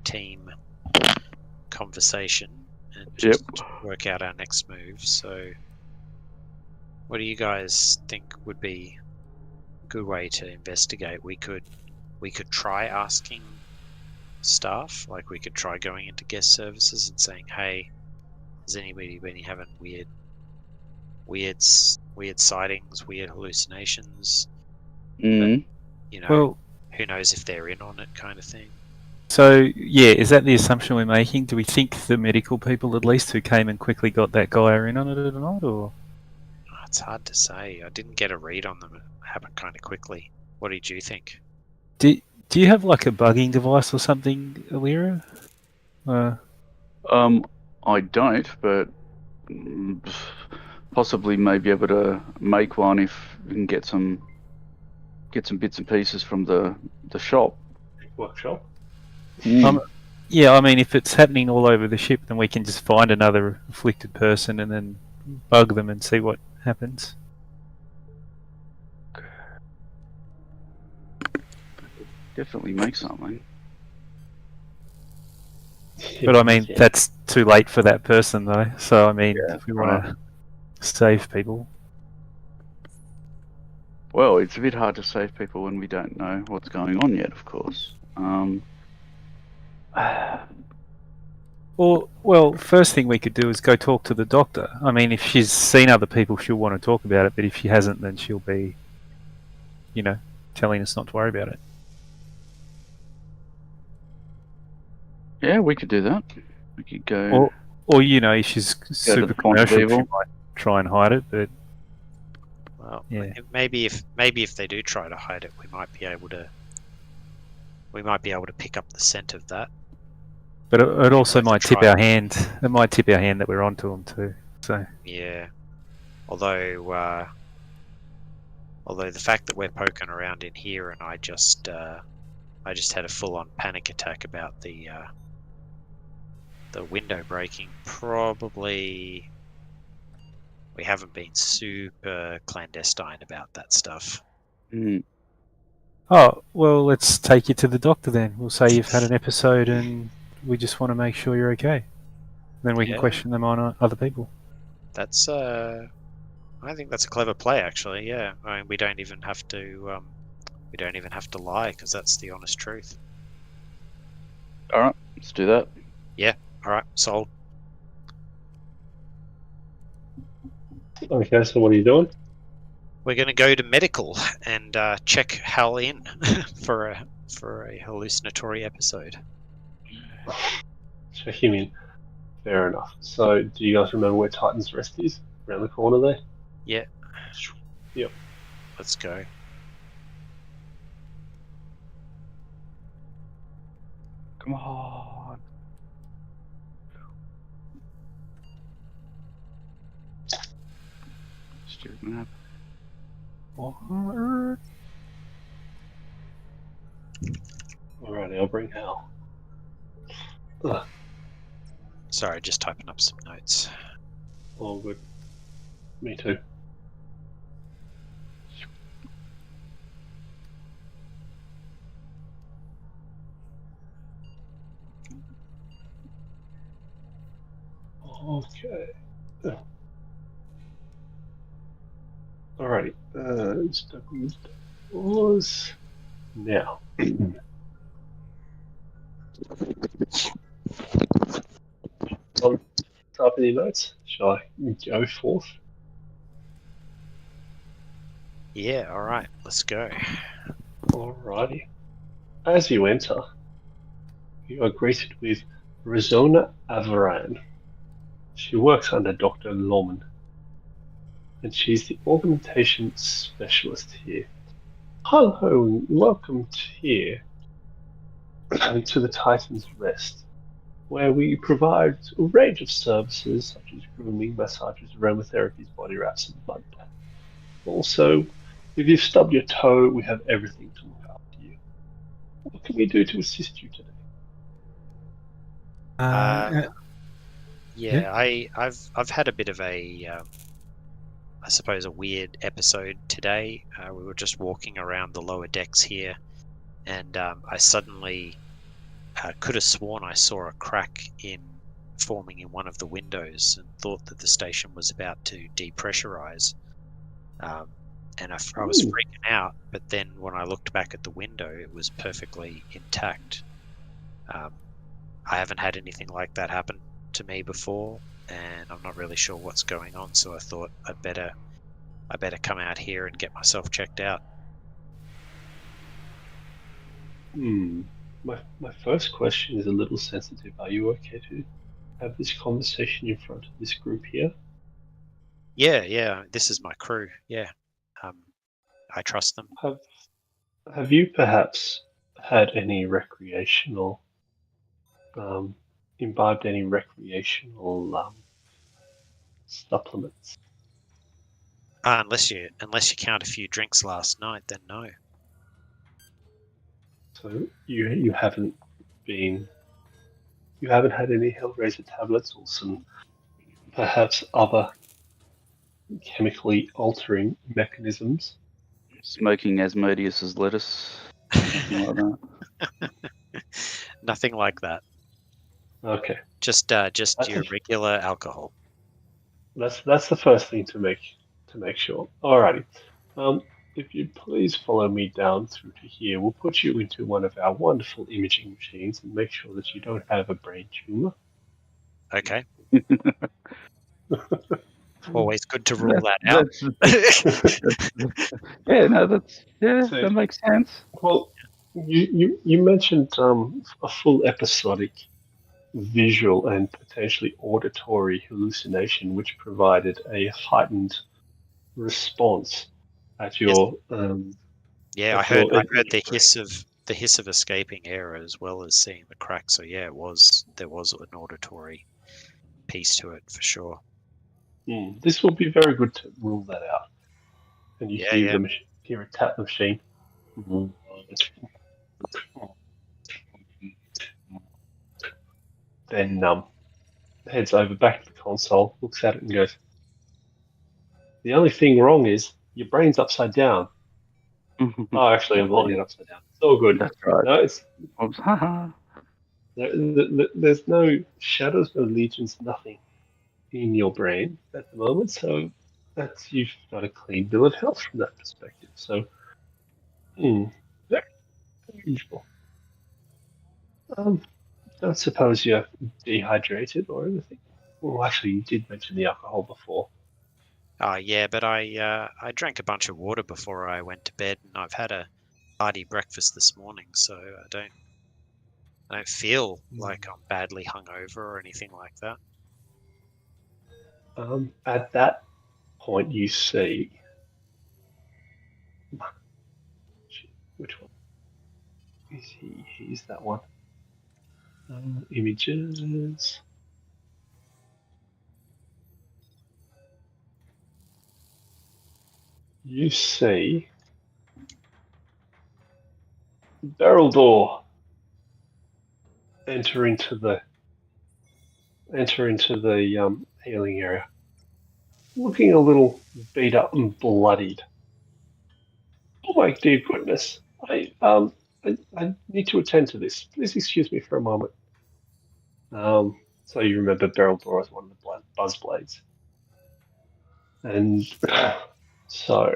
team conversation and just work out our next move. So, what do you guys think would be a good way to investigate? We could try asking staff, like we could try going into guest services and saying, "Hey, has anybody been having weird sightings, weird hallucinations?" Mm. You know, Well, who knows if they're in on it, kind of thing. so yeah, is that the assumption we're making? Do we think the medical people, at least, who came and quickly got that guy, are in on it or not? Or It's hard to say. I didn't get a read on them. It happened kind of quickly. What did you think? do you have like a bugging device or something, Alira? I don't, but possibly may be able to make one if we can get some bits and pieces from the shop. Workshop? Yeah, I mean, if it's happening all over the ship, then we can just find another afflicted person and then bug them and see what happens. Definitely make something. But I mean, Yeah. that's too late for that person, though. So I mean, Yeah, if we want to save people, Well, it's a bit hard to save people when we don't know what's going on yet, of course. or well, first thing we could do is go talk to the doctor. I mean, if she's seen other people, she'll want to talk about it. But if she hasn't, then she'll be, telling us not to worry about it. Yeah, we could do that. We could go. Or if she's to super the point of commercial, she evil. might try and hide it. But Well, Yeah. maybe if they do try to hide it, we might be able to pick up the scent of that. it also Like to might tip try. our hand. It might tip our hand that we're onto them too. So Yeah. Although the fact that we're poking around in here and I just had a full-on panic attack about the window breaking, probably we haven't been super clandestine about that stuff. Oh, well, let's take you to the doctor then. We'll say you've had an episode and we just want to make sure you're okay. Then we can Yeah. question them on other people. That's I think that's a clever play, actually. Yeah, I mean, we don't even have to lie because that's the honest truth. All right, let's do that. All right, sold. Okay, so what are you doing? We're going to go to medical and check Hal in for a hallucinatory episode. Check him in. Fair enough. So, do you guys remember where Titan's Rest is? Around the corner there? Yeah. Yep. Let's go. Come on. Stupid map. What? Alrighty, I'll bring Hal. Ugh, Sorry, just typing up some notes. all good. Me too. Okay. Alrighty. Pause. Now. Type any notes? Shall I go forth? Yeah, all right, let's go. Alrighty. As you enter, you are greeted with Rizona Avaran. She works under Dr. Lorman, and she's the augmentation specialist here. Hello, and welcome here to the Titan's Rest, where we provide a range of services such as grooming, massages, aromatherapies, body wraps, and blood bath. Also, if you've stubbed your toe, we have everything to look after you. What can we do to assist you today? Yeah, I've had a bit of a, I suppose, a weird episode today. We were just walking around the lower decks here, and I suddenly could have sworn I saw a crack forming in one of the windows, and thought that the station was about to depressurize. And I was freaking out, but then when I looked back at the window, it was perfectly intact. I haven't had anything like that happen to me before, and I'm not really sure what's going on, so I thought I better come out here and get myself checked out. My first question is a little sensitive. Are you okay to have this conversation in front of this group here? Yeah, this is my crew. Yeah, I trust them. Have you perhaps had any recreational, imbibed any recreational supplements? Unless you count a few drinks last night, then no. So you haven't had any Hellraiser tablets or some perhaps other chemically altering mechanisms? Smoking Asmodeus's lettuce. Something like that. Nothing like that. Okay. Just your regular alcohol. That's the first thing to make sure. Alrighty. If you'd please follow me down through to here, we'll put you into one of our wonderful imaging machines and make sure that you don't have a brain tumor. Okay. Always good to rule that out. That makes sense. Well, you mentioned a full episodic visual and potentially auditory hallucination, which provided a heightened response at your. Yeah, I heard the hiss of escaping air as well as seeing the crack. So yeah, there was an auditory piece to it for sure. This will be very good to rule that out. And you hear a tap machine. Then heads over back to the console, looks at it and goes, "The only thing wrong is your brain's upside down." Oh, actually, I'm not yet upside down. It's all good. That's right. No, there's no shadows, no legions, nothing in your brain at the moment, so you've got a clean bill of health from that perspective. So, very usual. don't suppose you're dehydrated or anything. Well, actually, you did mention the alcohol before. Oh yeah, but I drank a bunch of water before I went to bed, and I've had a hearty breakfast this morning, so I don't feel like I'm badly hungover or anything like that. At that point, you see. Which one? Is he? He's that one. Images. You see barrel door enter into the healing area, looking a little beat up and bloodied. Oh my dear goodness! I need to attend to this. Please excuse me for a moment. So you remember barrel door as one of the buzz blades, and so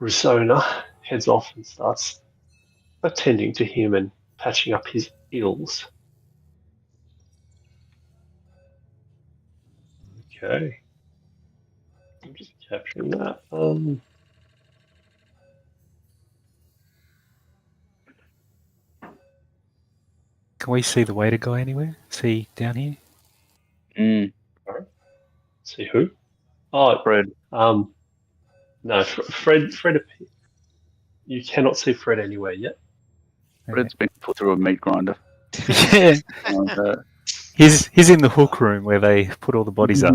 Risona heads off and starts attending to him and patching up his ills. Okay. I'm just capturing that. Can we see the waiter guy anywhere? See down here? See who? Oh, Fred. no, Fred. You cannot see Fred anywhere yet. Fred's been put through a meat grinder. Yeah. Like He's in the hook room where they put all the bodies up.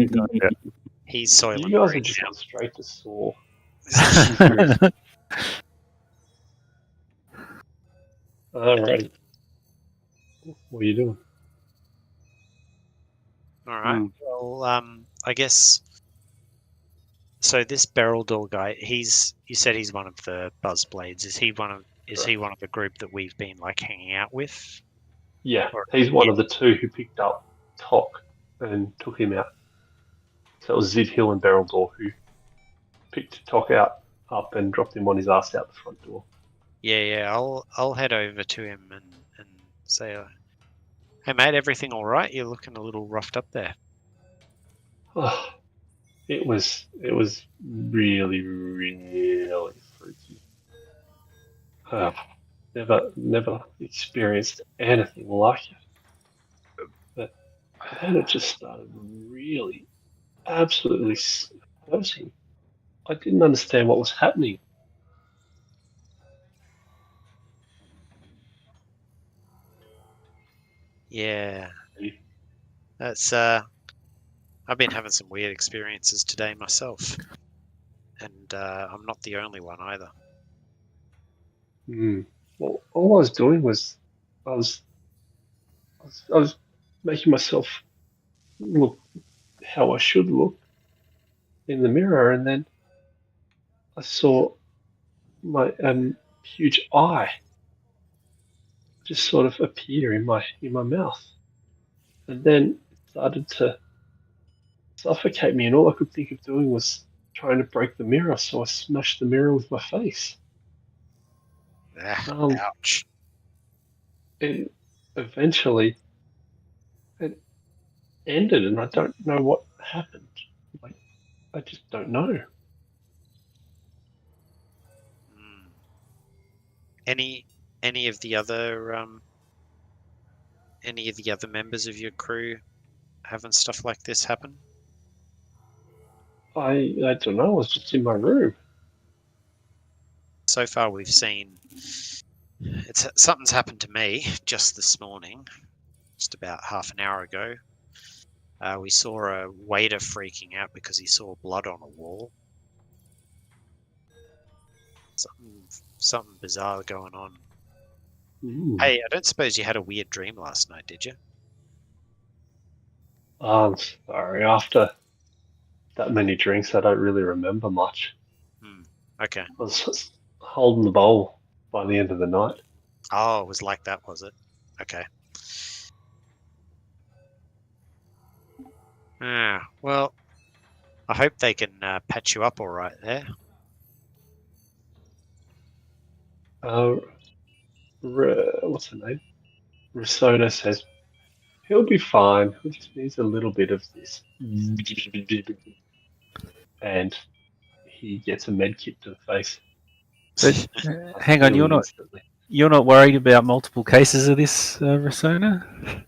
He's soiling. You guys are just gone straight to Saw. Alright. What are you doing? All right. Well, I guess. So this barrel door guy, you said he's one of the buzz blades. Is he one of the group that we've been like hanging out with? Yeah, he's one of the two who picked up Tok and took him out. So it was Zid Hill and Barrel Door who picked Tok up and dropped him on his ass out the front door. Yeah. I'll head over to him and say, "Hey mate, everything all right? You're looking a little roughed up there." Oh, it was really, really freaky. Never experienced anything like it. But then it just started really, absolutely hurting. I didn't understand what was happening. Yeah. That's I've been having some weird experiences today myself, and I'm not the only one either. Well, all I was doing was I was making myself look how I should look in the mirror, and then I saw my huge eye just sort of appear in my mouth, and then it started to suffocate me, and all I could think of doing was trying to break the mirror, so I smashed the mirror with my face. Ouch. And eventually it ended, and I don't know what happened. Like, I just don't know. Any of the other members of your crew having stuff like this happen? I don't know. I was just in my room. So far, we've seen something's happened to me just this morning, just about half an hour ago. We saw a waiter freaking out because he saw blood on a wall. Something bizarre going on. Hey, I don't suppose you had a weird dream last night, did you? I'm sorry. After that many drinks, I don't really remember much. Okay. I was just holding the bowl by the end of the night. Oh, it was like that, was it? Okay. Well, I hope they can patch you up all right there. What's her name? Risona says, he'll be fine. He just needs a little bit of this. And he gets a med kit to the face. But, hang on, Healing instantly. you're not worried about multiple cases of this, Rasona?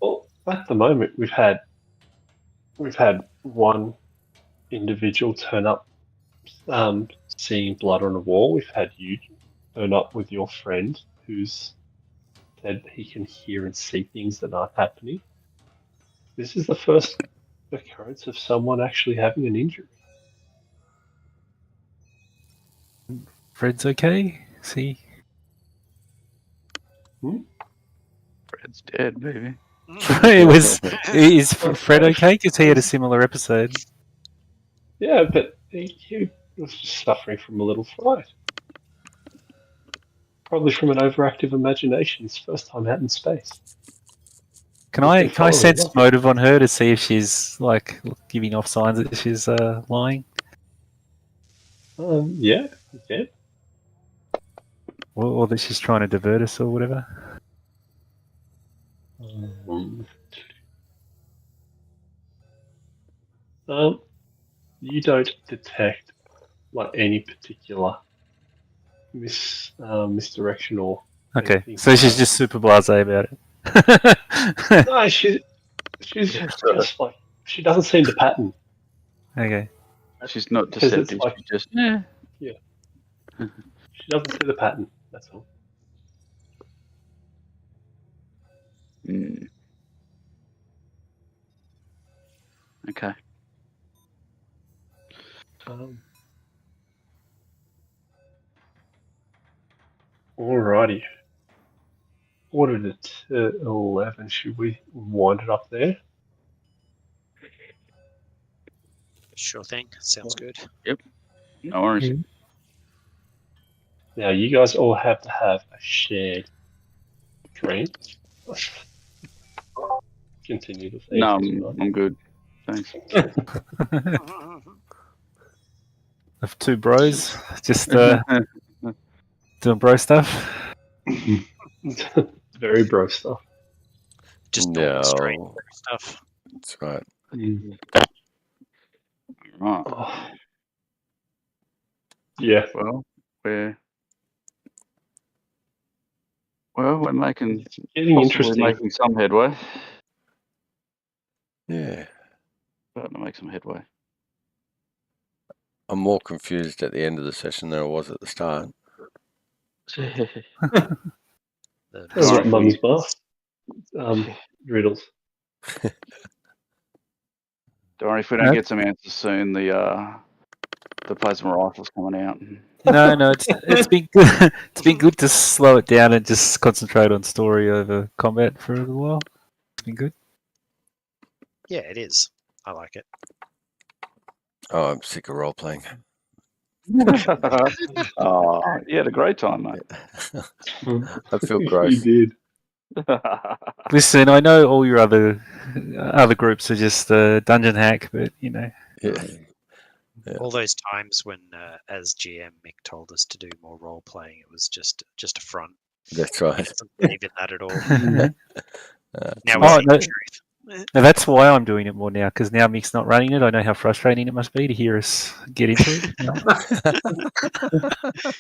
Well, at the moment, we've had one individual turn up, seeing blood on a wall. We've had you turn up with your friend who's said he can hear and see things that aren't happening. This is the first occurrence of someone actually having an injury. Fred's okay? Is he? Fred's dead, baby. Is Fred okay? Because he had a similar episode. Yeah, but he was just suffering from a little fright. Probably from an overactive imagination. His first time out in space. Can I sense motive on her to see if she's like giving off signs that she's lying, Yeah, you can. or that she's trying to divert us or whatever? You don't detect like any particular misdirection or. Okay, anything so she's just super blasé about it. No, she's just like she doesn't see the pattern. Okay. She's not Because it's deceptive. like- She's just She doesn't see the pattern. That's all. Okay. Alrighty. Ordered it to 11. Should we wind it up there? Sure thing. Sounds good. No worries. Now, you guys all have to have a shared dream. Continue the theme. No, if you like. I'm good. Thanks. Of two bros, just doing bro stuff. Very bro stuff. Just No. normal straight stuff. That's right. Right. Oh. Yeah. Well, we're making It's getting possibly interesting. making some headway. Yeah. Starting to make some headway. I'm more confused at the end of the session than I was at the start. That's like mum's bath. Riddles. Don't worry, if we don't get some answers soon, the plasma rifle's coming out. No, it's been good. It's been good to slow it down and just concentrate on story over combat for a little while. It's been good. Yeah, it is. I like it. Oh, I'm sick of role playing. Oh, you had a great time, mate. I feel You gross. did. Listen, I know all your other groups are just dungeon hack, but you know. Yeah. All those times when, as GM, Mick told us to do more role playing, it was just a front. That's He right. doesn't believe in that at all. Now Oh, we see no. the truth. Now that's why I'm doing it more now, because now Mick's not running it. I know how frustrating it must be to hear us get into it.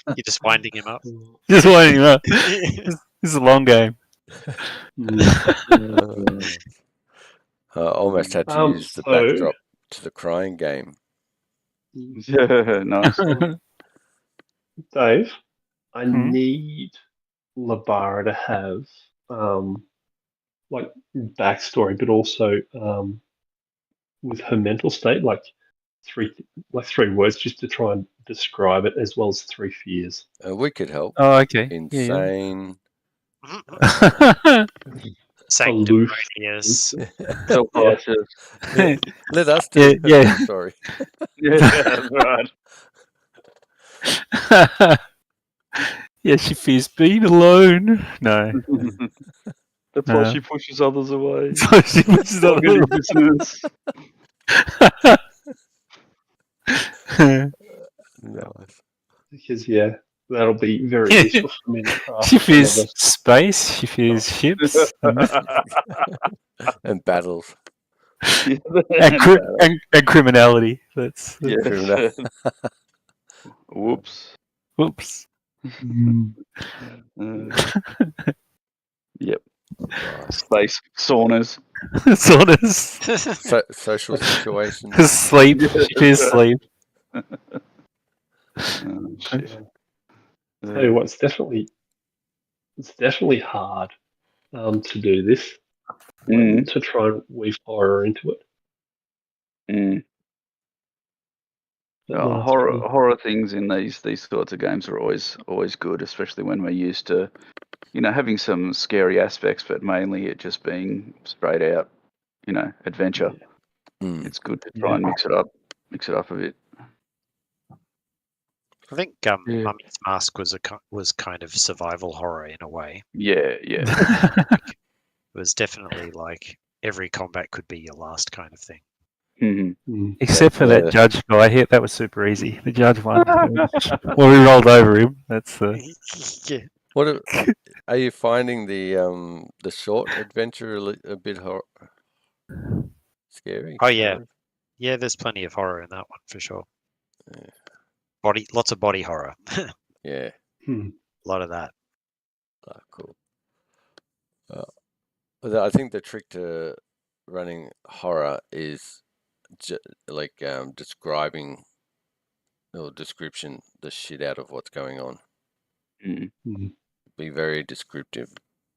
You're just winding him up. Just winding him up. This is a long game. I almost had to use the so- backdrop to the crying game. Yeah, nice. Dave, I Hmm? need Labara to have like backstory, but also with her mental state, like three words, just to try and describe it, as well as 3 fears. We could help. Oh, okay. Insane. Yeah. Sanctimonious. Self-conscious. Let us do it. Yeah. Sorry. Yeah, that's right. Yeah, she fears being alone. No. That's why she pushes others away. So she pushes up Cognitive dissonance. Nice. Because yeah, That'll be very useful for me to craft. She fears another- space. She fears ships And battles. and criminality. That's Yeah. Criminal. Whoops. whoops. Yep. Space saunas. Saunas. Social situations. Sleep. She fears sleep. Oh, shit. Tell you what, it's definitely hard to do this, to try and weave horror into it. Mm. But no, it's Horror things in these sorts of games are always good, especially when we're used to, having some scary aspects, but mainly it just being straight out, adventure. Mm. It's good to try and mix it up a bit. I think Mummy's Mask was kind of survival horror in a way. Yeah. It was definitely like every combat could be your last kind of thing. Mm-hmm. Except for that judge guy. That was super easy. The judge one. Well, we rolled over him. That's the. Yeah. What are you finding the short adventure a bit scary? Oh yeah, yeah. There's plenty of horror in that one for sure. Yeah. Lots of body horror. Yeah. A lot of that. Oh, cool. I think the trick to running horror is describing or description the shit out of what's going on. Mm-hmm. Be very descriptive.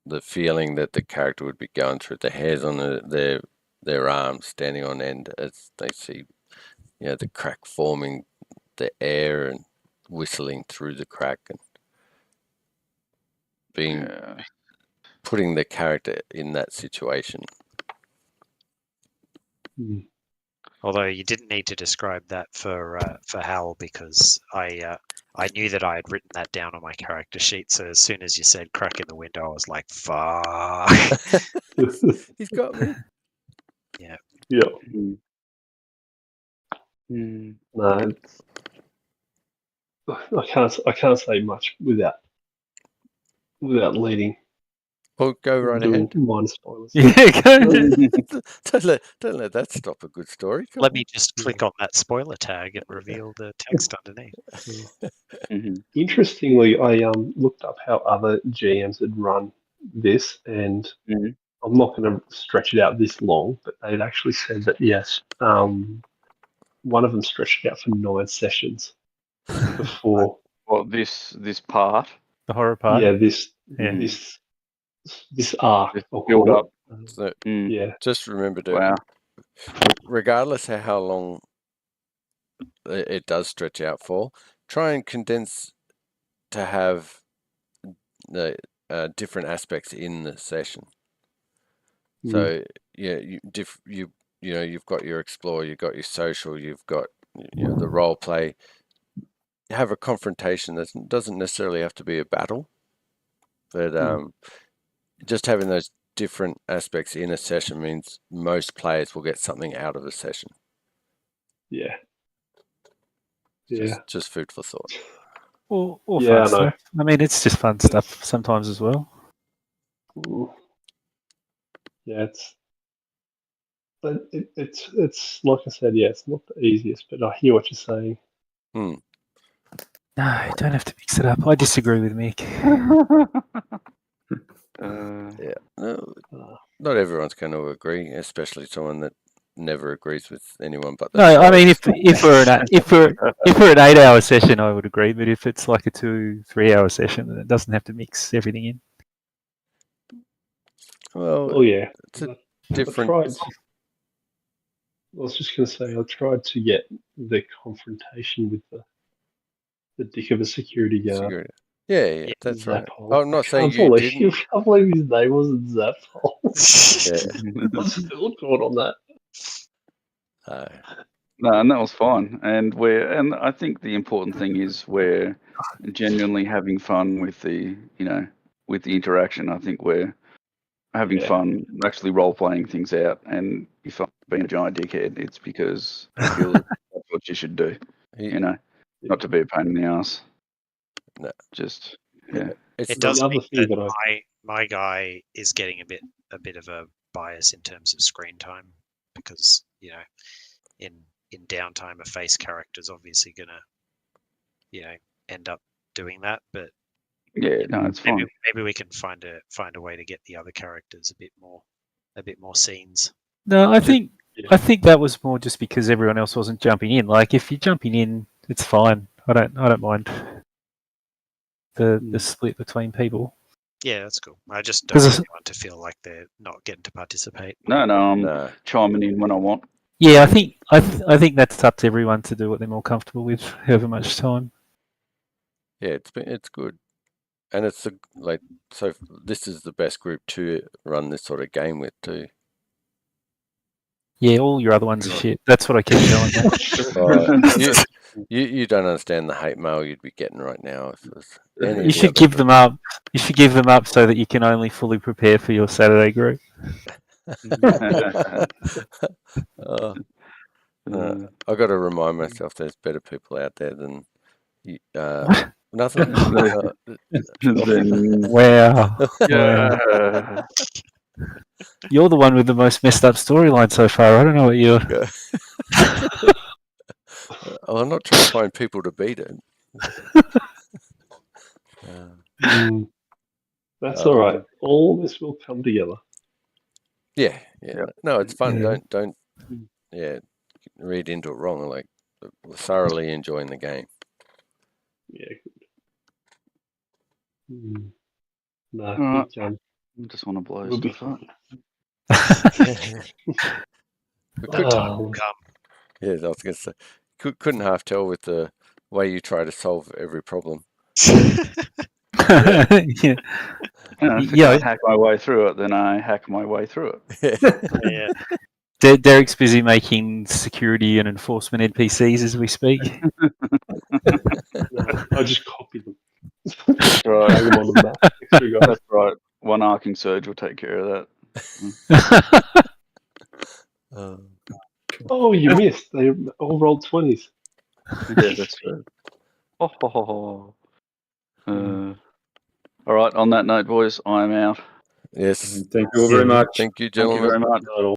The feeling that the character would be going through, the hairs on their arms standing on end as they see, the crack forming, the air and whistling through the crack, and putting the character in that situation. Although you didn't need to describe that for Hal, because I knew that I had written that down on my character sheet. So as soon as you said crack in the window, I was like, "Fuck!" He's got me. Yeah. Yeah. No, I can't say much without leading. Well, go right ahead. Minor spoilers. Yeah, Don't let that stop a good story. Come Let on. me just click on that spoiler tag and reveal the text underneath. Interestingly, I looked up how other GMs had run this, and I'm not going to stretch it out this long, but they'd actually said that yes, one of them stretched it out for 9 sessions before. Well, this part. The horror part. Yeah, this arc. This I'll build call up. it. So, Yeah. just remember to, regardless of how long it does stretch out for, try and condense to have the different aspects in the session. So you've got your explore, you've got your social, you've got the role play. You have a confrontation that doesn't necessarily have to be a battle, but just having those different aspects in a session means most players will get something out of a session. Yeah. Just food for thought. Or fun stuff. I mean, it's just fun stuff sometimes as well. Yeah, it's like I said, it's not the easiest, but I hear what you're saying. No, you don't have to mix it up. I disagree with Mick. Not everyone's going to agree, especially someone that never agrees with anyone but No, I mean, if we're an 8-hour session, I would agree. But if it's like a 2-3 hour session, then it doesn't have to mix everything in. Well, yeah, it's a different. I was just going to say, I tried to get the confrontation with the dick of a security guard. Yeah, that's right. Zaphol. I'm not saying you didn't. I can't believe his name wasn't Zaphol. I'm still caught on that. No, and that was fine. And I think the important thing is we're genuinely having fun with the interaction. I think we're having fun actually role playing things out. And if I'm being a giant dickhead, it's because I feel that's what you should do. Not to be a pain in the ass. No. Just yeah. It's It The does other mean thing that that I my guy is getting a bit of a bias in terms of screen time because in downtime a face character is obviously gonna end up doing that, but Yeah, no, it's fine. maybe we can find a way to get the other characters a bit more scenes. No, I think yeah. that was more just because everyone else wasn't jumping in. Like if you're jumping in, it's fine. I don't mind the split between people. Yeah, that's cool. I just don't want anyone to feel like they're not getting to participate. No, I'm no. chiming in when I want. Yeah, I think that's up to everyone to do what they're more comfortable with, however much time. Yeah, it's good, and it's so. This is the best group to run this sort of game with too. Yeah, all your other ones are shit. That's what I keep telling them. You don't understand the hate mail you'd be getting right now. If it was any of You the should other give them up. You should give them up so that you can only fully prepare for your Saturday group. I've got to remind myself there's better people out there than you. Nothing. Wow. Yeah. Wow. You're the one with the most messed up storyline so far. I don't know what you're. I'm not trying to find people to beat it. That's all right. All this will come together. Yeah. No, it's fun. Yeah. Don't read into it wrong. Like we're thoroughly enjoying the game. Yeah. Good. No, I Alright. think I just want to blow we'll be stuff up. fine. We could, Time will come. yeah, I was going to say, couldn't half tell with the way you try to solve every problem. Yeah. If I Yeah. can't hack my way through it, then I hack my way through it. Yeah. Derek's busy making security and enforcement NPCs as we speak. No, I just copy them. That's right. Drag them on the map. Extra guys. That's right. One arcing surge will take care of that. Oh, you missed. They all rolled 20s. Yeah, that's right. All right. On that note, boys, I'm out. Yes. Thank you all very much. Thank you, Thank you gentlemen. very much. Not all.